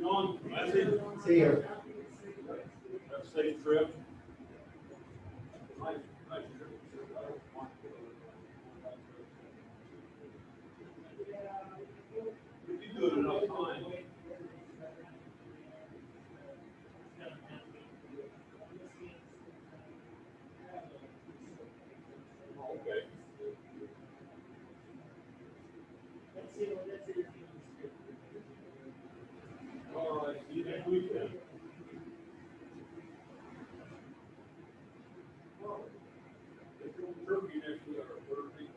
John, that's it. See you. Have a safe trip. You do it enough time. Okay. All right, see you next weekend. Turkey next week or Thursday.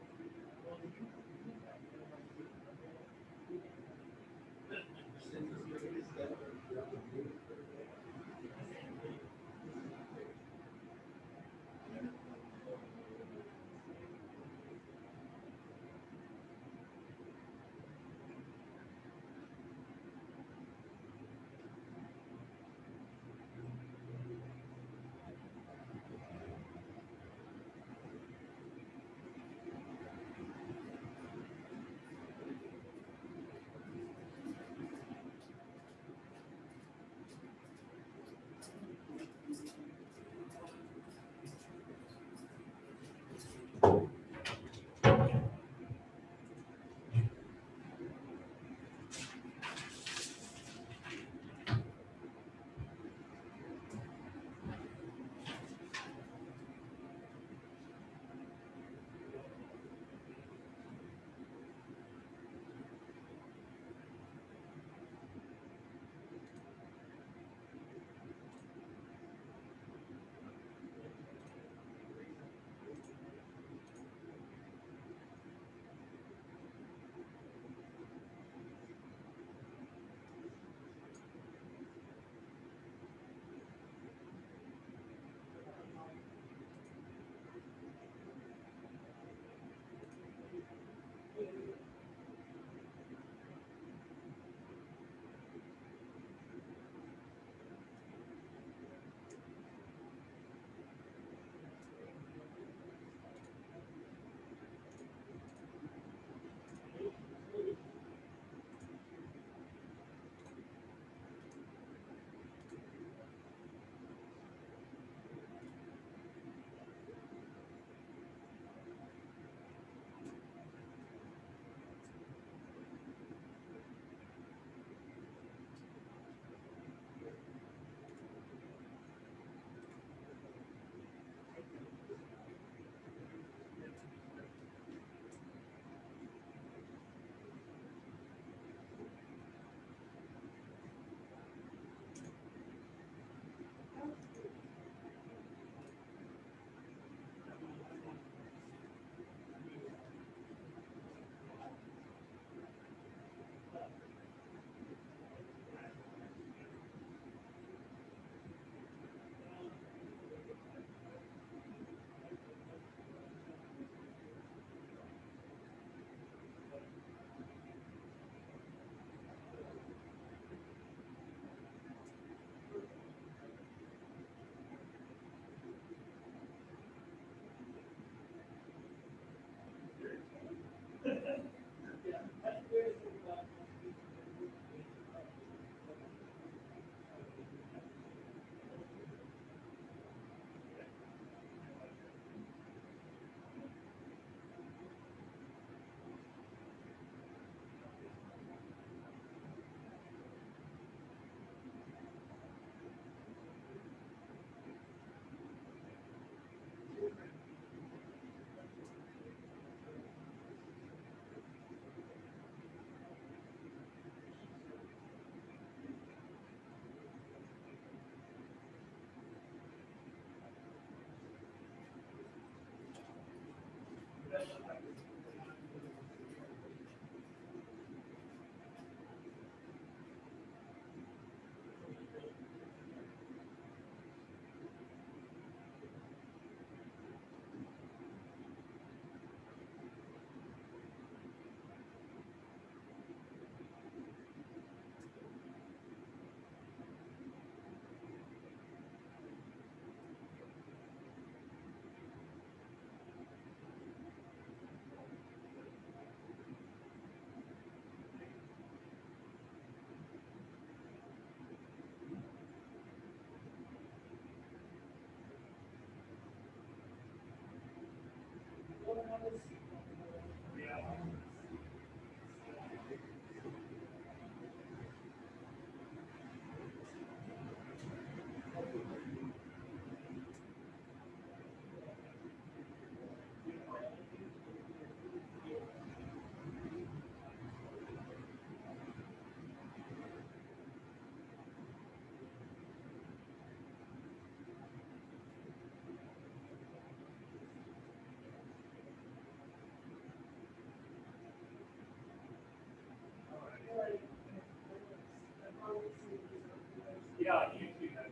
Yeah, you do that.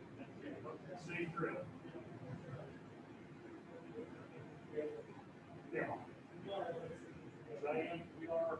Safe trip. Yeah. Diane, we are.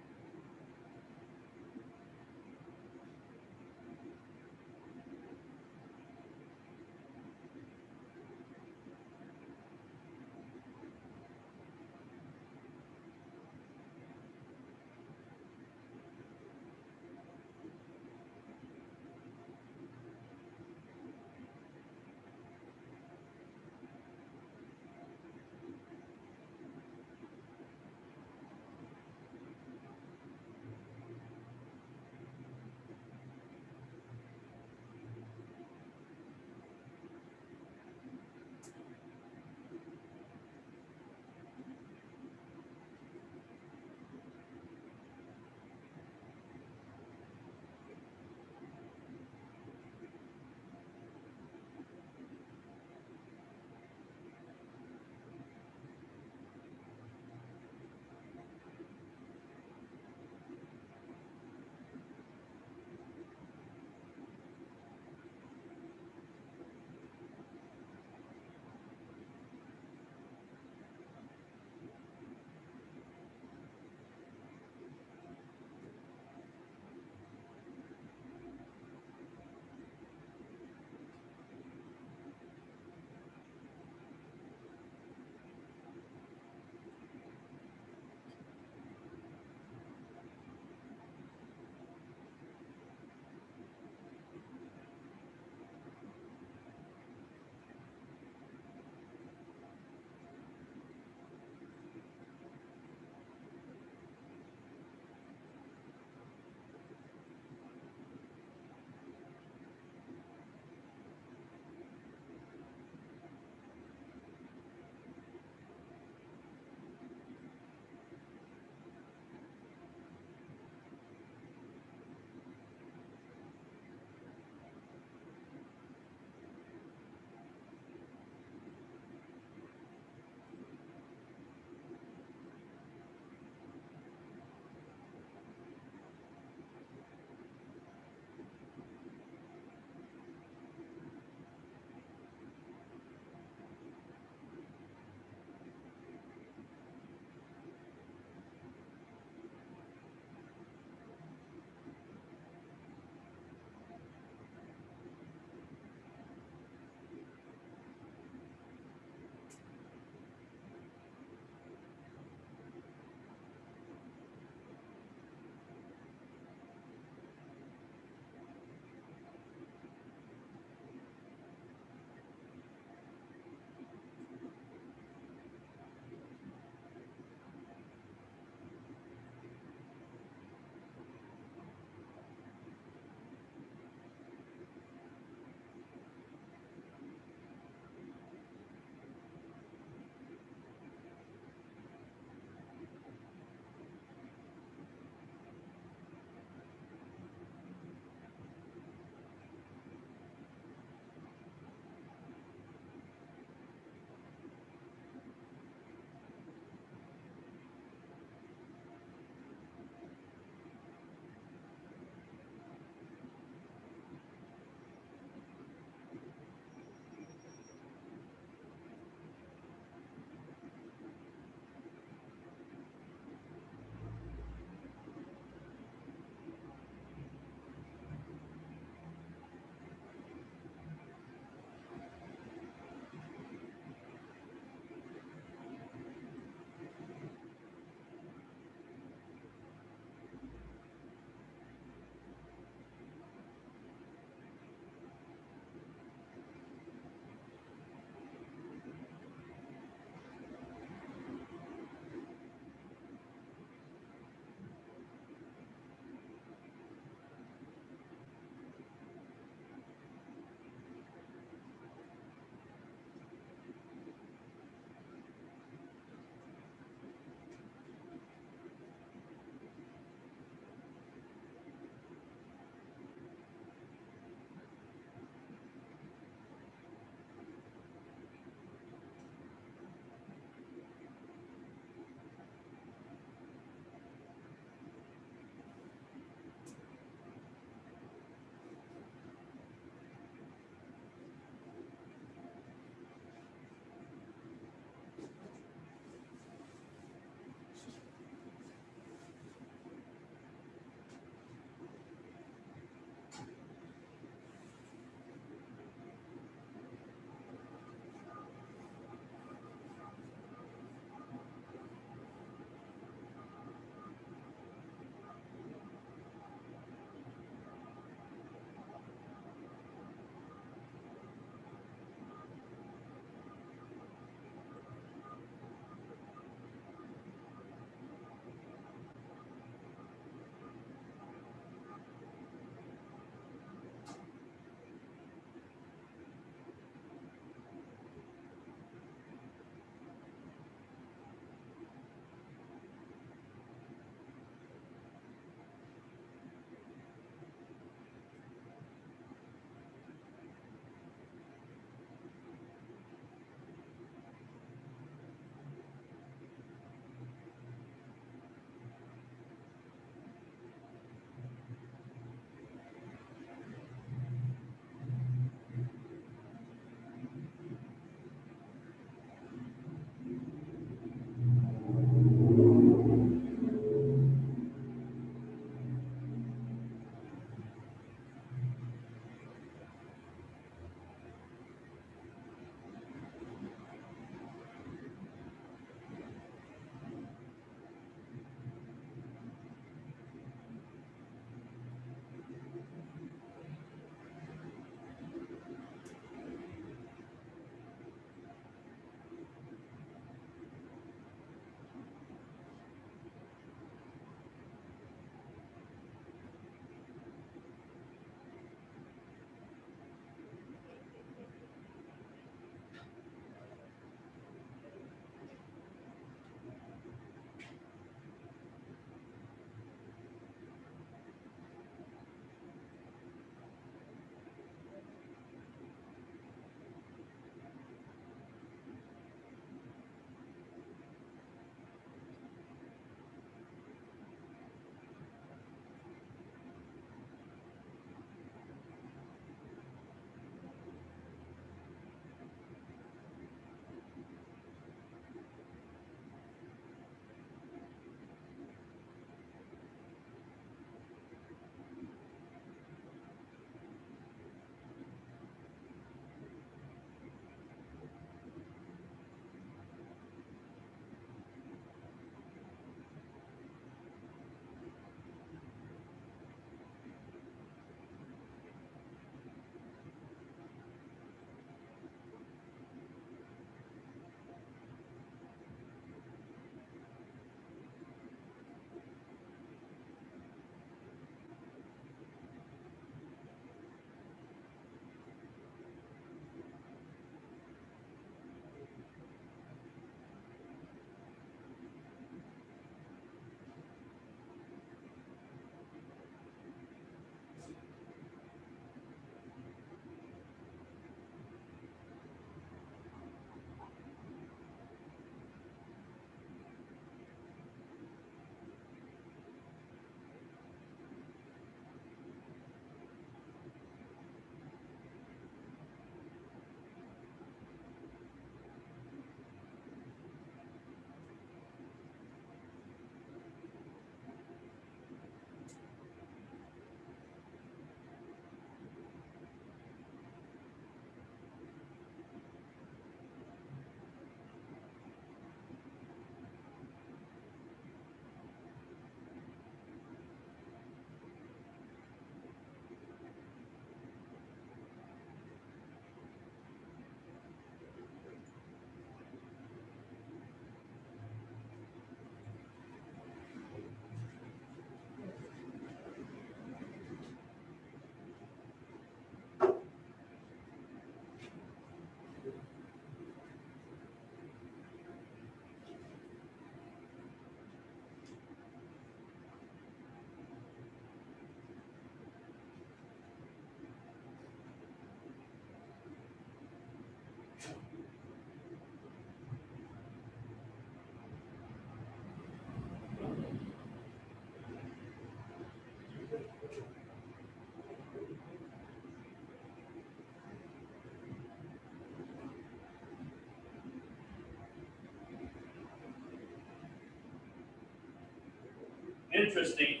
Interesting.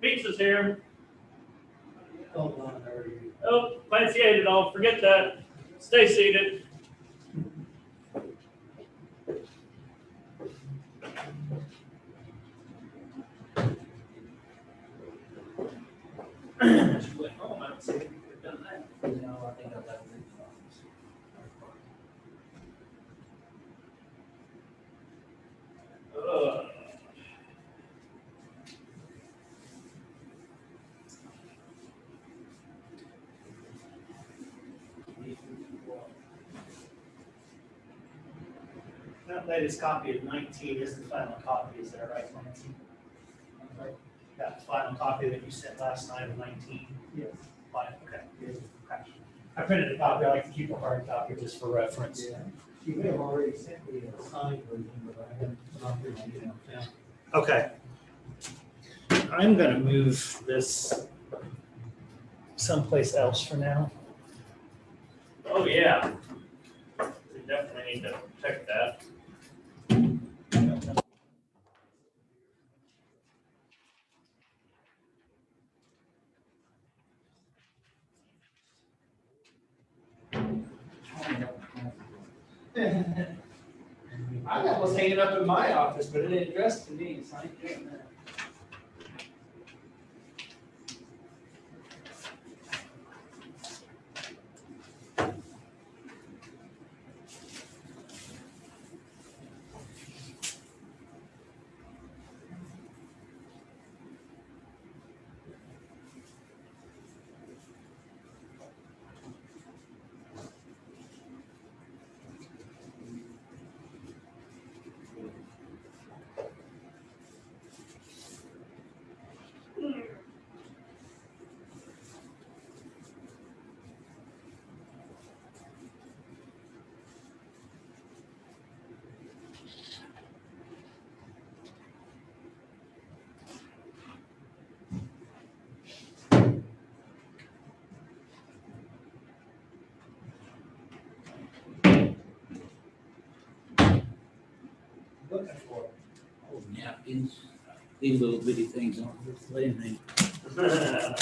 Pizza's here. Hold on, I already. Oh, Clancy ate it all. Forget that. Stay seated. She went home, I don't see if you could have done that. No, I think I left it in the office. That latest copy of 19 is the final copy, is that right, Nancy? Right. That final copy that you sent last night of 19? Yes. Fine, okay. Okay. I printed a copy, I like to keep a hard copy just for reference. Yeah. You may have already sent me a signed version, but I haven't gone through my email now. Okay. I'm gonna move this someplace else for now. Oh, yeah. We definitely need to check that. I got was hanging up in my office, but it ain't addressed to me, so I ain't doing that. Looking for napkins, these little bitty things on this laying there.